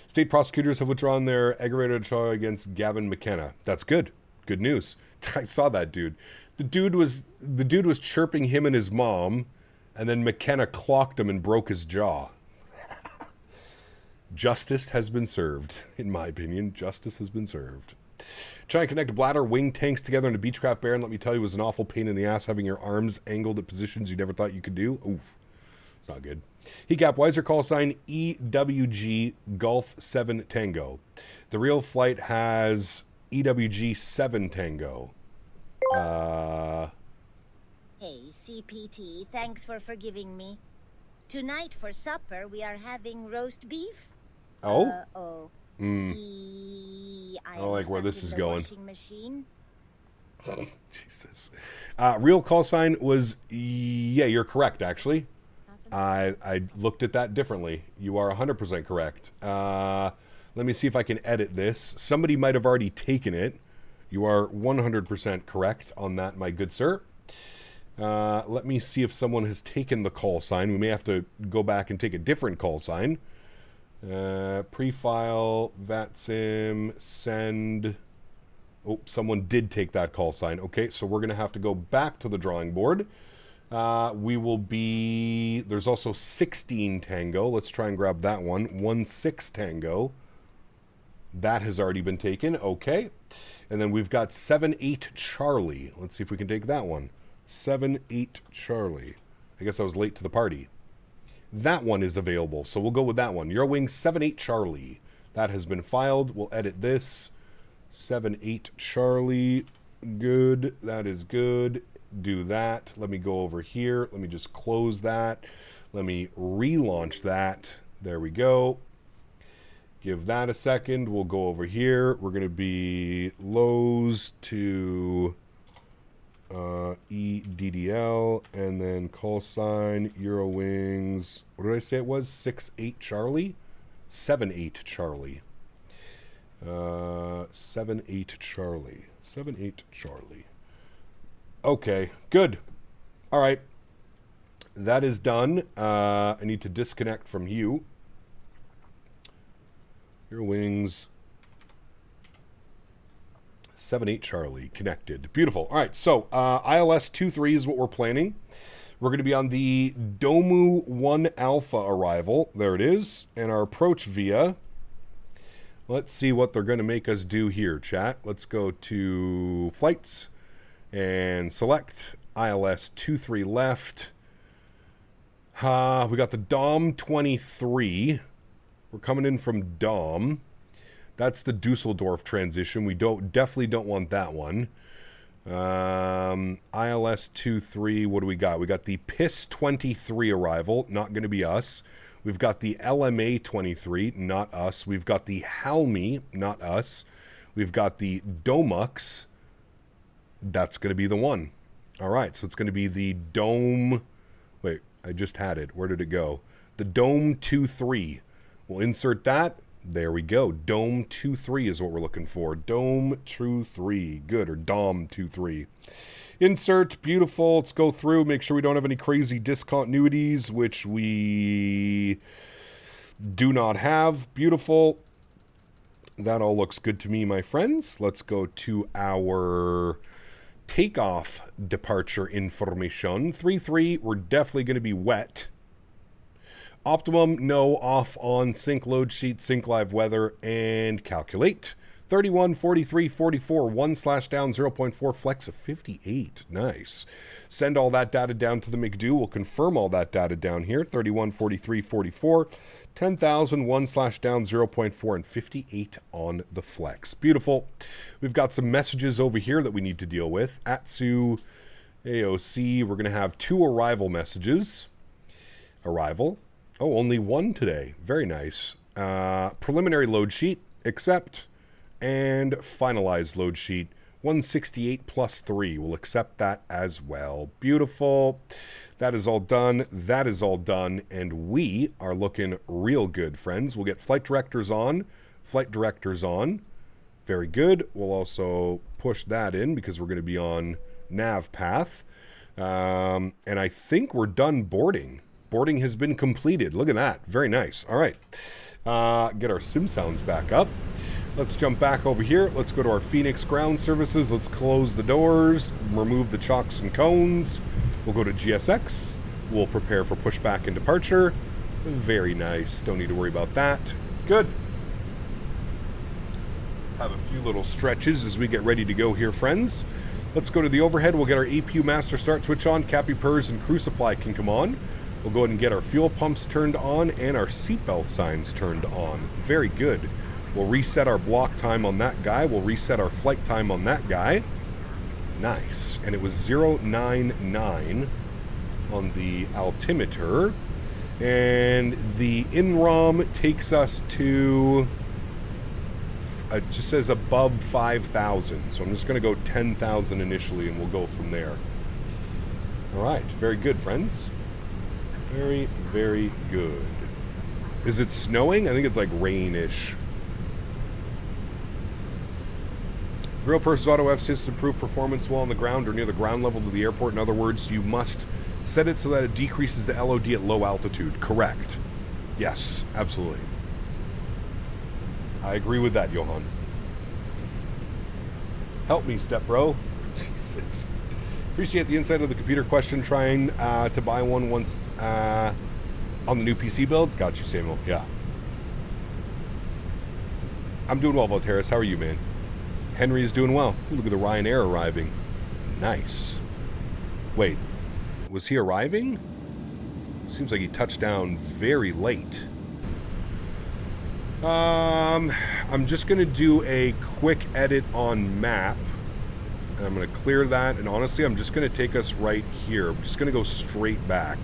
State prosecutors have withdrawn their aggravated charge against Gavin McKenna. That's good. Good news. I saw that dude. The dude was chirping him and his mom, and then McKenna clocked him and broke his jaw. Justice has been served, in my opinion. Justice has been served. Trying to connect bladder wing tanks together in a Beechcraft Baron, let me tell you, was an awful pain in the ass having your arms angled at positions you never thought you could do. Oof. It's not good. Heat gap, Weiser call sign EWG Golf 7 Tango. The real flight has EWG 7 Tango. Hey, CPT, thanks for forgiving me. Tonight for supper, we are having roast beef. Oh? I like where this is going. Washing machine. Jesus. Real call sign was, yeah, you're correct, actually. I looked at that differently. You are 100% correct. Let me see if I can edit this. Somebody might have already taken it. You are 100% correct on that, my good sir. Let me see if someone has taken the call sign. We may have to go back and take a different call sign. Pre-file, VATSIM, send. Oh, someone did take that call sign. Okay, so we're going to have to go back to the drawing board. We will be... There's also 16 Tango. Let's try and grab that one. 16 Tango. That has already been taken. Okay. And then we've got 78 Charlie. Let's see if we can take that one. 78 Charlie. I guess I was late to the party. That one is available, so we'll go with that one. Eurowing 78 Charlie. That has been filed. We'll edit this. 78 Charlie. Good. That is good. Do that. Let me go over here. Let me just close that. Let me relaunch that. There we go. Give that a second. We'll go over here. We're going to be Lowe's to EDDL and then call sign Eurowings. What did I say it was? 68 Charlie? 78 Charlie. 78 Charlie. 78 Charlie. Okay, good. All right. That is done. I need to disconnect from you. Eurowings 78 Charlie connected. Beautiful. All right, so ILS 23 is what we're planning. We're going to be on the Domu 1 Alpha arrival. There it is. And our approach via. Let's see what they're going to make us do here, chat. Let's go to flights and select ILS 23 left. We got the Dom 23. We're coming in from Dom. That's the Dusseldorf transition. We definitely don't want that one. ILS 23, what do we got? We got the PIS 23 arrival, not going to be us. We've got the LMA 23, not us. We've got the Halmi, not us. We've got the Domux. That's going to be the one. All right, so it's going to be the Dome. Wait, I just had it. Where did it go? The Dome 23. We'll insert that. There we go. Dome 23 is what we're looking for. Dome 23. Good. Or Dom 23. Insert. Beautiful. Let's go through. Make sure we don't have any crazy discontinuities, which we do not have. Beautiful. That all looks good to me, my friends. Let's go to our takeoff departure information. 3-3. We're definitely going to be wet. Optimum, no, off, on, sync load sheet, sync live weather, and calculate. 31, 43, 44, 1/down, 0.4, flex of 58. Nice. Send all that data down to the McDo. We'll confirm all that data down here. 31, 43, 44, 10,000, 1/down, 0.4, and 58 on the flex. Beautiful. We've got some messages over here that we need to deal with. AlexSiu, AOC, we're going to have 2 arrival messages. Arrival. Oh, only 1 today. Very nice. Preliminary load sheet, accept, and finalized load sheet 168 plus 3. We'll accept that as well. Beautiful. That is all done. That is all done. And we are looking real good, friends. We'll get flight directors on. Flight directors on. Very good. We'll also push that in because we're going to be on nav path. And I think we're done boarding. Boarding has been completed. Look at that. Very nice. All right. Get our sim sounds back up. Let's jump back over here. Let's go to our Fenix ground services. Let's close the doors, remove the chocks and cones. We'll go to GSX. We'll prepare for pushback and departure. Very nice. Don't need to worry about that. Good. Have a few little stretches as we get ready to go here, friends. Let's go to the overhead. We'll get our APU master start switch on. Cappy purrs and crew supply can come on. We'll go ahead and get our fuel pumps turned on and our seatbelt signs turned on. Very good. We'll reset our block time on that guy. We'll reset our flight time on that guy. Nice. And it was 099 on the altimeter. And the INROM takes us to, it just says above 5,000. So I'm just going to go 10,000 initially and we'll go from there. All right. Very good, friends. Very, very good. Is it snowing? I think it's like rain-ish. Real Purses Auto FCS improve performance while on the ground or near the ground level of the airport. In other words, you must set it so that it decreases the LOD at low altitude. Correct. Yes, absolutely. I agree with that, Johan. Help me, step bro. Jesus. Appreciate the insight of the computer question. Trying to buy one once on the new PC build. Got you, Samuel. Yeah. I'm doing well, Volteris. How are you, man? Henry is doing well. Ooh, look at the Ryanair arriving. Nice. Wait, was he arriving? Seems like he touched down very late. I'm just going to do a quick edit on map. And I'm going to clear that. And honestly, I'm just going to take us right here. I'm just going to go straight back.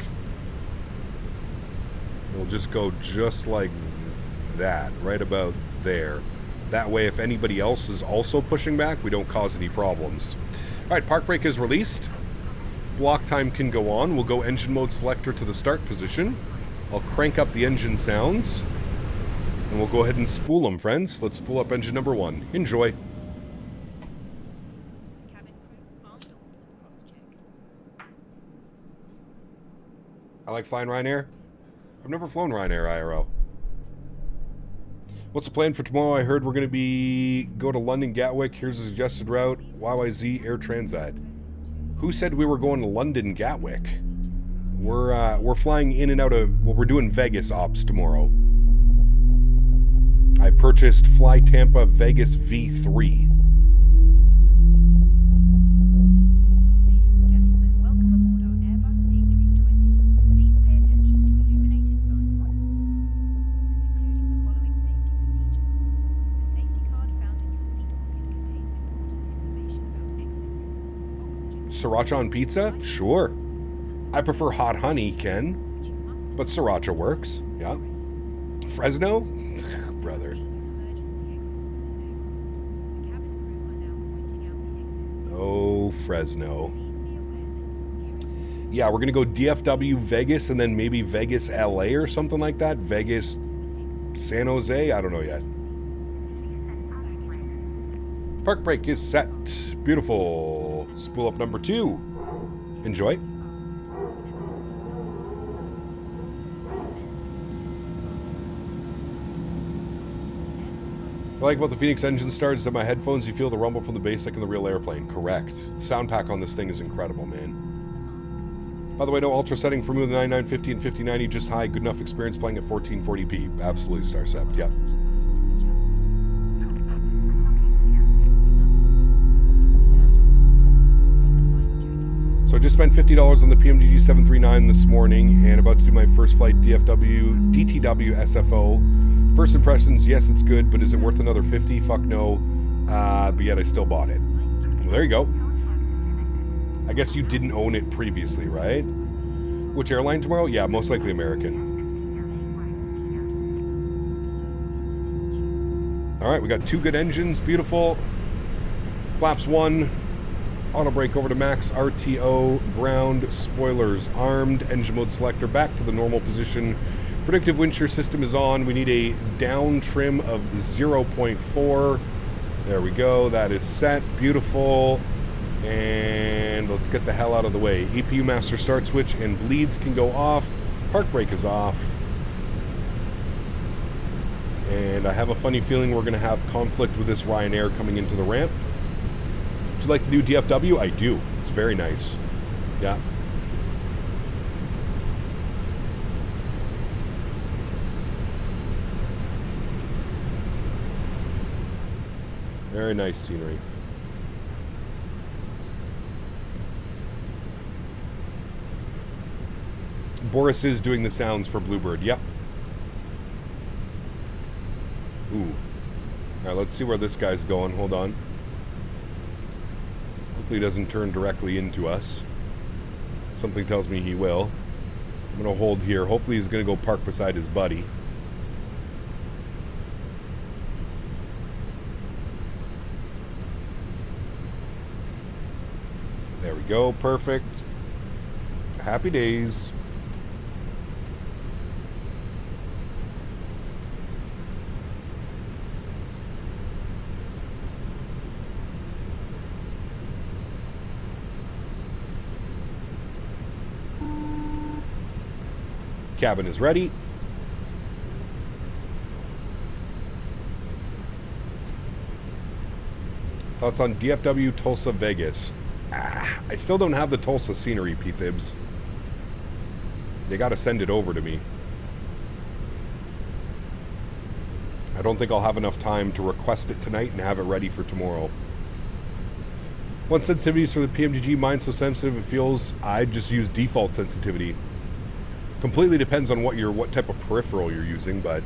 We'll just go just like that, right about there. That way, if anybody else is also pushing back, we don't cause any problems. All right, park brake is released. Block time can go on. We'll go engine mode selector to the start position. I'll crank up the engine sounds. And we'll go ahead and spool them, friends. Let's spool up engine number 1. Enjoy. I like flying Ryanair. I've never flown Ryanair IRL. What's the plan for tomorrow? I heard we're going to go to London Gatwick. Here's a suggested route. YYZ Air Transat. Who said we were going to London Gatwick? We're flying in and out of, well, we're doing Vegas ops tomorrow. I purchased Fly Tampa Vegas V3. Sriracha on pizza? Sure. I prefer hot honey, Ken. But sriracha works. Yeah. Fresno? Brother. Oh, Fresno. Yeah, we're going to go DFW Vegas and then maybe Vegas LA or something like that. Vegas San Jose? I don't know yet. Park brake is set. Beautiful. Spool up number 2. Enjoy. I like about the Fenix engine starts at my headphones, you feel the rumble from the bass like in the real airplane. Correct. Sound pack on this thing is incredible, man. By the way, no ultra setting for me with the 9950 and 5090, just high, good enough experience playing at 1440p. Absolutely, Starcept. Yep. So I just spent $50 on the PMDG 739 this morning and about to do my first flight DTW SFO. First impressions, yes, it's good, but is it worth another 50? Fuck no. But yet I still bought it. Well, there you go. I guess you didn't own it previously, right? Which airline tomorrow? Yeah, most likely American. All right, we got 2 good engines. Beautiful. Flaps 1. Auto brake over to max. RTO. Ground. Spoilers armed. Engine mode selector back to the normal position. Predictive wind shear system is on. We need a down trim of 0.4. There we go. That is set. Beautiful. And let's get the hell out of the way. EPU master start switch and bleeds can go off. Park brake is off. And I have a funny feeling we're going to have conflict with this Ryanair coming into the ramp. Would you like to do DFW? I do. It's very nice. Yeah. Very nice scenery. Boris is doing the sounds for Bluebird. Yep. Ooh. Alright, let's see where this guy's going. Hold on. Hopefully he doesn't turn directly into us. Something tells me he will. I'm going to hold here. Hopefully he's going to go park beside his buddy. There we go. Perfect. Happy days. Cabin is ready. Thoughts on DFW Tulsa Vegas? I still don't have the Tulsa scenery, P-Thibs. They gotta send it over to me. I don't think I'll have enough time to request it tonight and have it ready for tomorrow. What sensitivities for the PMGG? Mine's so sensitive it feels I just use default sensitivity. Completely depends on what type of peripheral you're using, but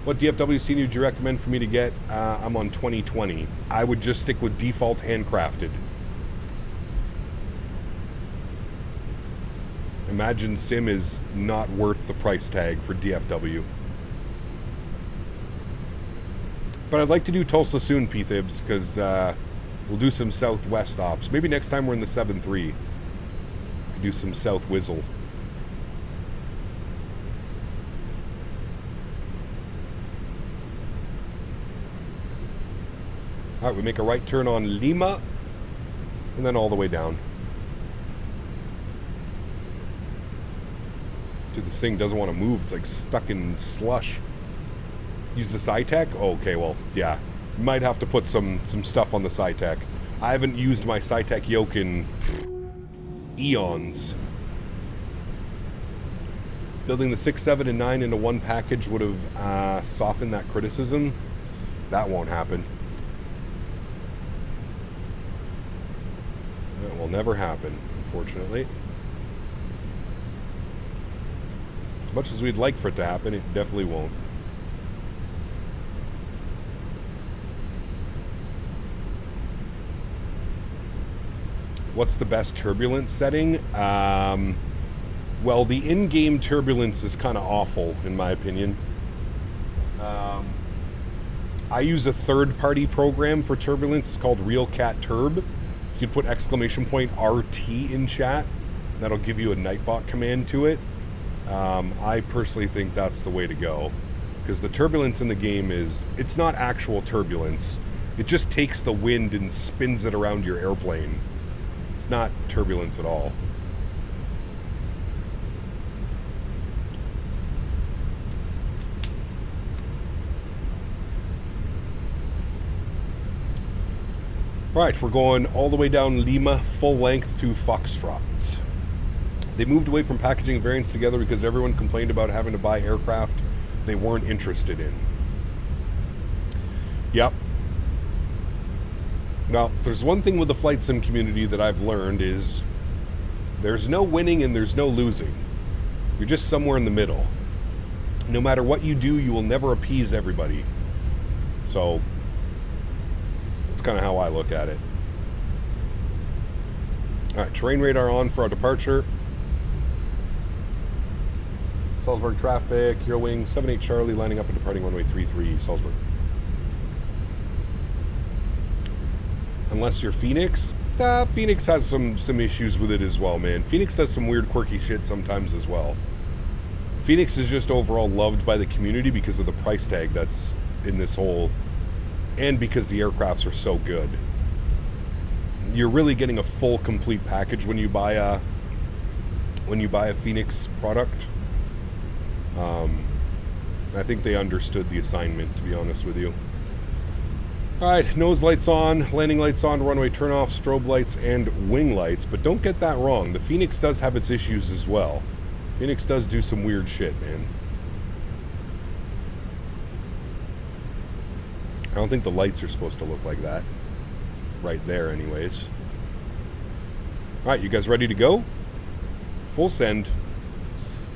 what DFW scene would you recommend for me to get? I'm on 2020. I would just stick with default handcrafted. Imagine Sim is not worth the price tag for DFW. But I'd like to do Tulsa soon, P-Thibs, because we'll do some Southwest ops. Maybe next time we're in the 7-3. Do some South Whizzle. Alright, we make a right turn on Lima, and then all the way down. Dude, this thing doesn't want to move. It's like stuck in slush. Use the SciTech? Oh, okay, well, yeah. Might have to put some stuff on the SciTech. I haven't used my SciTech yoke in eons. Building the 6, 7, and 9 into one package would have softened that criticism. That won't happen. That will never happen, unfortunately. As much as we'd like for it to happen, it definitely won't. What's the best turbulence setting? Well, the in-game turbulence is kind of awful, in my opinion. I use a third-party program for turbulence. It's called RealCat Turb. You can put !RT in chat. That'll give you a Nightbot command to it. I personally think that's the way to go. Because the turbulence in the game it's not actual turbulence. It just takes the wind and spins it around your airplane. It's not turbulence at all. Right, we're going all the way down Lima, full length to Foxtrot. They moved away from packaging variants together because everyone complained about having to buy aircraft they weren't interested in. Yep. Now, if there's one thing with the flight sim community that I've learned is there's no winning and there's no losing. You're just somewhere in the middle. No matter what you do, you will never appease everybody. So that's kind of how I look at it. All right, terrain radar on for our departure. Salzburg traffic, Hero Wing 78 Charlie lining up and departing runway 33 Salzburg. unless you're Fenix. Fenix has some issues with it as well, man. Fenix does some weird, quirky shit sometimes as well. Fenix is just overall loved by the community because of the price tag that's in this whole, and because the aircrafts are so good. You're really getting a full, complete package when you buy a Fenix product. I think they understood the assignment, to be honest with you. Alright, nose lights on, landing lights on, runway turnoff, strobe lights, and wing lights. But don't get that wrong, the Fenix does have its issues as well. Fenix does do some weird shit, man. I don't think the lights are supposed to look like that. Right there, anyways. Alright, you guys ready to go? Full send.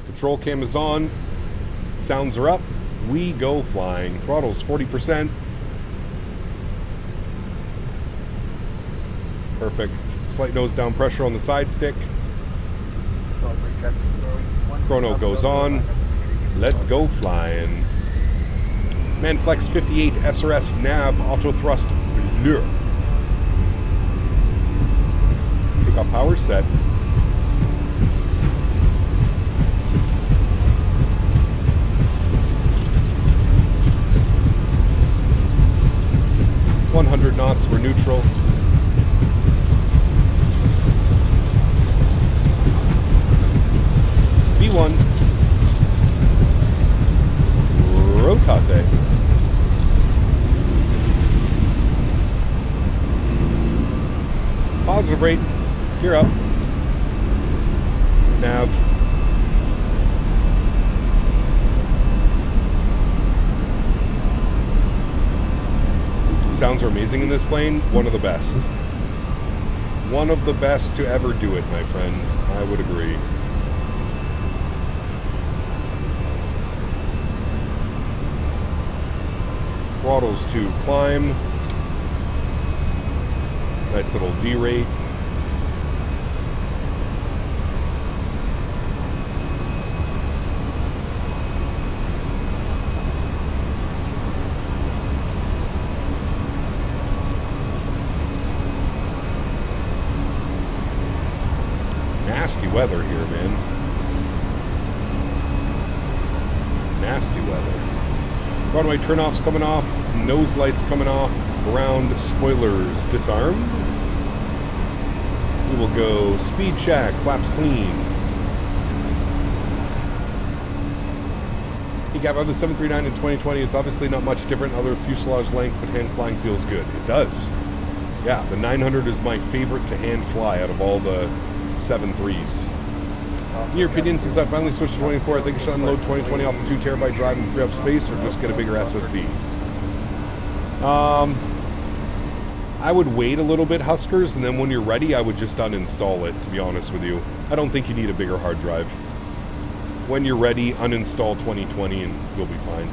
Control cam is on. Sounds are up. We go flying. Throttle's 40%. Perfect. Slight nose down pressure on the side stick. Chrono goes on. Let's go flying. Manflex 58 SRS nav auto thrust bleu. Takeoff power set. .100 knots, we're neutral. V1. Rotate. Positive rate. Gear up. Nav. Sounds are amazing in this plane. One of the best. One of the best to ever do it, my friend. I would agree. Throttles to climb. Nice little D-rate. Nasty weather here, man. Nasty weather. Runway turnoffs coming off, nose lights coming off, ground spoilers disarmed. We will go speed check, flaps clean. Hey Gav, on the 739 in 2020, it's obviously not much different, other fuselage length, but hand flying feels good. It does. Yeah, the 900 is my favorite to hand fly out of all the 7.3s. In your opinion, since I finally switched to 24, I think I should unload 2020 off the 2 terabyte drive and free up space, or just get a bigger SSD? I would wait a little bit, Huskers, and then when you're ready, I would just uninstall it, to be honest with you. I don't think you need a bigger hard drive. When you're ready, uninstall 2020 and you'll be fine.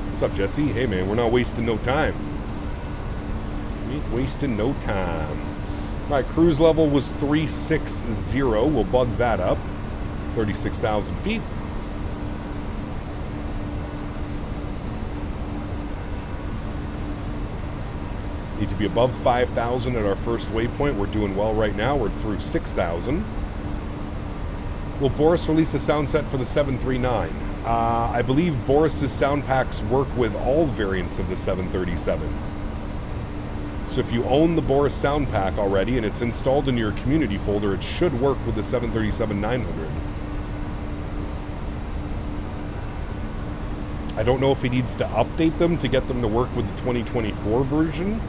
What's up, Jesse? Hey, man, we're not wasting no time. We ain't wasting no time. All right, cruise level was 360. We'll bug that up. 36,000 feet. Need to be above 5,000 at our first waypoint. We're doing well right now. We're through 6,000. Will Boris release a sound set for the 739? I believe Boris's sound packs work with all variants of the 737. So if you own the Boris sound pack already and it's installed in your community folder, it should work with the 737-900. I don't know if he needs to update them to get them to work with the 2024 version.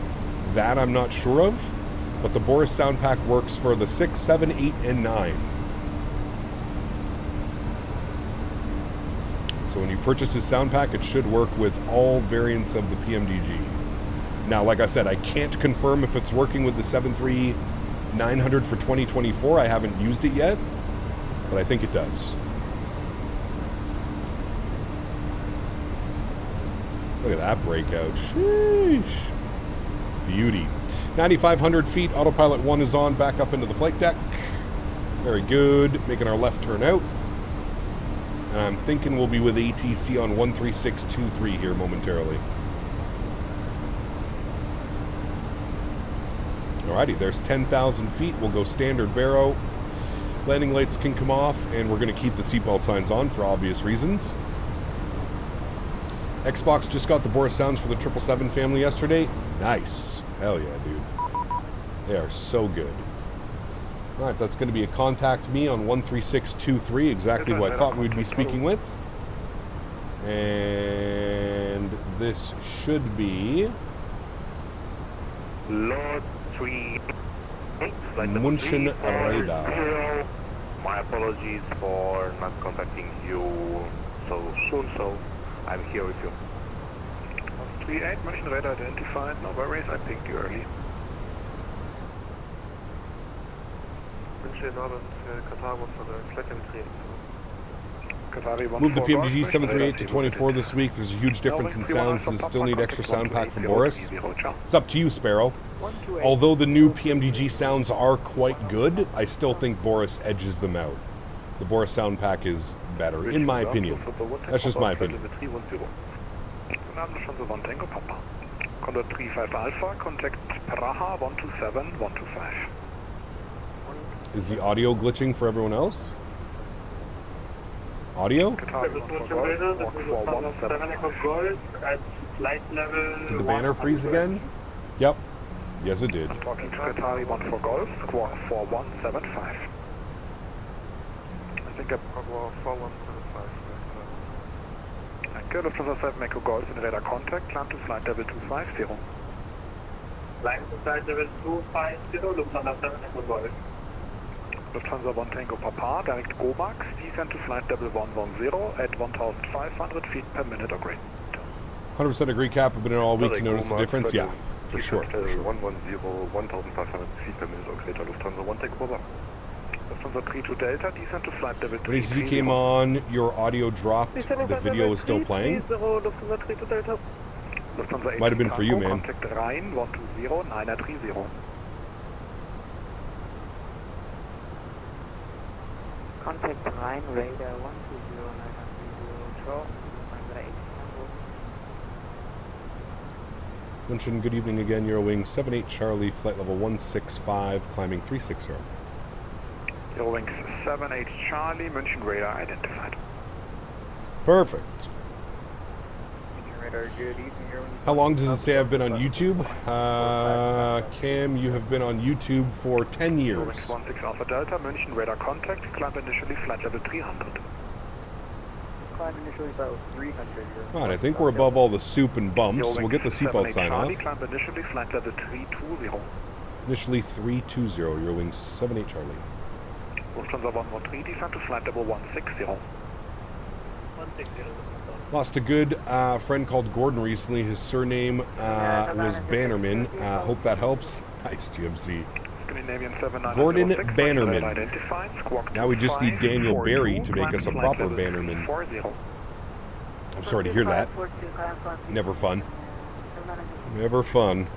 That I'm not sure of. But the Boris sound pack works for the 6, 7, 8, and 9. So when you purchase his sound pack, it should work with all variants of the PMDG. Now, like I said, I can't confirm if it's working with the 73900 for 2024. I haven't used it yet, but I think it does. Look at that breakout. Sheesh. Beauty. 9,500 feet. Autopilot 1 is on. Back up into the flight deck. Very good. Making our left turn out. And I'm thinking we'll be with ATC on 13623 here momentarily. Alrighty, there's 10,000 feet. We'll go standard baro. Landing lights can come off, and we're going to keep the seatbelt signs on for obvious reasons. Xbox just got the Boris sounds for the 777 family yesterday. Nice. Hell yeah, dude. They are so good. Alright, that's going to be a contact me on 13623, exactly who I thought we'd be speaking with. And this should be... Lord 3... München Radar. My apologies for not contacting you so soon, so I'm here with you. 38, München Radar identified, no worries, I pinged you early. München Nord und Katar von der Flite betreten. Moved the PMDG 738 to 24 this week. There's a huge difference in sounds. Does still need extra sound pack from Boris? It's up to you, Sparrow. Although the new PMDG sounds are quite good, I still think Boris edges them out. The Boris sound pack is better, in my opinion. That's just my opinion. Condor 35 Alpha, contact Praha 127 125. Is the audio glitching for everyone else? Audio? Did the banner freeze again? Yep. Yes, it did. Talking to Qatari 1 for Golf, squawk 4175. I think I'm 4175. Thank you, Lufthansa 7 Echo Golf in radar contact, climb to flight level 250. Climb to flight level 250, Lufthansa 7 Echo Golf. Lufthansa 1 Tango Papa, direct GoMax, descend to flight level 110 at 1,500 feet per minute or greater. 100% agree, Cap. I've been in all week. You notice the difference? Yeah, for sure. For sure. 110, 1,500 feet per minute or greater. Lufthansa 1 Tango Papa. Lufthansa 32 Delta, descend to flight level 3. When ATC came on, your audio dropped. The video was still playing. Might have been for you, man. Contact Rhein 120 930. Contact Rhein, radar 120 930. München, good evening again. Eurowing 78 Charlie, flight level 165, climbing 360. Eurowing 78 Charlie, München radar identified. Perfect. Radar, good evening. How long does it say I've been on YouTube? Cam, you have been on YouTube for 10 years. Eurowing 16 Alpha Delta, München radar contact, climb initially flight level 300. Climb initially about 300. Right, I think we're above all the soup and bumps. We'll get the seatbelt sign off. Climb initially flight level 320. Initially 320, Eurowing 78 Charlie. Lufthansa 113, descend to flight level 160. 160. Lost a good friend called Gordon recently. His surname was Bannerman. Hope that helps. Nice, GMC. Gordon Bannerman. Now we just need Daniel Barry to make us a proper Bannerman. I'm sorry to hear that. Never fun. Never fun.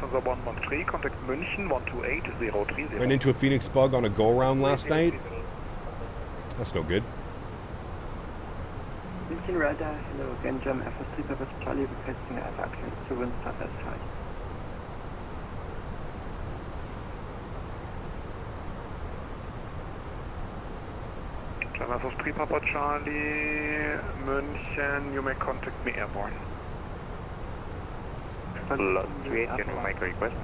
Lufthansa 113, contact München 128 Ran into a Fenix bug on a go-around last night. That's no good. München radar, hello, Genjam, FS3 Papa Charlie, requesting evacuation to Winston S5. FS 3 Papa Charlie, München, you may contact me airborne. Lot 38, can you make a request?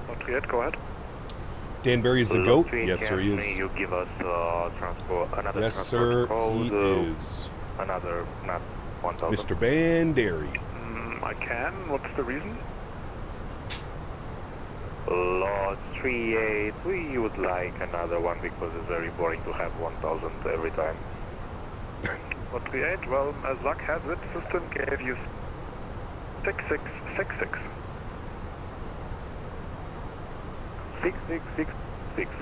Lot 38, go ahead. Dan Barry is the GOAT? Yes, sir, he is. You give us transport, another yes, transport sir, code, he is. Another, not 1,000. Mr. Bandary. I can. What's the reason? Lot 38, we would like another one because it's very boring to have 1,000 every time. Lot 38, well, as luck has it, system gave you 6666. 6666.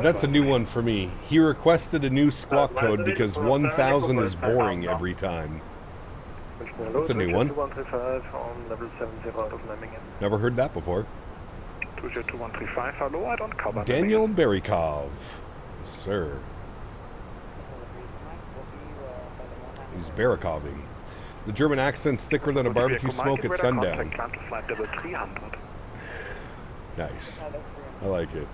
That's a new one for me. He requested a new squawk code because 1,000 is boring every time. That's a new one. 2135 on level 70 out of Memmingen. Never heard that before. 22135, hello, I don't cover. Daniel Berikov. Yes, sir. He's Berikoving. The German accent's thicker than a barbecue smoke at sundown. Nice. I like it.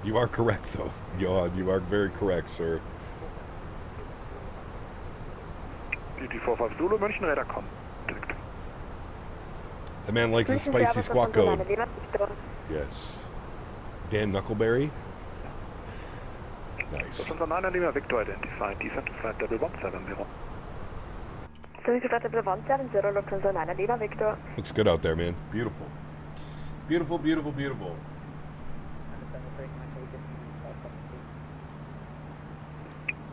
You are correct, though. Johan, you are very correct, sir. DT45 Zulu, München, Radar contact. The man likes a spicy squawk code. Yes. Dan Knuckleberry. Nice. Lufthansa 9 Lima Victor identified. Descent to flight level 170. Lufthansa 9 Lima Victor. Looks good out there, man. Beautiful. Beautiful, beautiful, beautiful.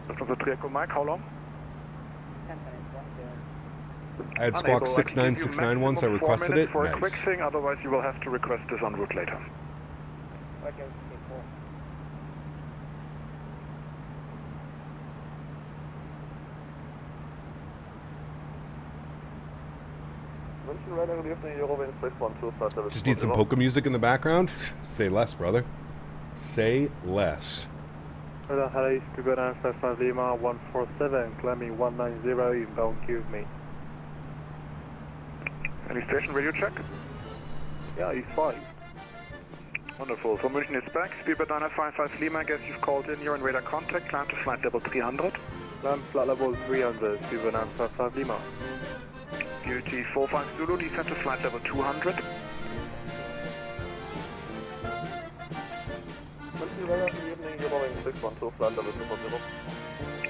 Lufthansa 3 Echo Mike, how long? I had squawk 69691 once. I requested it. For a nice. quick thing, otherwise you will have to request this en route later. Okay, Just need some polka music in the background? Say less, brother. Say less. Hello, Scuba 955 Lima 147, climbing 190, inbound give me. Any station radio check? Yeah, he's fine. Wonderful. So München is back. Speedbird 955 Lima, I guess you've called in. You're in radar contact. Climb to flight level 300. Climb flight level 300, Speedbird 955 Lima. DT 45 Zulu, descent to flight level 200.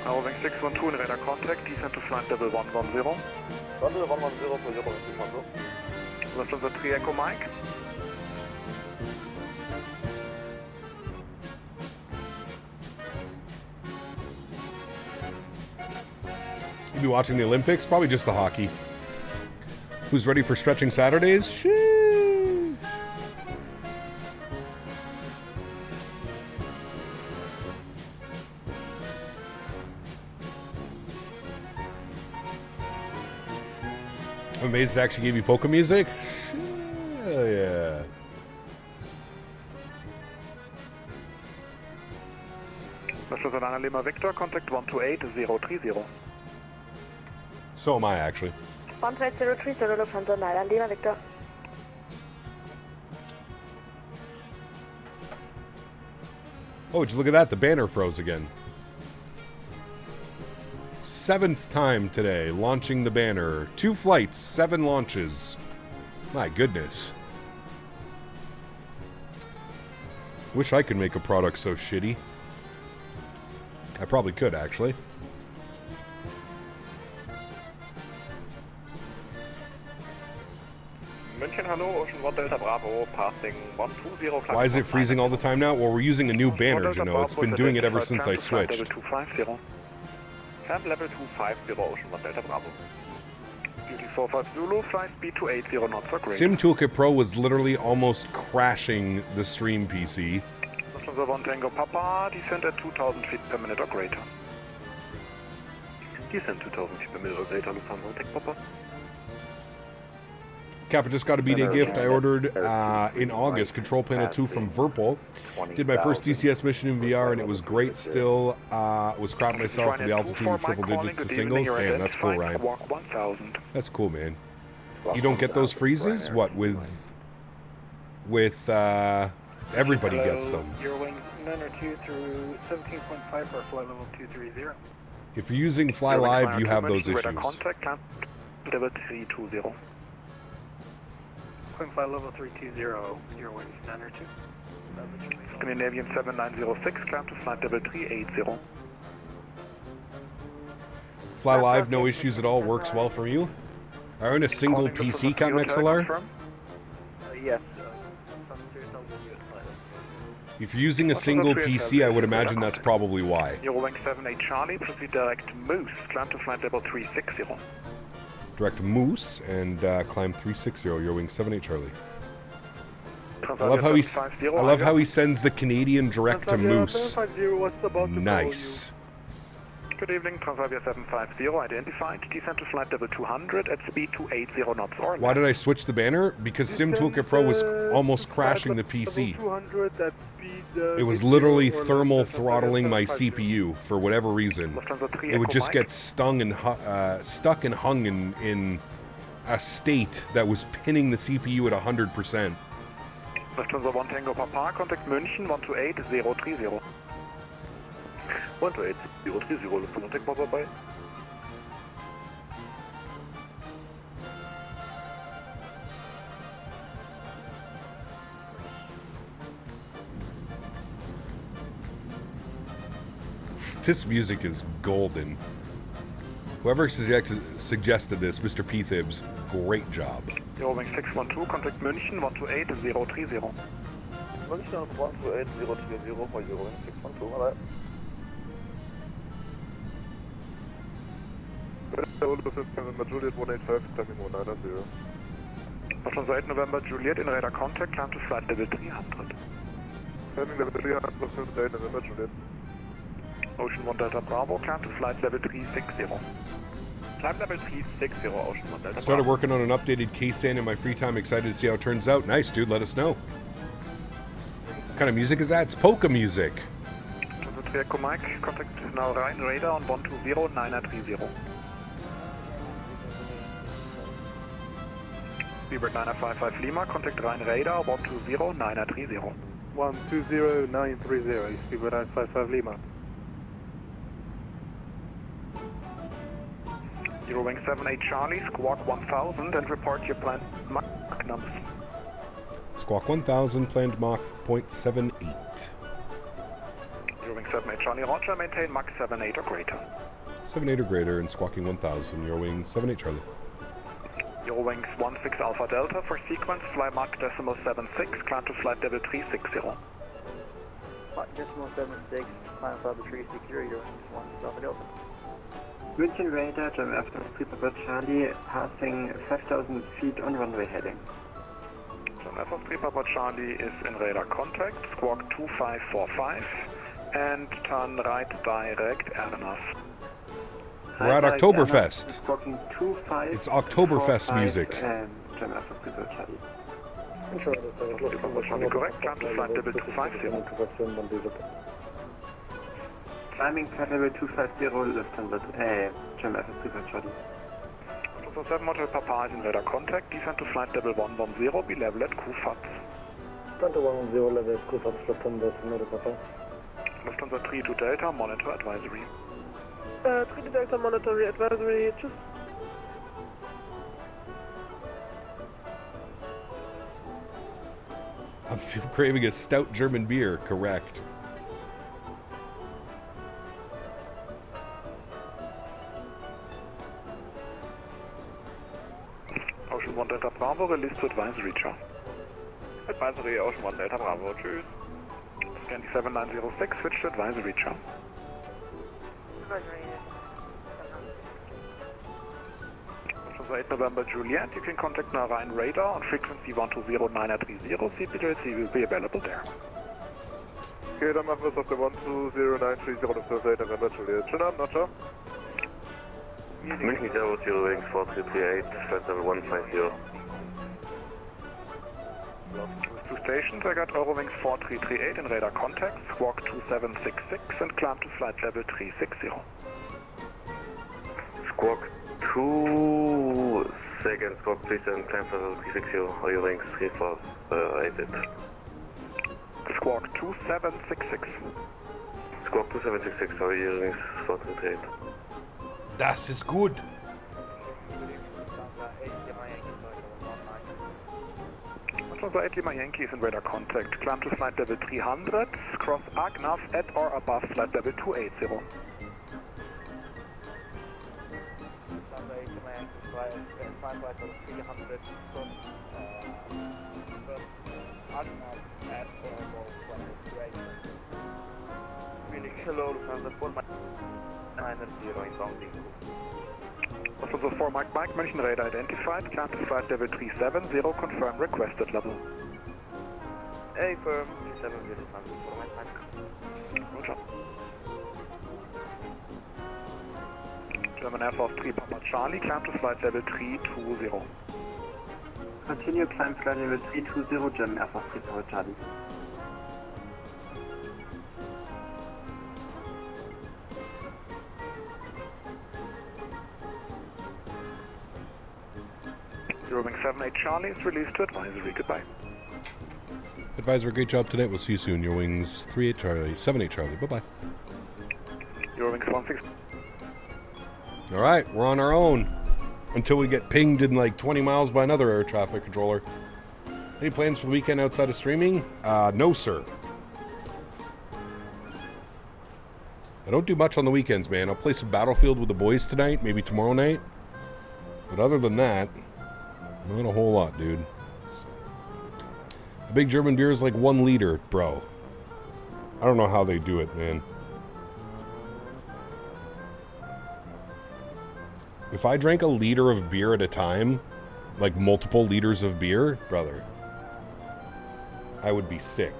Roving 612 in radar contact, descent to flight level 110. Level 110 for Roving 612. Lufthansa 3 Echo Mike. You be watching the Olympics? Probably just the hockey. Who's ready for stretching Saturdays? Sheesh. I'm amazed they actually gave you polka music. Hell yeah. Lufthansa 9 Lima Victor, contact 128030. So am I, actually. 12030 Lufthansa 9 Lima Victor. Oh, would you look at that? The banner froze again. 7th time today, launching the banner. 2 flights, 7 launches. My goodness. Wish I could make a product so shitty. I probably could, actually. München, hello, Ocean 1 Delta Bravo, passing 120. Why is it freezing all the time now? Well, we're using a new banner, you know. It's been doing it ever since I switched. Level 250. Climb level 250, Ocean 1 Delta Bravo. Beauty 45 Zulu, flight speed 280 knots for Graydon. Sim Toolkit Pro was literally almost crashing the stream PC. Lufthansa 1 Tango Papa, descent at 2,000 feet per minute or greater. Descent 2,000 feet per minute or greater, Lufthansa 1 Tango Papa. Cap, I just got a B-Day gift. I ordered in August Control Panel 2 from Virpal. Did my first DCS mission in VR and it was great still. Was crap myself for the altitude of triple digits to singles. Damn, that's cool, Ryan. That's cool, man. You don't get those freezes? What, with everybody gets them. Your wings 902 through 17.5 for flight level 230. If you're using Fly Live, you have those issues. Contact, level 320. Flight level 320, your wings 902. Scandinavian 7906, climb to flight level 380. Fly Live, no issues at all, works well for you. I own a single PC, Cap XLR. Yes. If you're using a single PC, I would imagine that's probably why. Eurowing 78 Charlie, proceed direct Moose, climb to flight level 360. Direct Moose and climb 360, Eurowing 78 Charlie. I love how he sends the Canadian direct to Moose. Nice. Good evening, Transavia 750, identified. Descent to flight level 200 at speed 280 knots or less. Why did I switch the banner? Because Sim Toolkit Pro was almost crashing the PC. 200 at speed, it was literally thermal throttling my CPU for whatever reason. It would just get stuck and hung in a state that was pinning the CPU at 100%. Lufthansa 1 Tango Papa, contact München 128030. 128030, Lufthansa Tango Papa bei. This music is golden. Whoever suggested this, Mr. P. Thibs, great job. Eurowings 612, contact München 128030. München 128030 for Eurowings 612, alright. November Juliet 185, climbing 190. Lufthansa 8 November Juliet in radar contact, climb to flight level 300. Climbing level 300, Lufthansa 8 November Juliet. Ocean 1 Delta Bravo, climb to flight level 360. Climb level 360, Ocean 1 Delta Started Bravo. working on an updated K-SAN in my free time. Excited to see how it turns out. Nice, dude. Let us know. What kind of music is that? It's polka music. Lufthansa 3 Echo Mike, contact now Rhein radar on 120-930. Speedbird 955 Lima, contact Rhein radar 120-930. 120-930, Speedbird 955 Lima. Eurowings 78 Charlie, squawk 1000 and report your planned Mach numbers. Squawk 1000, planned Mach 0.78. Eurowings 78 Charlie, roger, maintain Mach 78 or greater. 78 or greater and squawking 1000, Eurowings 78 Charlie. Eurowings 16 Alpha Delta for sequence, fly Mach decimal 76, climb to flight level 360. Mach decimal 76, climb to level 360, Eurowings 1 Alpha Delta. München radar, Jam after Papa Charlie, passing 5,000 feet on runway heading. Jam after Papa Charlie is in radar contact, squawk 2545 and turn right direct Erin. We're at Oktoberfest. Squawking 25. It's Oktoberfest music. And Jam after Papa Charlie. Papa Charlie correct, climb to flight level 250. Climbing flight level 250, Lufthansa, Jam after Papa Charlie. Lufthansa 7 Hotel Papa is in radar contact, descent to flight level 110, be level at QFAT. Delta 110, level at QFAT, Lufthansa 7 Hotel Papa. Lufthansa 3 to Delta, monitor advisory. 3 to Delta, monitor advisory, tschüss. I'm craving a stout German beer, correct. Ocean 1 Delta Bravo, release to advisory, ciao. Advisory, Ocean 1 Delta Bravo, tschüss. Scan 7906, switch to advisory, ciao. Lufthansa 8 November Juliet, you can contact now Rhein radar on frequency 120-930, CPJC will be available there. Okay, dann machen wir es auf der 120-930, Lufthansa 8 November Juliet. Schönen Abend noch, ciao. München Servus, Eurowings 4338, flight level 150. Two stations, I got Eurowings 4338 in radar contact, squawk 2766 and climb to flight level 360. Squawk 2 seconds, squawk please and climb to level 360, Eurowings 3488. Squawk 2766. Squawk 2766, Eurowings 4338. Das ist gut. Lufthansa 8 Lima Yankee is in radar contact. Climb to flight level 300, cross AGNAV at or above flight level 280. Lufthansa 8 Lima Yankee, flight level 300, cross AGNAV at or above flight level 280. Phoenix, hello, Lufthansa 4 990 inbounding. Lufthansa 4 Mike München radar identified. Climb to flight level 370, confirm requested level. A firm 370, Lufthansa 4 Mike. Roger. German Air Force 3 Papa Charlie, climb to flight level 320. Continue climb flight level 320, German Air Force 3 Papa Charlie. Eurowing 78 Charlie is released to advisory. Goodbye. Advisor, great job tonight. We'll see you soon. Your wings 38 Charlie, 78 Charlie. Bye-bye. Eurowing 16. All right, we're on our own until we get pinged in like 20 miles by another air traffic controller. Any plans for the weekend outside of streaming? No, sir. I don't do much on the weekends, man. I'll play some Battlefield with the boys tonight, maybe tomorrow night. But other than that, not a whole lot, dude. The big German beer is like 1 liter, bro. I don't know how they do it, man. If I drank a liter of beer at a time, like multiple liters of beer, brother, I would be sick.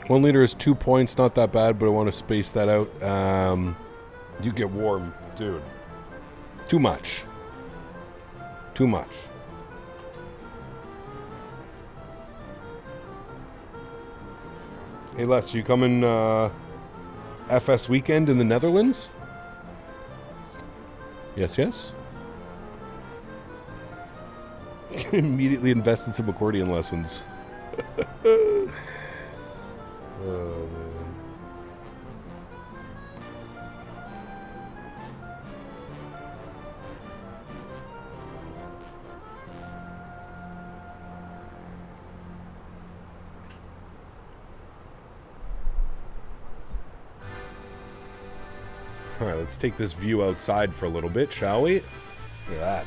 One liter is 2 points, not that bad, but I want to space that out. You get warm, dude. Too much. Too much. Hey Les, you coming FS weekend in the Netherlands? Yes, yes. Immediately invest in some accordion lessons. Oh, man. All right, let's take this view outside for a little bit, shall we? Look at that.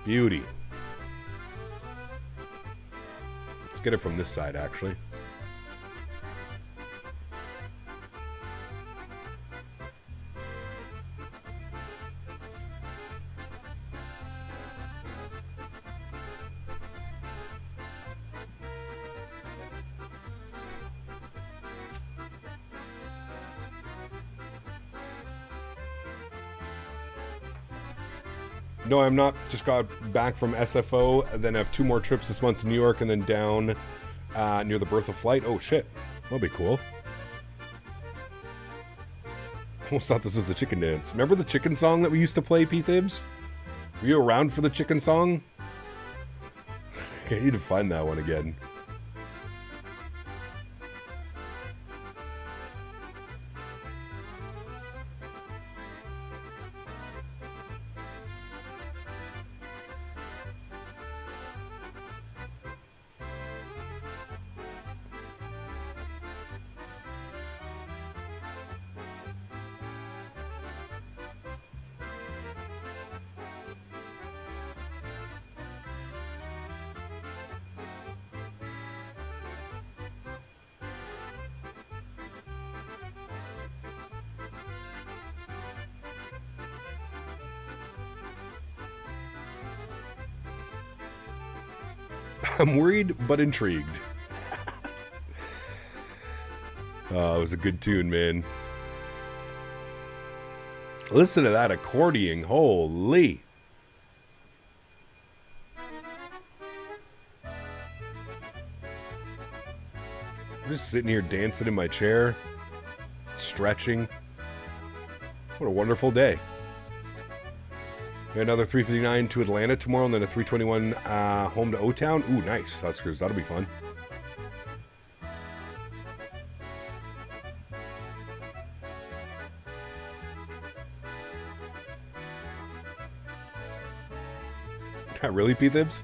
Beauty. Let's get it from this side, actually. No, I'm not. Just got back from SFO, then have 2 more trips this month to New York, and then down near the birth of Flite. Oh, shit. That'll be cool. Almost thought this was the chicken dance. Remember the chicken song that we used to play, P-Thibs? Were you around for the chicken song? Okay, I need to find that one again. I'm worried but intrigued. Oh, it was a good tune, man. Listen to that accordion. Holy. I'm just sitting here dancing in my chair, stretching. What a wonderful day. Another 359 to Atlanta tomorrow, and then a 321 home to O-Town. Ooh, nice. Huskers, that'll be fun. Really, P-Thibs?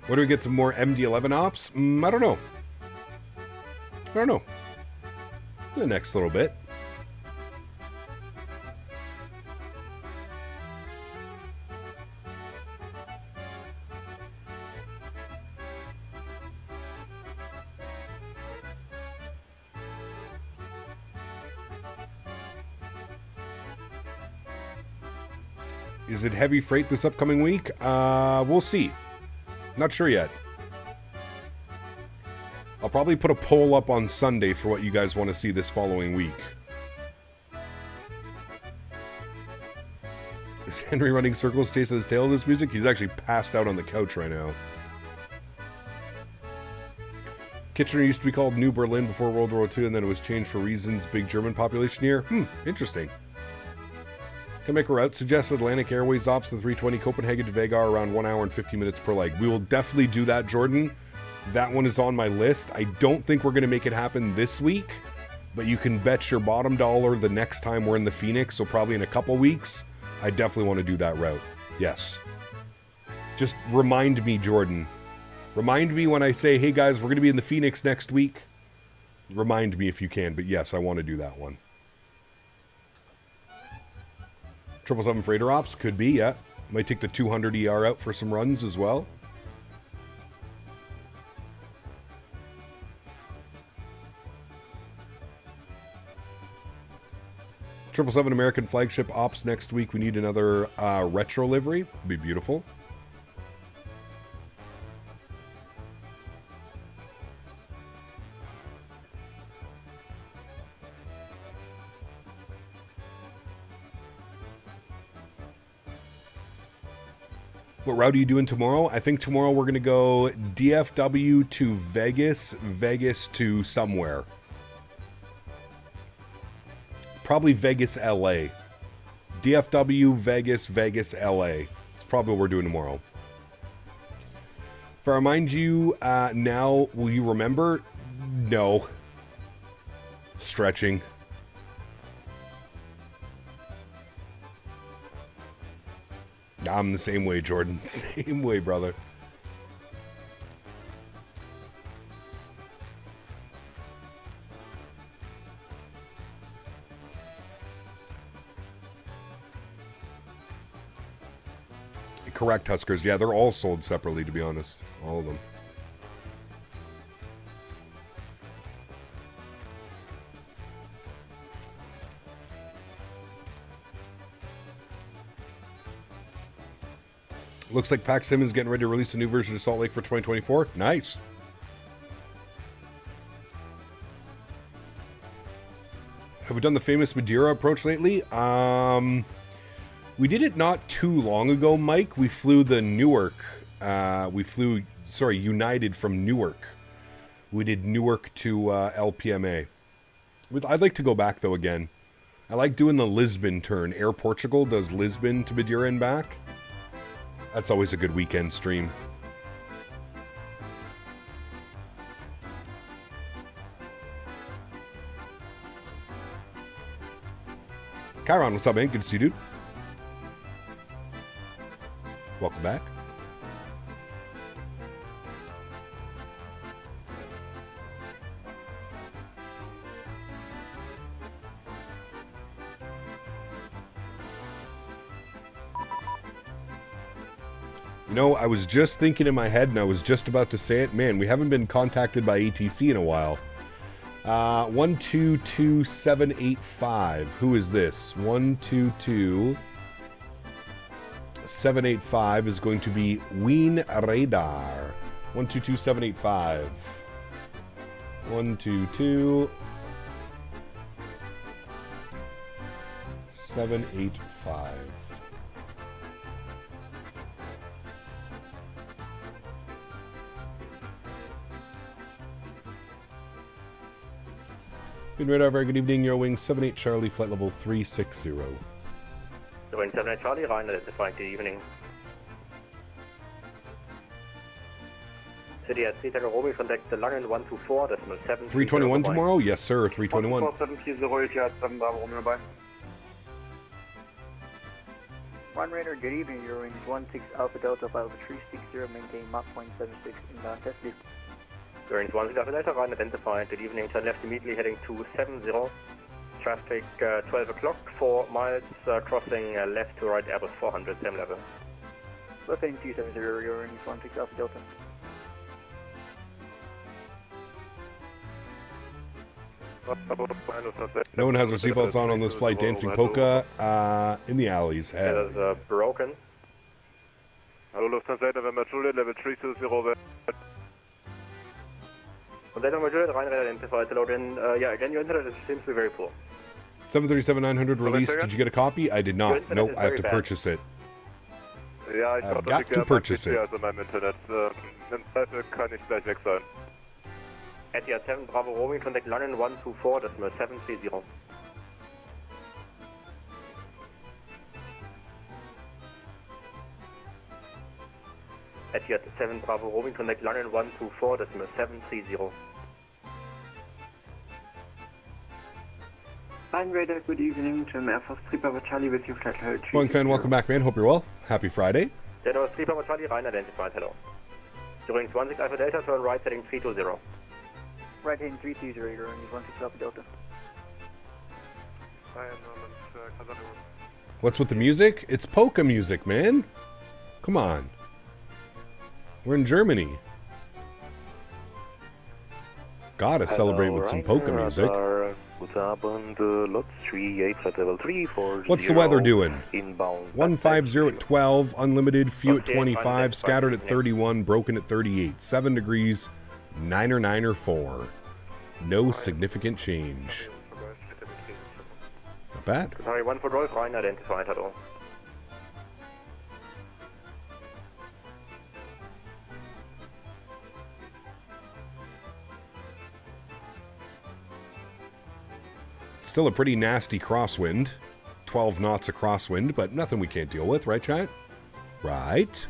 What do we get? Some more MD-11 ops? I don't know. The next little bit. Is it heavy freight this upcoming week? We'll see. Not sure yet. I'll probably put a poll up on Sunday for what you guys want to see this following week. Is Henry running circles chasing his tail of this music? He's actually passed out on the couch right now. Kitchener used to be called New Berlin before World War II, and then it was changed for reasons. Big German population here. Interesting. Can make a route. Suggest Atlantic Airways ops the 320 Copenhagen to Vega around 1 hour and 50 minutes per leg. We will definitely do that, Jordan. That one is on my list. I don't think we're going to make it happen this week, but you can bet your bottom dollar the next time we're in the Phoenix, so probably in a couple weeks, I definitely want to do that route. Yes. Just remind me, Jordan. Remind me when I say, hey guys, we're going to be in the Phoenix next week. Remind me if you can, but yes, I want to do that one. 777 freighter ops, could be, yeah. Might take the 200 ER out for some runs as well. Triple 7 American flagship ops next week. We need another retro livery. Be beautiful. What route are you doing tomorrow? I think tomorrow we're going to go DFW to Vegas, Vegas to somewhere. Probably Vegas, LA. DFW, Vegas, Vegas, LA. It's probably what we're doing tomorrow. If I remind you now, will you remember? No. Stretching. I'm the same way, Jordan. Same way, brother. Correct, Huskers. Yeah, they're all sold separately, to be honest. All of them. Looks like Pac Simmons getting ready to release a new version of Salt Lake for 2024. Nice. Have we done the famous Madeira approach lately? We did it not too long ago, Mike. We flew the Newark. United from Newark. We did Newark to LPMA. I'd like to go back, though, again. I like doing the Lisbon turn. Air Portugal does Lisbon to Madeira and back. That's always a good weekend stream. Chiron, what's up, man? Good to see you, dude. Welcome back. You know, I was just thinking in my head, and I was just about to say it. Man, we haven't been contacted by ATC in a while. 122785. Who is this? 122785 is going to be Wien Radar. 122785. 122785. Been radar, very good evening. Eurowings 78 Charlie, flight level 360. Eurowings 78 Charlie, Ryan, identifying good evening. City at 3 Robbie, contact the Langen 124, decimal 7. 321 tomorrow? Yes, sir, 321. 14730, One Radar, good evening. Eurowings 16 Alpha Delta, flight level 360, maintain Mach 0.76 inbound test lead. Eurowings 16 Alpha Delta, Ryan, identified good evening. Turn left immediately, heading to 70. Traffic 12 o'clock, 4 miles, crossing left to right, Airbus 400, same level. Left heading 270, Eurowings 16 Alpha Delta. No one has their seatbelts on this flight. Dancing polka in the alleys. That is broken. Hallo Lufthansa, November Juliet, level 320. November Juliet, Ryan identified. Hello, then, yeah, again, your internet seems to be very poor. 737-900 released. Did you get a copy? I did not. Nope, I have to purchase it. Ja, ich I've got to purchase it. Also meinem Internet. Im Zweifel kann ich gleich weg sein. Etihad 7 Bravo Roaming, contact London 124, decimal 730. Etihad 7 Bravo Roaming, contact London 124, decimal 730. Fine Radar, good evening. Jim Air Force 3 Papa Charlie with you, flight level 3. Boeing fan, welcome back, man. Hope you're well. Happy Friday. Denis 3 Papa Charlie, Ryan identified. Hello. During 16 Alpha Delta, turn right, heading 320. Right heading 320, Eurowings 16 Alpha Delta. What's with the music? It's polka music, man. Come on. We're in Germany. Gotta celebrate with some polka music. Guten Abend, Lot 38, flight level 340. What's the weather doing? Inbound. 150 at 12, unlimited, few at 25, scattered at 31, broken at 38, 7 degrees, 9 or 4. No significant change. Not bad. Sorry, 1 for Rolf, Ryan identified. Hello. Still a pretty nasty crosswind. 12 knots a crosswind, but nothing we can't deal with, right, chat? Right.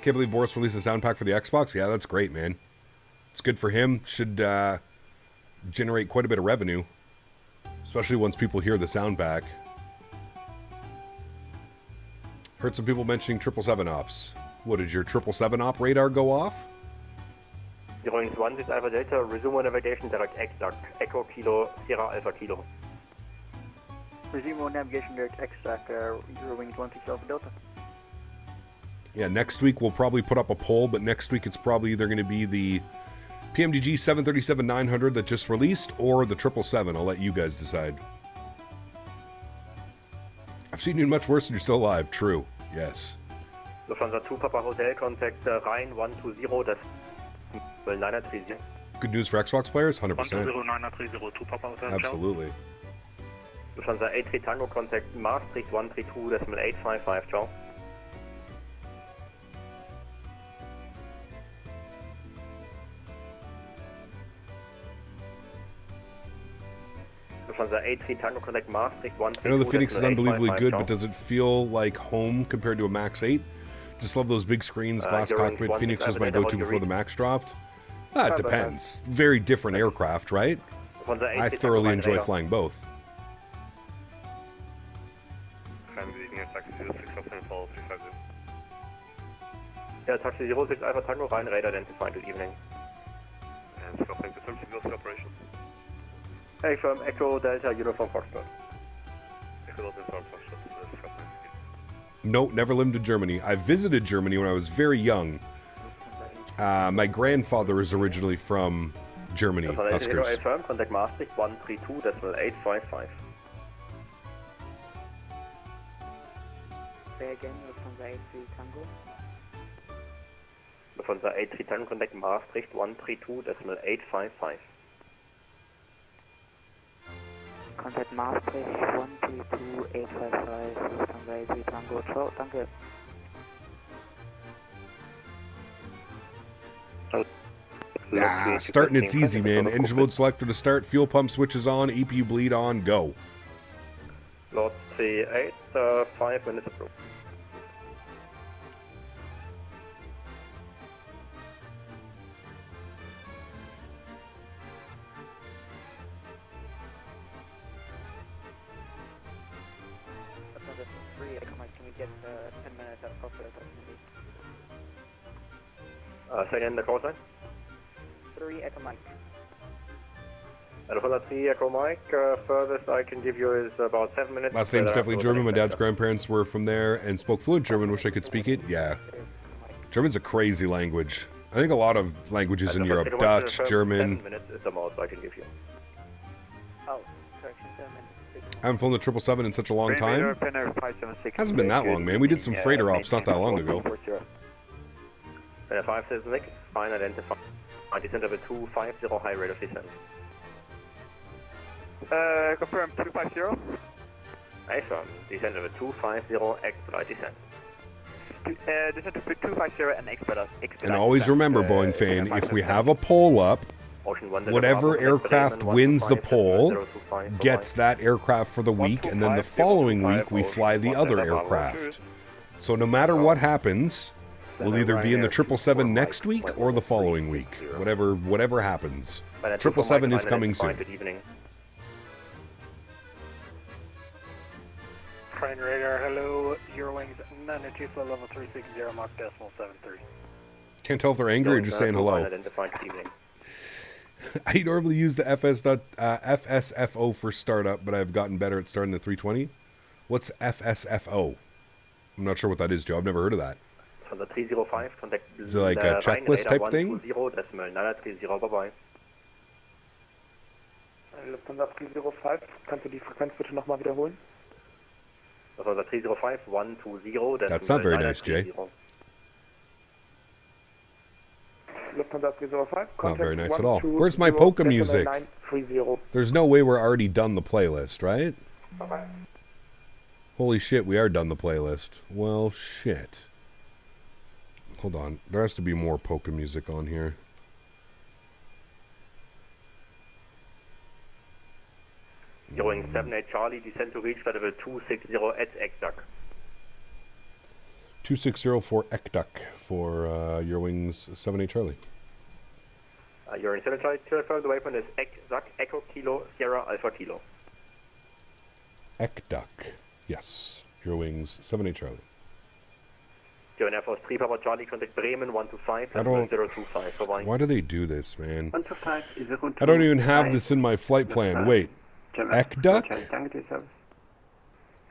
Can't believe Boris released a sound pack for the Xbox. Yeah, that's great, man. It's good for him. Should generate quite a bit of revenue, especially once people hear the sound pack. Heard some people mentioning 777 ops. What, did your 777 op radar go off? Eurowings 16 Alpha Delta, resume navigation direct EyeDoc, Echo Kilo, Sierra Alpha Kilo. Resume navigation direct EyeDoc, Eurowings 16 Alpha Delta. Yeah, next week we'll probably put up a poll, but next week it's probably either going to be the PMDG 737-900 that just released or the 777. I'll let you guys decide. I've seen you much worse and you're still alive. True. Yes. Lufthansa 2 Papa Hotel, contact Ryan 120, that's 930. Good news for Xbox players? 100%. 10930, 2 Papa Hotel. Absolutely. Lufthansa 83 Tango, contact Maastricht 132, decimal 855, ciao. Lufthansa 83 Tango, contact Maastricht 132. I know the Fenix is unbelievably good, but does it feel like home compared to a Max 8? Just love those big screens, glass cockpit. Phoenix was my go-to before the Max dropped. It depends. Very different aircraft, right? I thoroughly enjoy flying both. Yeah, taxi 06 Alpha Tango, Ryan Radar identified, good evening. And stopping the 30 wheels operation. Hey, from Echo Delta Uniform Foxtrot. Echo Delta Uniform Foxtrot. No, never lived in Germany. I visited Germany when I was very young. My grandfather is originally from Germany. Huskers. Contact Maastricht 132, decimal 855. Say again, Lufthansa 83 Tango. Lufthansa 83 Tango, contact Maastricht 132, decimal 855. Contact Maastricht 132 855, Lufthansa 83 Tango. Ciao, danke. Starting it's easy, man. Engine mode selector to start, fuel pump switches on, EPU bleed on, go. Lot 38, 5 minutes approved. Say again the call sign? 3 Echo Mike. Alpha 3 Echo Mike, furthest I can give you is about 7 minutes. Last name's definitely German. My dad's grandparents were from there and spoke fluent German. Wish I could speak it. Yeah. German's a crazy language. I think a lot of languages in Europe, Dutch, German. 7 minutes is the most I can give you. Oh, correction, 7 minutes. I haven't flown the 777 in such a long time. Hasn't been that long, man. We did some freighter ops not that long ago. 576, fine identified. Descent of a 250, high rate of descent. Confirm 250. Affirm, descent of a 250, expedite descent. Descent of 250 and expedite. And always remember, Boeing fan, if we have a poll up, whatever aircraft wins the poll gets that aircraft for the week, and then the following week we fly the other aircraft. So no matter what happens, we'll either be in the 777 next week or the following week. Whatever happens. 777 is coming soon. Crane radar, hello, Eurowings 92 flow level 360 Mach decimal 73. Can't tell if they're angry or just saying hello. I normally use the FSFO for startup, but I've gotten better at starting the 320. What's FSFO? I'm not sure what that is, Joe. I've never heard of that. Von der 305, contact is it like a checklist type thing? Lufthansa 305, kannst du die Frequenz bitte nochmal wiederholen? Von der 305, 120, that's not very nice, Jay. Lufthansa 305, not very nice at all. Where's my polka music? There's no way we're already done the playlist, right? Okay. Holy shit, we are done the playlist. Well, shit. Hold on. There has to be more polka music on here. Going 78 Charlie, descend to reach level 260 at EyeDoc. 260 for EyeDoc for Eurowings 78 Charlie. You're in 7 Charlie, the waypoint is EyeDoc, Echo Kilo, Sierra Alpha Kilo. EyeDoc, yes. Eurowings 78 Charlie. You're in Air Force 3 Papa Charlie, contact Bremen 125 I don't. 025. Why do they do this, man? 125 is a I don't even have this in my flight plan. Wait. EyeDoc?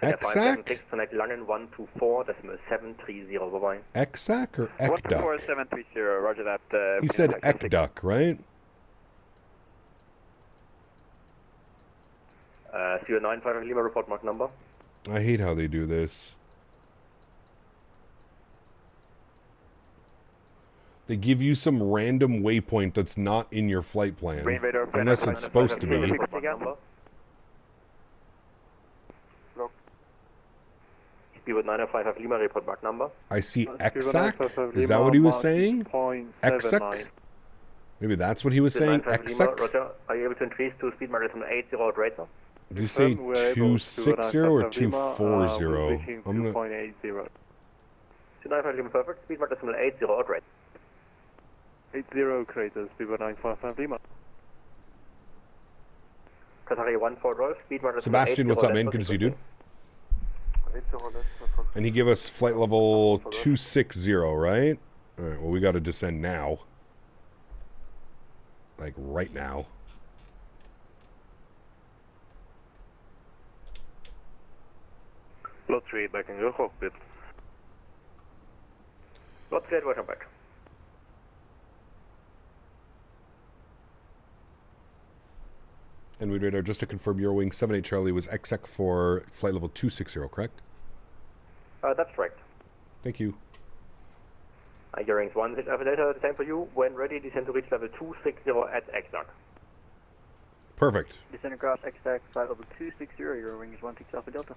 EXAC? Connect Langen 124, decimal 730, bye-bye. EXAC or EyeDoc? 14730, roger that. He said EyeDoc, right? CO95 Lima, report mark number. I hate how they do this. They give you some random waypoint that's not in your flight plan, unless it's supposed to be. Speedbird 905 Lima, report mark number. I see EXAC. Is that what he was saying? EXAC? Maybe that's what he was saying. EXAC? Roger. Are you able to increase to speed mark 80 at radar? Did you say 260 or 240? I'm gonna. 295 Lima, perfect. Speed mark 80 at radar. 80 crater, speedbird 955 Lima. Qatari 14 Rolf, speed mark Sebastian, what's up, man? Good to see you, dude. And he gave us flight level 260, right? Alright, well, we got to descend now. Like, right now. Lot 3 back in your cockpit. Lot 3, welcome back. And we radar, just to confirm, Eurowing 78 Charlie was EXAC for flight level 260, correct? That's correct. Thank you. Eurowings 16 Alpha Delta, the same for you. When ready, descend to reach level 260 at EyeDoc. Perfect. Descend across EyeDoc, flight level 260, Eurowings 16 Alpha Delta.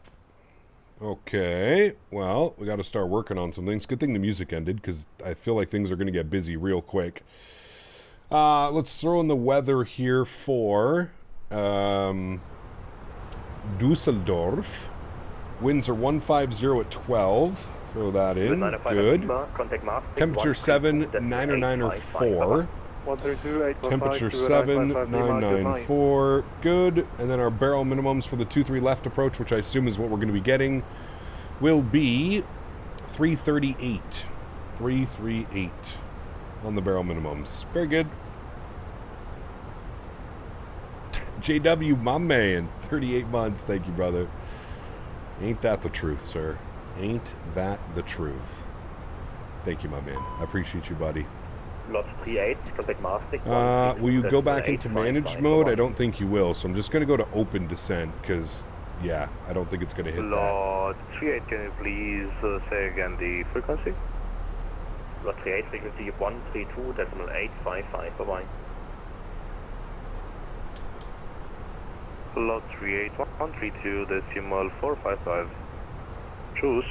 Okay, well, we got to start working on some things. Good thing the music ended, because I feel like things are going to get busy real quick. Let's throw in the weather here for Dusseldorf. Winds are 150 at 12. Throw that in. Good. Temperature 7, 909 or 4. Temperature 7, 994. Good. And then our barrel minimums for the 2-3 left approach, which I assume is what we're going to be getting, will be 338. 338 on the barrel minimums. Very good. JW, my man. 38 months. Thank you, brother. Ain't that the truth, sir? Ain't that the truth? Thank you, my man. I appreciate you, buddy. Lot 38, contact Maastricht. Will you go back into managed mode? I don't think you will, so I'm just going to go to open descent, because, yeah, I don't think it's going to hit Lot 38, can you please say again the frequency? Lot 38, frequency 132.855, bye-bye. Lot 38, 132.455. Choose.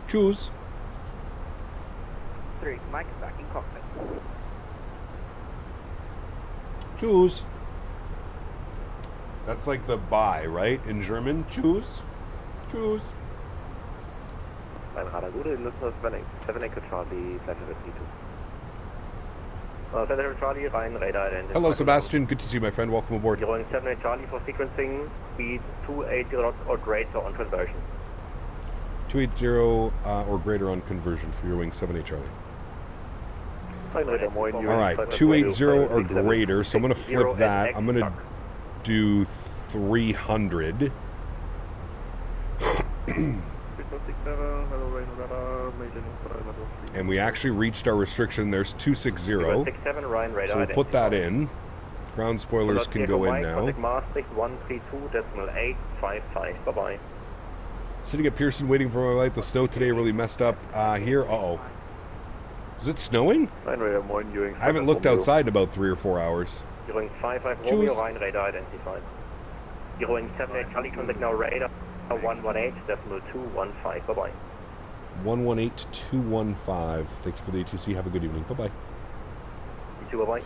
Choose. 3, Mike back in cockpit. Choose. That's like the bye, right? In German. Choose. Choose. Ein Radar Gute, Lufthansa Fenix, 7 Echo Charlie, Flight 2. Federal Charlie, Ryan, radar identified. Hello, Sebastian. Good to see you, my friend. Welcome aboard. Going 7 Charlie for sequencing, speed 280 knots or greater on conversion. 280 or greater on conversion for your wing 78 Charlie. Alright, 280 or greater, so I'm going to flip that. I'm going to do 300. And we actually reached our restriction. There's 260. So we'll put that in. Ground spoilers can go in now. Bye-bye. Sitting at Pearson waiting for my light. The snow today really messed up here. Uh-oh. Is it snowing? I haven't looked outside in about 3 or 4 hours. Going 55 Romeo, Ryan radar identified. Going 78 Charlie, contact now radar 118.215. Bye-bye. 118.215. Thank you for the ATC. Have a good evening. Bye-bye. You too, bye-bye.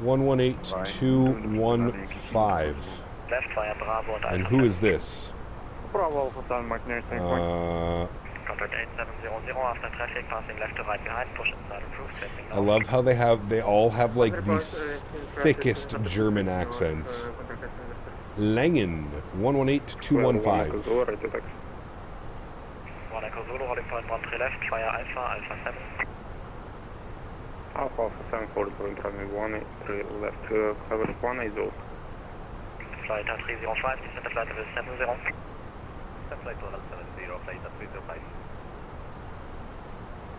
118.215. Left fire Bravo and who is this? Bravo, Contact 8700 after traffic passing left to right behind, push inside approved, setting I love how they all have like the thickest German accents. Langen, 118.215. 1 Echo Zulu, holding point 1 3 left, fire Alpha, Alpha 7. Alpha 7, holding point 1 3 left, cover 1 ISO. Flight 305, descend to flight level 70. Flight 170, flight 305.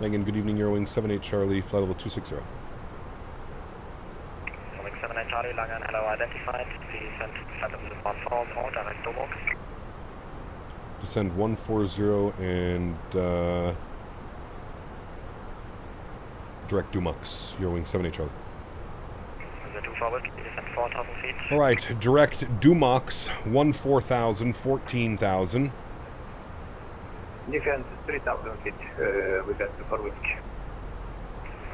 Langen, good evening, Eurowing 78 Charlie, flight level 260. Eurowing 79 Charlie, Langen, hello, identified. Descend flight level 140, direct Dobox. Descend 140 and direct Dumux, Eurowing 78 Charlie. The 2 forward, descend 4,000 feet. Alright, direct Dumux, 14,000. Defend 3,000 feet, we got the forward ski.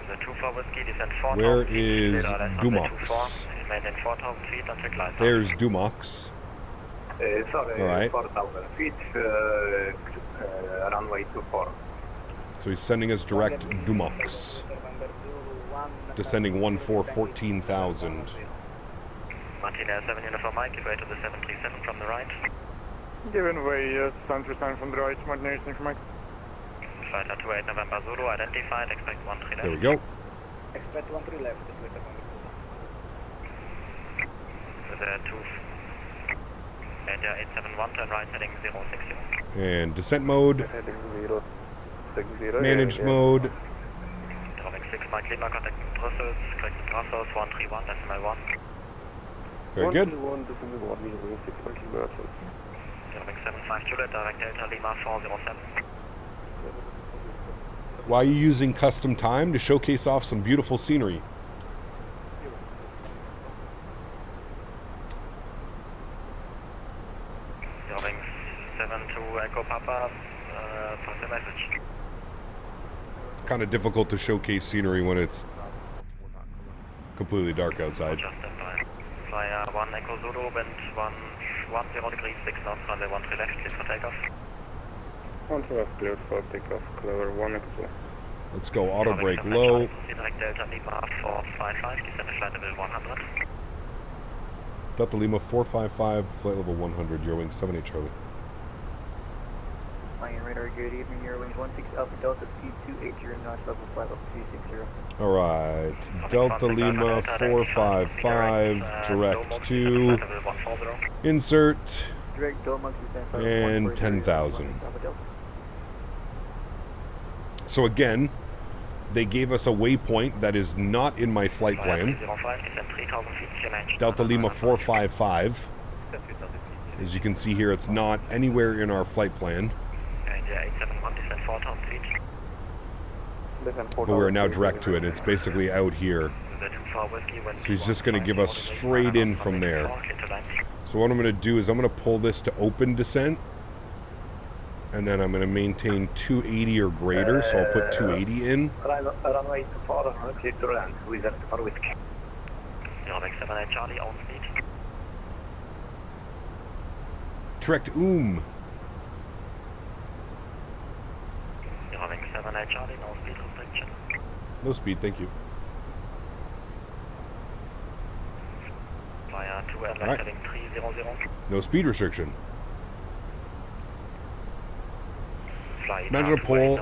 The 2 forward ski, descend 4,000 feet. Where is Dumux? Maintain 4,000 feet until glide. There's Dumux. Sorry, Alright. 4,000 feet, runway 24. So he's sending us direct Dumux. Descending 14,000. Martina 7 uniform Mike, give way to the 737 from the right. Given way, stand from the right, Martina from Mike. Flight 28 November Zulu, identified, expect 13 left. There we go. Expect 13 left. The 2 Nadya 871, turn right, heading 060. And descent mode. Managed mode. Dropping 6 Mike Lima, contacting Brussels, correcting Brussels, 131, decimal 1. Very good. 75 Juliet, direct Delta Lima 407. Why are you using custom time? To showcase off some beautiful scenery. Building 72 Echo Papa, pass the message. It's kind of difficult to showcase scenery when it's completely dark outside. Fly 1 Echo Zulu, wind 110 degrees, 6 knots, runway 13 left, clear for takeoff. 13 left, cleared for takeoff, clever 1 Echo Zulu. Let's go, auto brake low. Direct Delta Lima 455, descend to flight level 100. Delta Lima 455, flight level 100, Eurowings 78 Charlie. Flying radar, good evening, Eurowings 16 Alpha Delta, speed 280 knots, level flight level 360. Alright, Delta Lima 455, direct to insert, and 10,000. So again, they gave us a waypoint that is not in my flight plan. Delta Lima 455. As you can see here, it's not anywhere in our flight plan. But we're now direct to it. It's basically out here. So he's just going to give us straight in from there. So what I'm going to do is I'm going to pull this to open descent. And then I'm going to maintain 280 or greater, so I'll put 280 in. Runway 24, clear to land, with that for whiskey. Eurowings 78 Charlie, on speed. Direct Eurowings 78 Charlie, no speed restriction. No speed, thank you. Via 2 airline heading 300. No speed restriction. Imagine a poll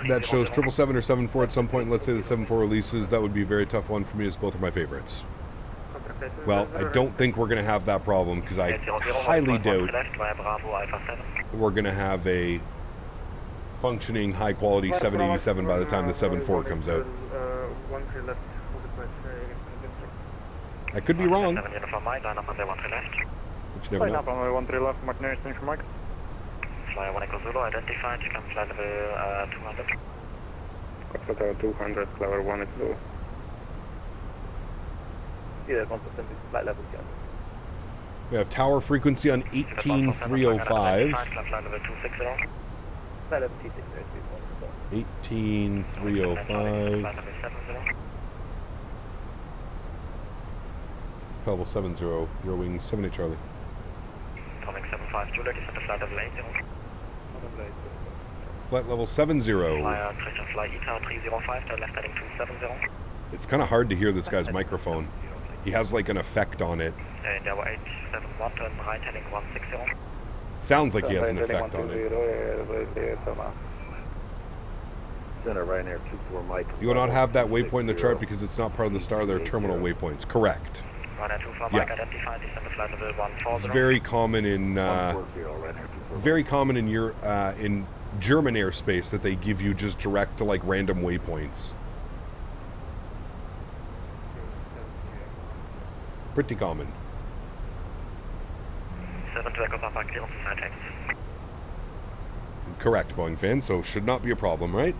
that shows 777 or 74 at some point. Let's say the 74 releases. That would be a very tough one for me, as both are my favorites. Well, I don't think we're going to have that problem, because I highly doubt we're going to have a functioning, high-quality 787 by the time the 74 comes out. I could be wrong, but you never know. Fly 1 Echo Zulu, identified, you can fly level 200. Hotel 200, clever 1 Echo Zulu. Yeah, 1% is flight level 200. We have tower frequency on 18305. Flight level 260. Flight level 260. 18305. Level 70, Eurowings 78 Charlie. Coming 75 Juliet, descend to flight level 80. Flight level 70. Fly ETA 305 to left heading 270. It's kind of hard to hear this guy's microphone. He has like an effect on it. Tower 871 turn right heading 160. Sounds like he has an effect on it. Center right near 24 Mike. You will not have that waypoint in the chart because it's not part of the star. They're terminal waypoints. Correct. Yeah. It's very common in in German airspace that they give you just direct to like random waypoints. Pretty common. 7 to Echo Papa, clearance to side exit. Correct, Boeing fan. So should not be a problem, right?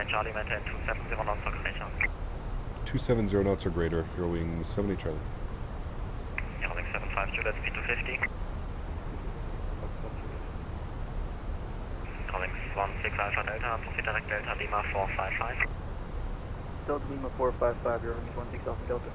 Charlie, maintain 270 knots or greater. 270 knots or greater, Eurowings 70 Charlie. Eurowings 75 Juliet, speed 250. Eurowings 16 Alpha Delta, proceed direct Delta Lima 455. Delta Lima 455, Eurowings 16 Alpha Delta.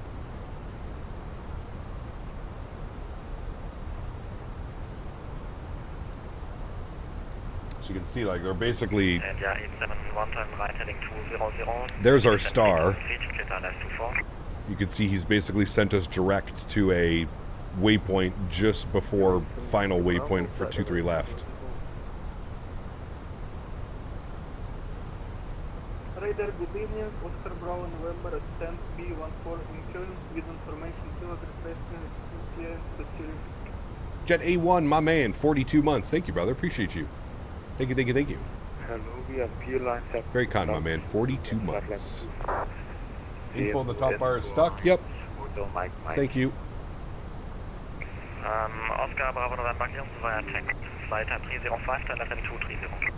So you can see, like, they're basically... And yeah, 871 turn right heading 200. There's our star. You can see he's basically sent us direct to a waypoint just before final waypoint for 23 left. Radar, good evening. Oscar Bravo November at 10B14 incursion with information to Jet A1, my man, 42 months. Thank you, brother. Appreciate you. Thank you, thank you, thank you. Hello, we have P line. Very kind, my man. 42 months. Info on the top bar is stuck. Yep. Thank you. Oscar Bravo November, clearance via tech. Flight type 305, then left in 230.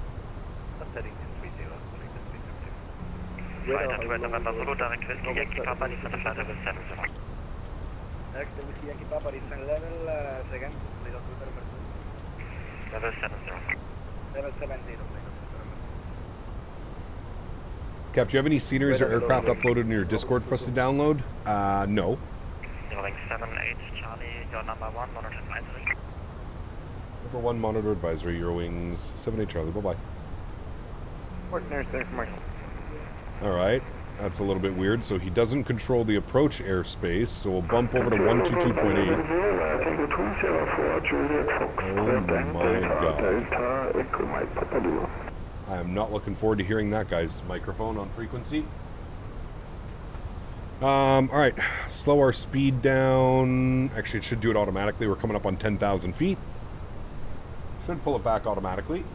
Heading 230, Flight type 2 November, Zulu, direct Whiskey, Yankee Papa, descent to flight level 70. Direct Whiskey, Yankee Papa, descent level, second, level 70. Level 70, Cap, do you have any sceneries or aircraft uploaded in your Discord for us to download? No. Ring 78, Charlie, your number 1, monitor advisory. Number 1, monitor advisory, Eurowings 78 Charlie, bye-bye. Alright, that's a little bit weird. So he doesn't control the approach airspace, so we'll bump over to 122.8. Oh my god. I am not looking forward to hearing that guy's microphone on frequency. Alright, slow our speed down. Actually, it should do it automatically. We're coming up on 10,000 feet. Should pull it back automatically.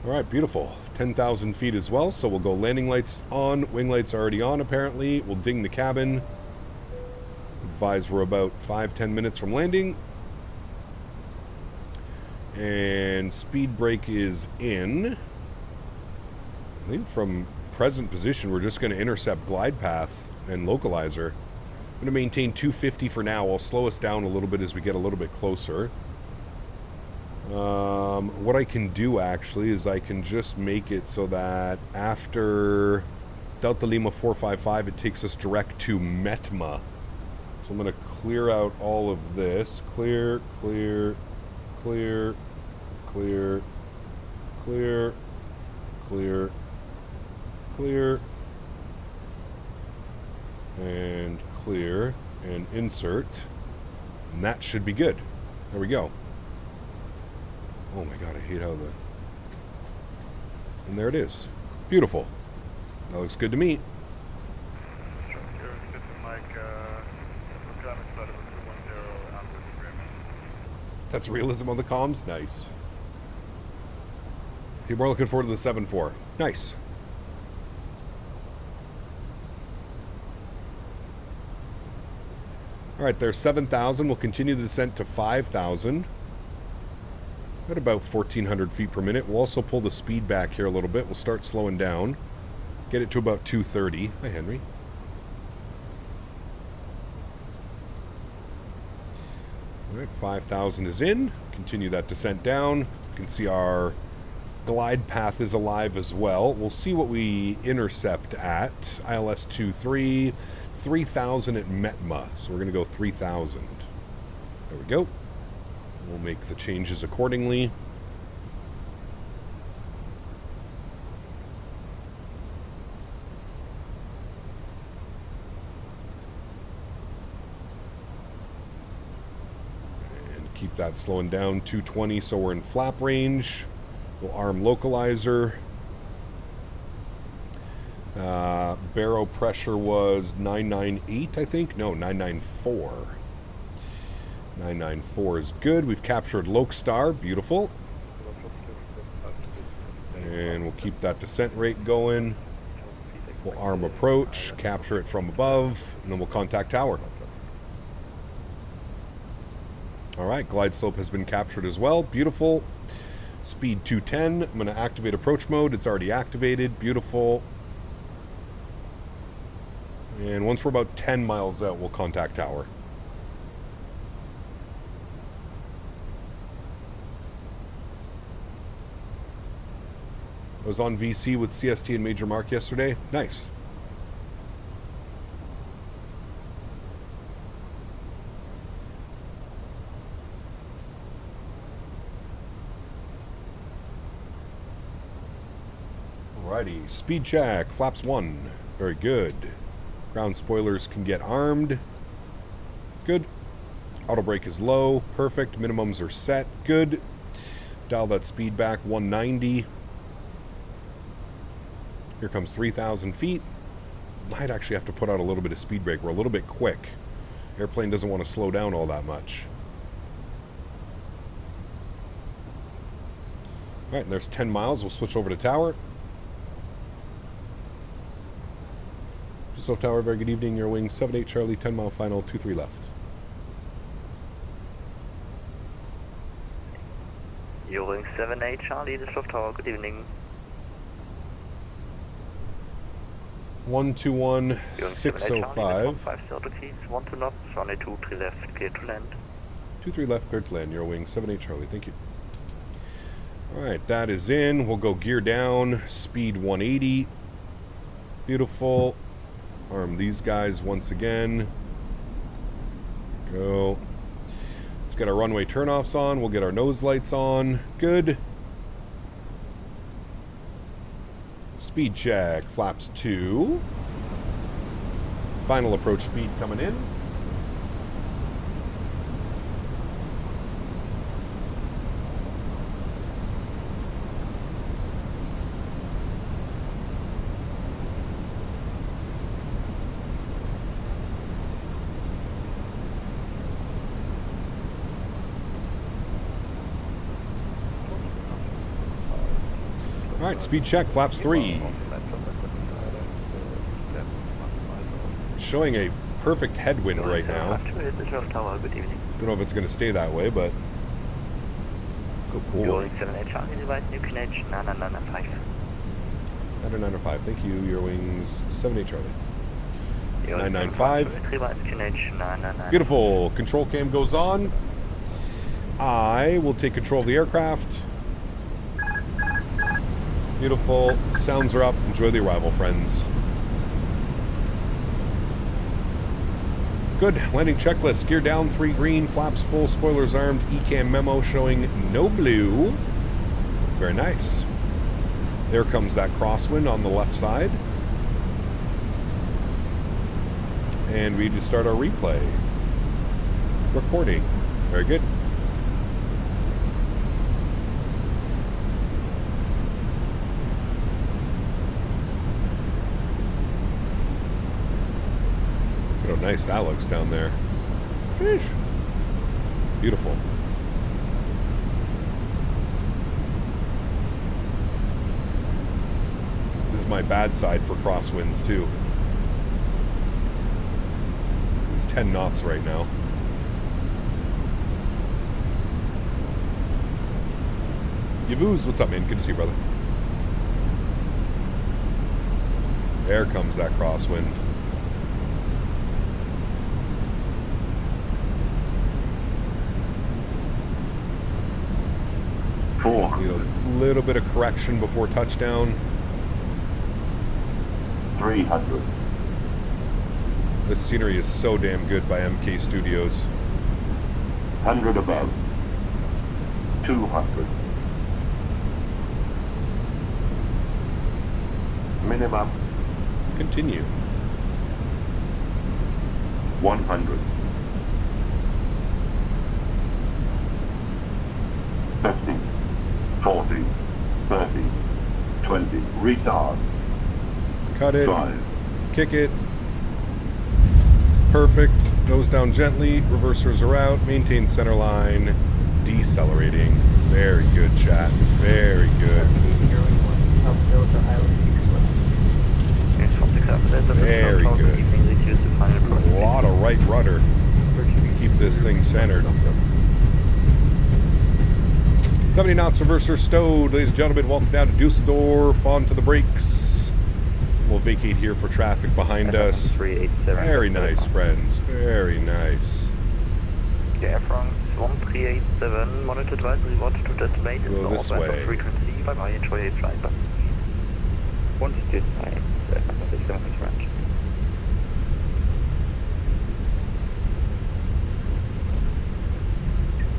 All right, beautiful. 10,000 feet as well, so we'll go landing lights on. Wing lights are already on, apparently. We'll ding the cabin. Advise we're about 5-10 minutes from landing. And speed brake is in. I think from present position, we're just going to intercept glide path and localizer. I'm going to maintain 250 for now. I'll slow us down a little bit as we get a little bit closer. What I can do actually is I can just make it so that after Delta Lima 455, it takes us direct to Metma. So I'm going to clear out all of this. Clear, clear, clear, clear, clear, clear, clear, and clear, and insert. And that should be good. There we go. Oh my god, I hate how the... And there it is. Beautiful. That looks good to me. That's realism on the comms? Nice. People are looking forward to the 7-4. Nice. Alright, there's 7,000. We'll continue the descent to 5,000. At about 1,400 feet per minute. We'll also pull the speed back here a little bit. We'll start slowing down. Get it to about 230. Hi, Henry. Alright, 5,000 is in. Continue that descent down. You can see our glide path is alive as well. We'll see what we intercept at. ILS 23, 3,000 at Metma. So we're going to go 3,000. There we go. We'll make the changes accordingly. And keep that slowing down, 220, so we're in flap range. We'll arm localizer. Barrow pressure was 998, I think. No, 994. 994 is good. We've captured Lokestar. Beautiful. And we'll keep that descent rate going. We'll arm approach, capture it from above, and then we'll contact tower. Alright, glide slope has been captured as well. Beautiful. Speed 210. I'm going to activate approach mode. It's already activated. Beautiful. And once we're about 10 miles out, we'll contact tower. I was on VC with CST and Major Mark yesterday. Nice. Alrighty, speed check, flaps 1. Very good. Ground spoilers can get armed. Good. Auto brake is low. Perfect. Minimums are set. Good. Dial that speed back, 190. Here comes 3,000 feet. Might actually have to put out a little bit of speed brake. We're a little bit quick. Airplane doesn't want to slow down all that much. All right, and there's 10 miles. We'll switch over to tower. So tower, very good evening. Your wing 78 Charlie, 10 mile final, 23 left. Your wing 78 Charlie, this is tower, good evening. 121 605. 50 degrees, 1 to knots, runway 23 left, clear to land. 23 left, clear to land. Your wing 78 Charlie, thank you. All right, that is in. We'll go gear down, speed 180. Beautiful. Arm these guys once again. Go. Let's get our runway turnoffs on. We'll get our nose lights on. Good. Speed check. Flaps 2. Final approach speed coming in. All right, speed check, flaps 3. Showing a perfect headwind right now. Don't know if it's going to stay that way, but go cool. Your 78 Charlie, device new Kinage 9995. 9995, thank you. Your wings 78 Charlie. 995. Beautiful. Control cam goes on. I will take control of the aircraft. Beautiful. Sounds are up. Enjoy the arrival, friends. Good. Landing checklist. Gear down, 3 green, flaps full, spoilers armed, ECAM memo showing no blue. Very nice. There comes that crosswind on the left side. And we just start our replay. Recording. Very good. Look how nice that looks down there. Sheesh. Beautiful. This is my bad side for crosswinds too. 10 knots right now. Yavuz, what's up, man? Good to see you, brother. There comes that crosswind. Need a little bit of correction before touchdown. 300. This scenery is so damn good by MK Studios. 100 above. 200. Minimum. Continue. 100. 50. 40. 30. 20. Retard. Cut it. 5. Kick it. Perfect. Nose down gently. Reversers are out. Maintain center line. Decelerating. Very good, chat. Very good. Very good. A lot of right rudder. Keep this thing centered. 70 knots, reverser stowed. Ladies and gentlemen, welcome down to Dusseldorf. On to the brakes. We'll vacate here for traffic behind us. Very nice, friends. Very nice. Air France 1387, monitor advisory, watch to detonate in go this way. Frequency. Bye-bye, enjoy your flight. 129, range.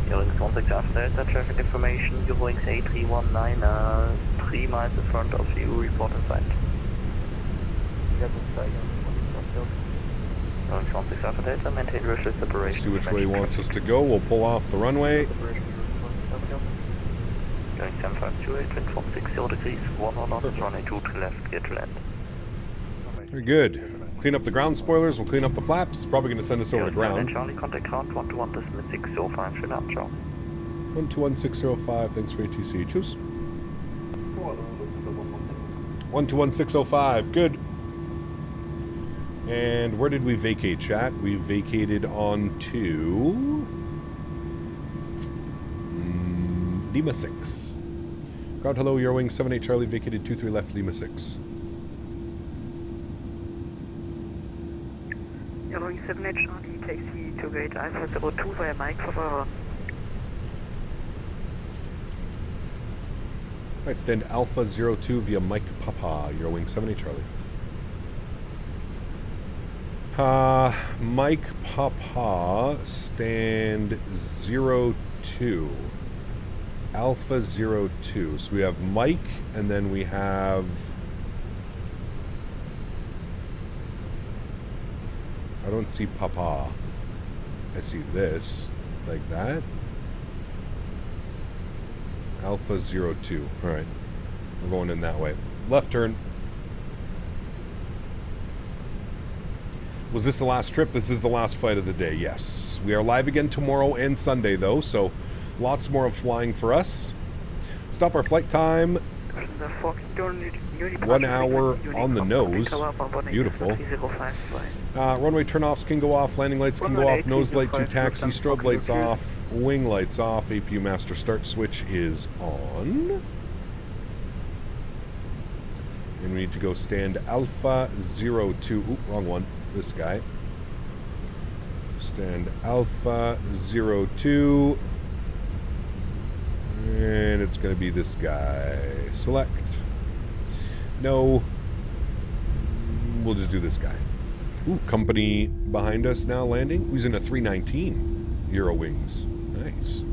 Eurowings 16 after Delta, traffic information, Eurowings A319, 3 miles in front of you, report in sight. Eurowings 16 after Delta, maintain visual separation. See which way he wants us to go. We'll pull off the runway. Going 752, 2460 degrees, 1 knots, runway 2 to left, clear to land. Very good. Clean up the ground spoilers, we'll clean up the flaps. Probably going to send us over to ground. Charlie, contact ground 121.605, straight up, ciao. 121605, thanks for ATC. Choose. 121605, good. And where did we vacate, chat? We vacated on to Lima 6. Ground hello, Eurowing 78 Charlie, vacated 23 left, Lima 6. Eurowing 78 Charlie, taxi to gate Alpha 02 via Mike for Alright, stand Alpha 02 via Mike Papa, Eurowing 78 Charlie. Mike Papa, stand 02. Alpha 02. So we have Mike, and then we have... I don't see Papa. I see this, like that. Alpha 02. Alright. We're going in that way. Left turn. Was this the last trip? This is the last flight of the day, yes. We are live again tomorrow and Sunday, though, so lots more of flying for us. Stop our flight time. 1 hour on the nose. Beautiful. Runway turn-offs can go off, landing lights can go off, nose light to taxi, strobe lights off, wing lights off, APU master start switch is on. And we need to go stand Alpha 02. Oop, wrong one. This guy. Stand Alpha 02. And it's going to be this guy. Select. No. We'll just do this guy. Ooh, company behind us now landing. Who's in a 319 Eurowings. Nice.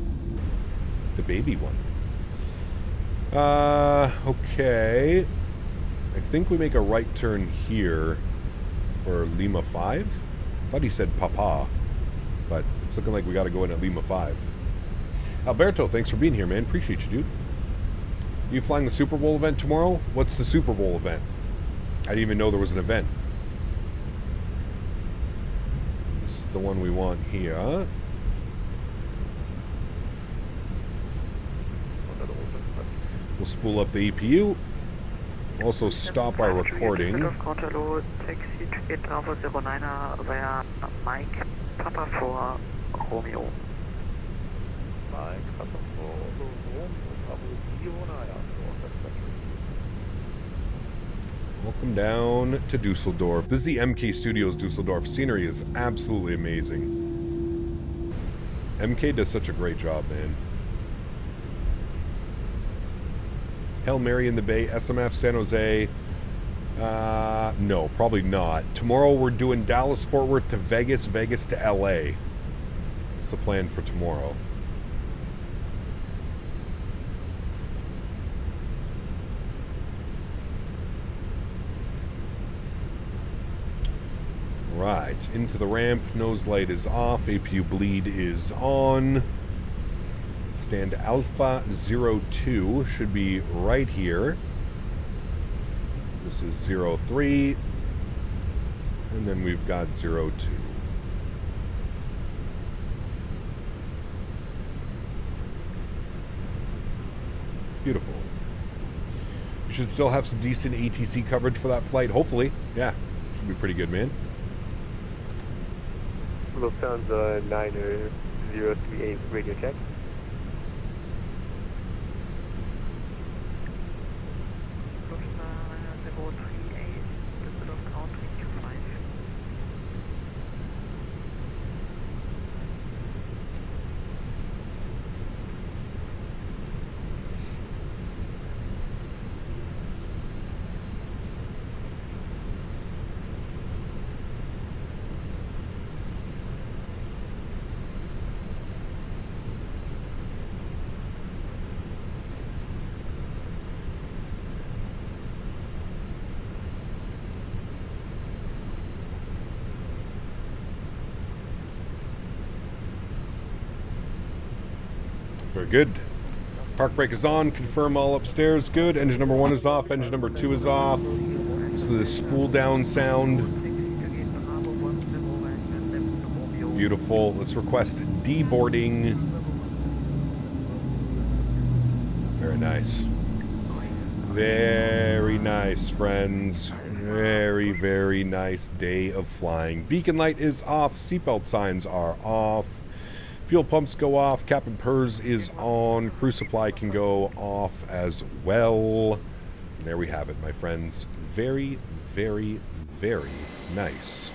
The baby one. Okay. I think we make a right turn here for Lima 5. I thought he said Papa, but it's looking like we got to go in at Lima 5. Alberto, thanks for being here, man. Appreciate you, dude. You flying the Super Bowl event tomorrow? What's the Super Bowl event? I didn't even know there was an event. This is the one we want here. We'll spool up the EPU. Also stop our recording. Taxi to get Alpha 09 via Mike Papa for Romeo. Mike Papa for Romeo. Welcome down to Dusseldorf. This is the MK Studios Dusseldorf. Scenery is absolutely amazing. MK does such a great job, man. Hail Mary in the Bay, SMF, San Jose. No, probably not. Tomorrow we're doing Dallas, Fort Worth to Vegas, Vegas to LA. That's the plan for tomorrow. Right, into the ramp, nose light is off, APU bleed is on. Stand Alpha 02 should be right here. This is 03. And then we've got 02. Beautiful. We should still have some decent ATC coverage for that flight, hopefully. Yeah, should be pretty good, man. Lufthansa 9038 radio check. Very good. Park brake is on. Confirm all upstairs. Good. Engine number 1 is off. Engine number 2 is off. So the spool down sound. Beautiful. Let's request deboarding. Very nice. Very nice, friends. Very, very nice day of flying. Beacon light is off. Seatbelt signs are off. Fuel pumps go off. Cap and PERS is on. Crew supply can go off as well. And there we have it, my friends. Very, very, very nice.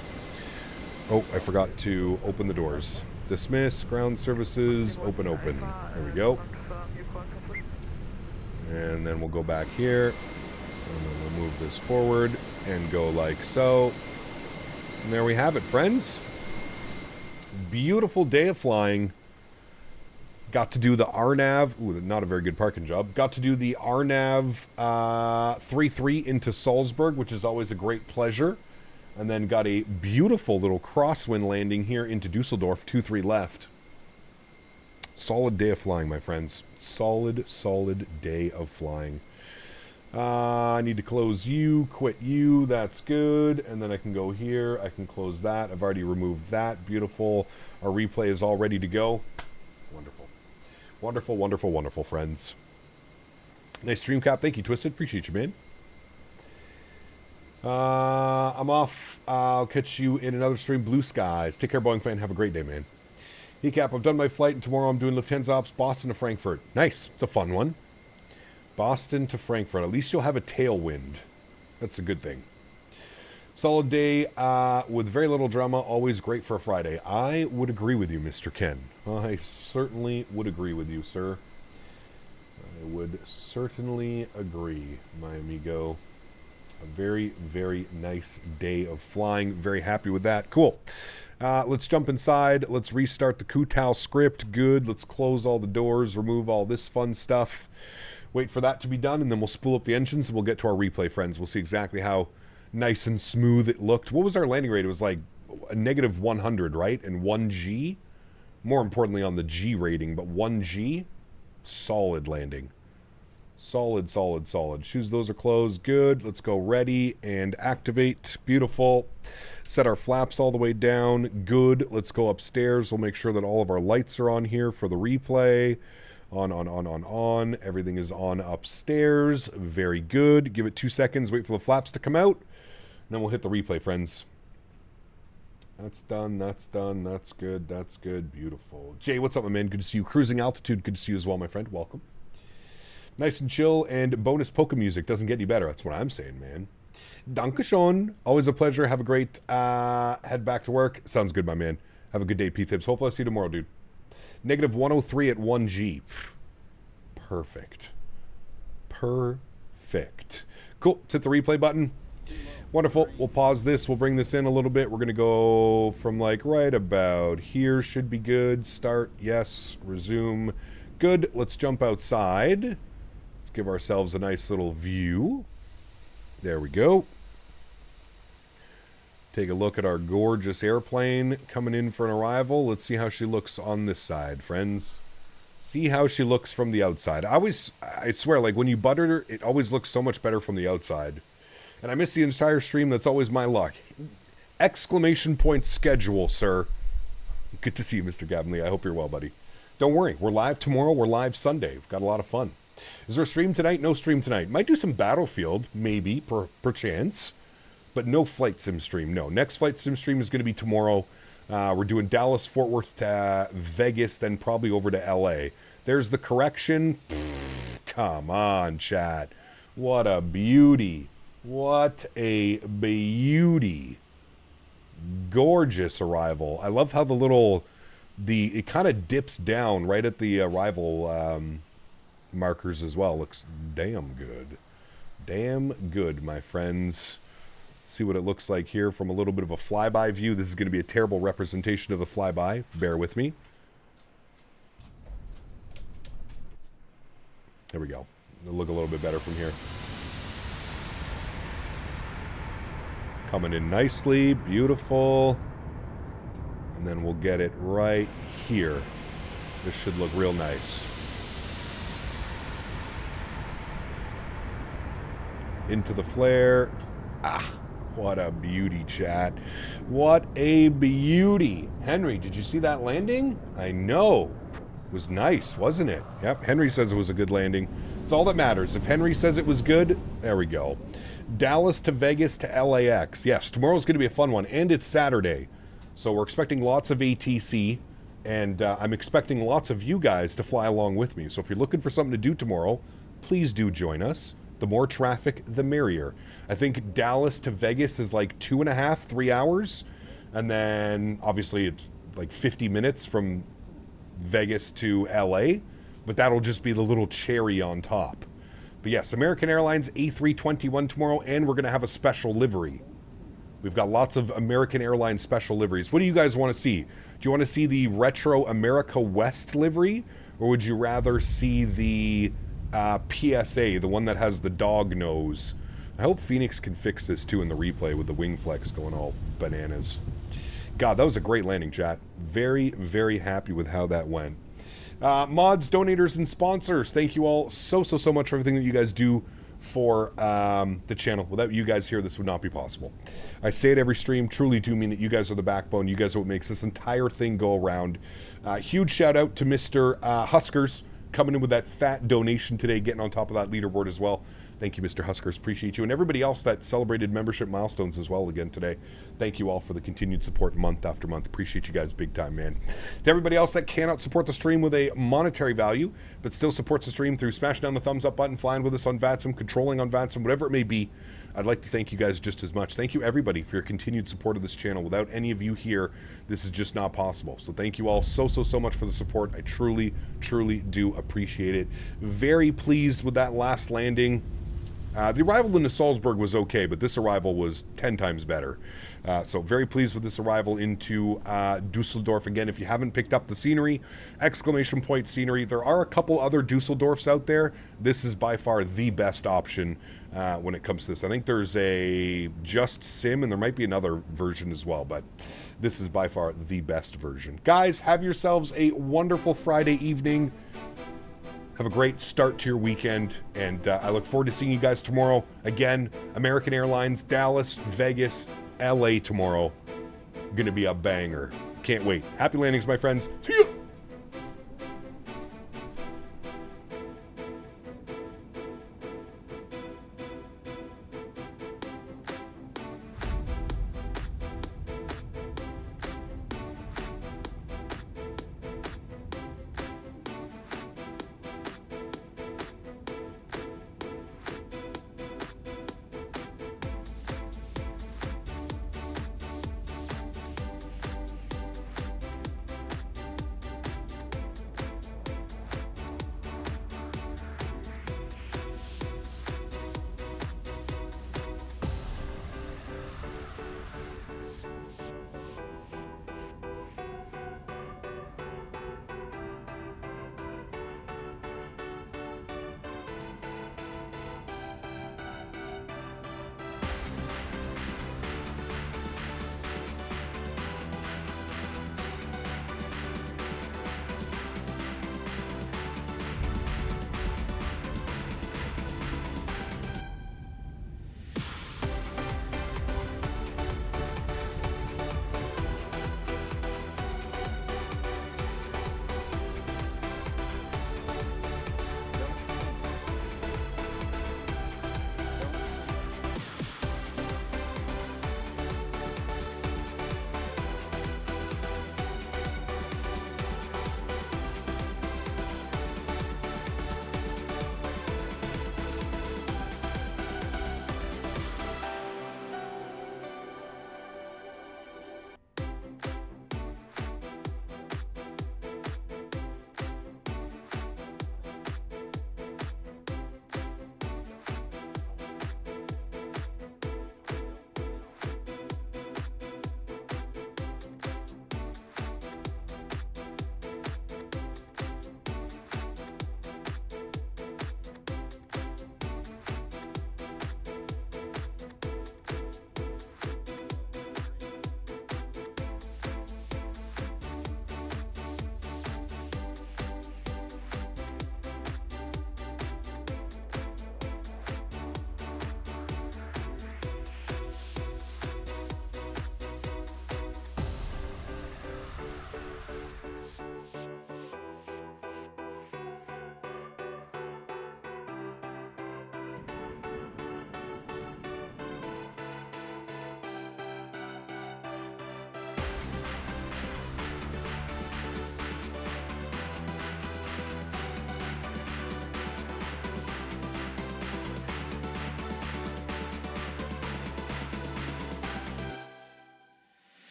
Oh, I forgot to open the doors. Dismiss, ground services, open. There we go. And then we'll go back here. And then we'll move this forward and go like so. And there we have it, friends. Beautiful day of flying. Got to do the RNAV. Ooh, not a very good parking job. Got to do the RNAV 3-3 into Salzburg, which is always a great pleasure. And then got a beautiful little crosswind landing here into Dusseldorf, 2-3 left. Solid day of flying, my friends. Solid, solid day of flying. I need to close you, quit you, that's good. And then I can go here, I can close that. I've already removed that. Beautiful. Our replay is all ready to go. Wonderful. Wonderful, wonderful, wonderful, friends. Nice stream cap. Thank you, Twisted. Appreciate you, man. I'm off. I'll catch you in another stream. Blue skies. Take care, Boeing fan. Have a great day, man. Hey, Cap, I've done my flight, and tomorrow I'm doing Lufthansa Ops, Boston to Frankfurt. Nice. It's a fun one. Boston to Frankfurt. At least you'll have a tailwind. That's a good thing. Solid day with very little drama. Always great for a Friday. I would agree with you, Mr. Ken. I certainly would agree with you, sir. I would certainly agree, my amigo. A very, very nice day of flying. Very happy with that. Cool. Let's jump inside. Let's restart the Kutao script. Good. Let's close all the doors. Remove all this fun stuff. Wait for that to be done, and then we'll spool up the engines, and we'll get to our replay, friends. We'll see exactly how nice and smooth it looked. What was our landing rate? It was like a negative 100, right? And 1G? More importantly on the G rating, but 1G? Solid landing. Solid, solid, solid. Shoes, those are closed. Good. Let's go ready and activate. Beautiful. Set our flaps all the way down. Good. Let's go upstairs. We'll make sure that all of our lights are on here for the replay. On. Everything is on upstairs. Very good. Give it 2 seconds. Wait for the flaps to come out. And then we'll hit the replay, friends. That's done. That's done. That's good. That's good. Beautiful. Jay, what's up, my man? Good to see you. Cruising altitude. Good to see you as well, my friend. Welcome. Nice and chill, and bonus polka music doesn't get any better. That's what I'm saying, man. Dankeschön. Always a pleasure. Have a great head back to work. Sounds good, my man. Have a good day, P-Thibs. Hopefully I'll see you tomorrow, dude. Negative 103 at 1G. Perfect. Perfect. Cool. Let's hit the replay button. Wonderful. We'll pause this. We'll bring this in a little bit. We're going to go from like right about here. Should be good. Start. Yes. Resume. Good. Let's jump outside. Let's give ourselves a nice little view. There we go. Take a look at our gorgeous airplane coming in for an arrival. Let's see how she looks on this side, friends. See how she looks from the outside. I swear, like when you butter her, it always looks so much better from the outside. And I miss the entire stream. That's always my luck. Exclamation point schedule, sir. Good to see you, Mr. Gavin. I hope you're well, buddy. Don't worry. We're live tomorrow. We're live Sunday. We've got a lot of fun. Is there a stream tonight? No stream tonight. Might do some Battlefield, maybe, perchance. But no flight sim stream. No. Next flight sim stream is going to be tomorrow. We're doing Dallas, Fort Worth to Vegas, then probably over to LA. There's the correction. Come on, chat. What a beauty. What a beauty. Gorgeous arrival. I love how it kind of dips down right at the arrival markers as well. Looks damn good. Damn good, my friends. See what it looks like here from a little bit of a flyby view. This is going to be a terrible representation of the flyby. Bear with me. There we go. It'll look a little bit better from here. Coming in nicely. Beautiful. And then we'll get it right here. This should look real nice. into the flare. Ah, what a beauty, chat. What a beauty. Henry, did you see that landing? I know. It was nice, wasn't it? Yep, Henry says it was a good landing. It's all that matters. If Henry says it was good, there we go. Dallas to Vegas to LAX. Yes, tomorrow's going to be a fun one, and it's Saturday. So we're expecting lots of ATC, and I'm expecting lots of you guys to fly along with me. So if you're looking for something to do tomorrow, please do join us. The more traffic, the merrier. I think Dallas to Vegas is like 2.5, 3 hours. And then, obviously, it's like 50 minutes from Vegas to LA. But that'll just be the little cherry on top. But yes, American Airlines A321 tomorrow, and we're going to have a special livery. We've got lots of American Airlines special liveries. What do you guys want to see? Do you want to see the Retro America West livery? Or would you rather see the PSA, the one that has the dog nose? I hope Fenix can fix this too in the replay with the wing flex going all bananas. God, that was a great landing, chat. Very, very happy with how that went. Mods, donators, and sponsors, thank you all so much for everything that you guys do for the channel. Without you guys here, this would not be possible. I say it every stream, truly do mean it. You guys are the backbone. You guys are what makes this entire thing go around. Huge shout out to Mr. Huskers, coming in with that fat donation today, getting on top of that leaderboard as well. Thank you, Mr. Huskers. Appreciate you. And everybody else that celebrated membership milestones as well again today. Thank you all for the continued support month after month. Appreciate you guys big time, man. To everybody else that cannot support the stream with a monetary value, but still supports the stream through smashing down the thumbs up button, flying with us on VATSIM, controlling on VATSIM, whatever it may be, I'd like to thank you guys just as much. Thank you, everybody, for your continued support of this channel. Without any of you here, this is just not possible. So thank you all so much for the support. I truly do appreciate it. Very pleased with that last landing. The arrival into Salzburg was okay, but this arrival was 10 times better. So very pleased with this arrival into Dusseldorf. Again, if you haven't picked up the scenery, exclamation point scenery, there are a couple other Dusseldorfs out there. This is by far the best option when it comes to this. I think there's a Just Sim, and there might be another version as well, but this is by far the best version. Guys, have yourselves a wonderful Friday evening. Have a great start to your weekend, and I look forward to seeing you guys tomorrow. Again, American Airlines, Dallas, Vegas, LA tomorrow. Gonna be a banger. Can't wait. Happy landings, my friends. See ya!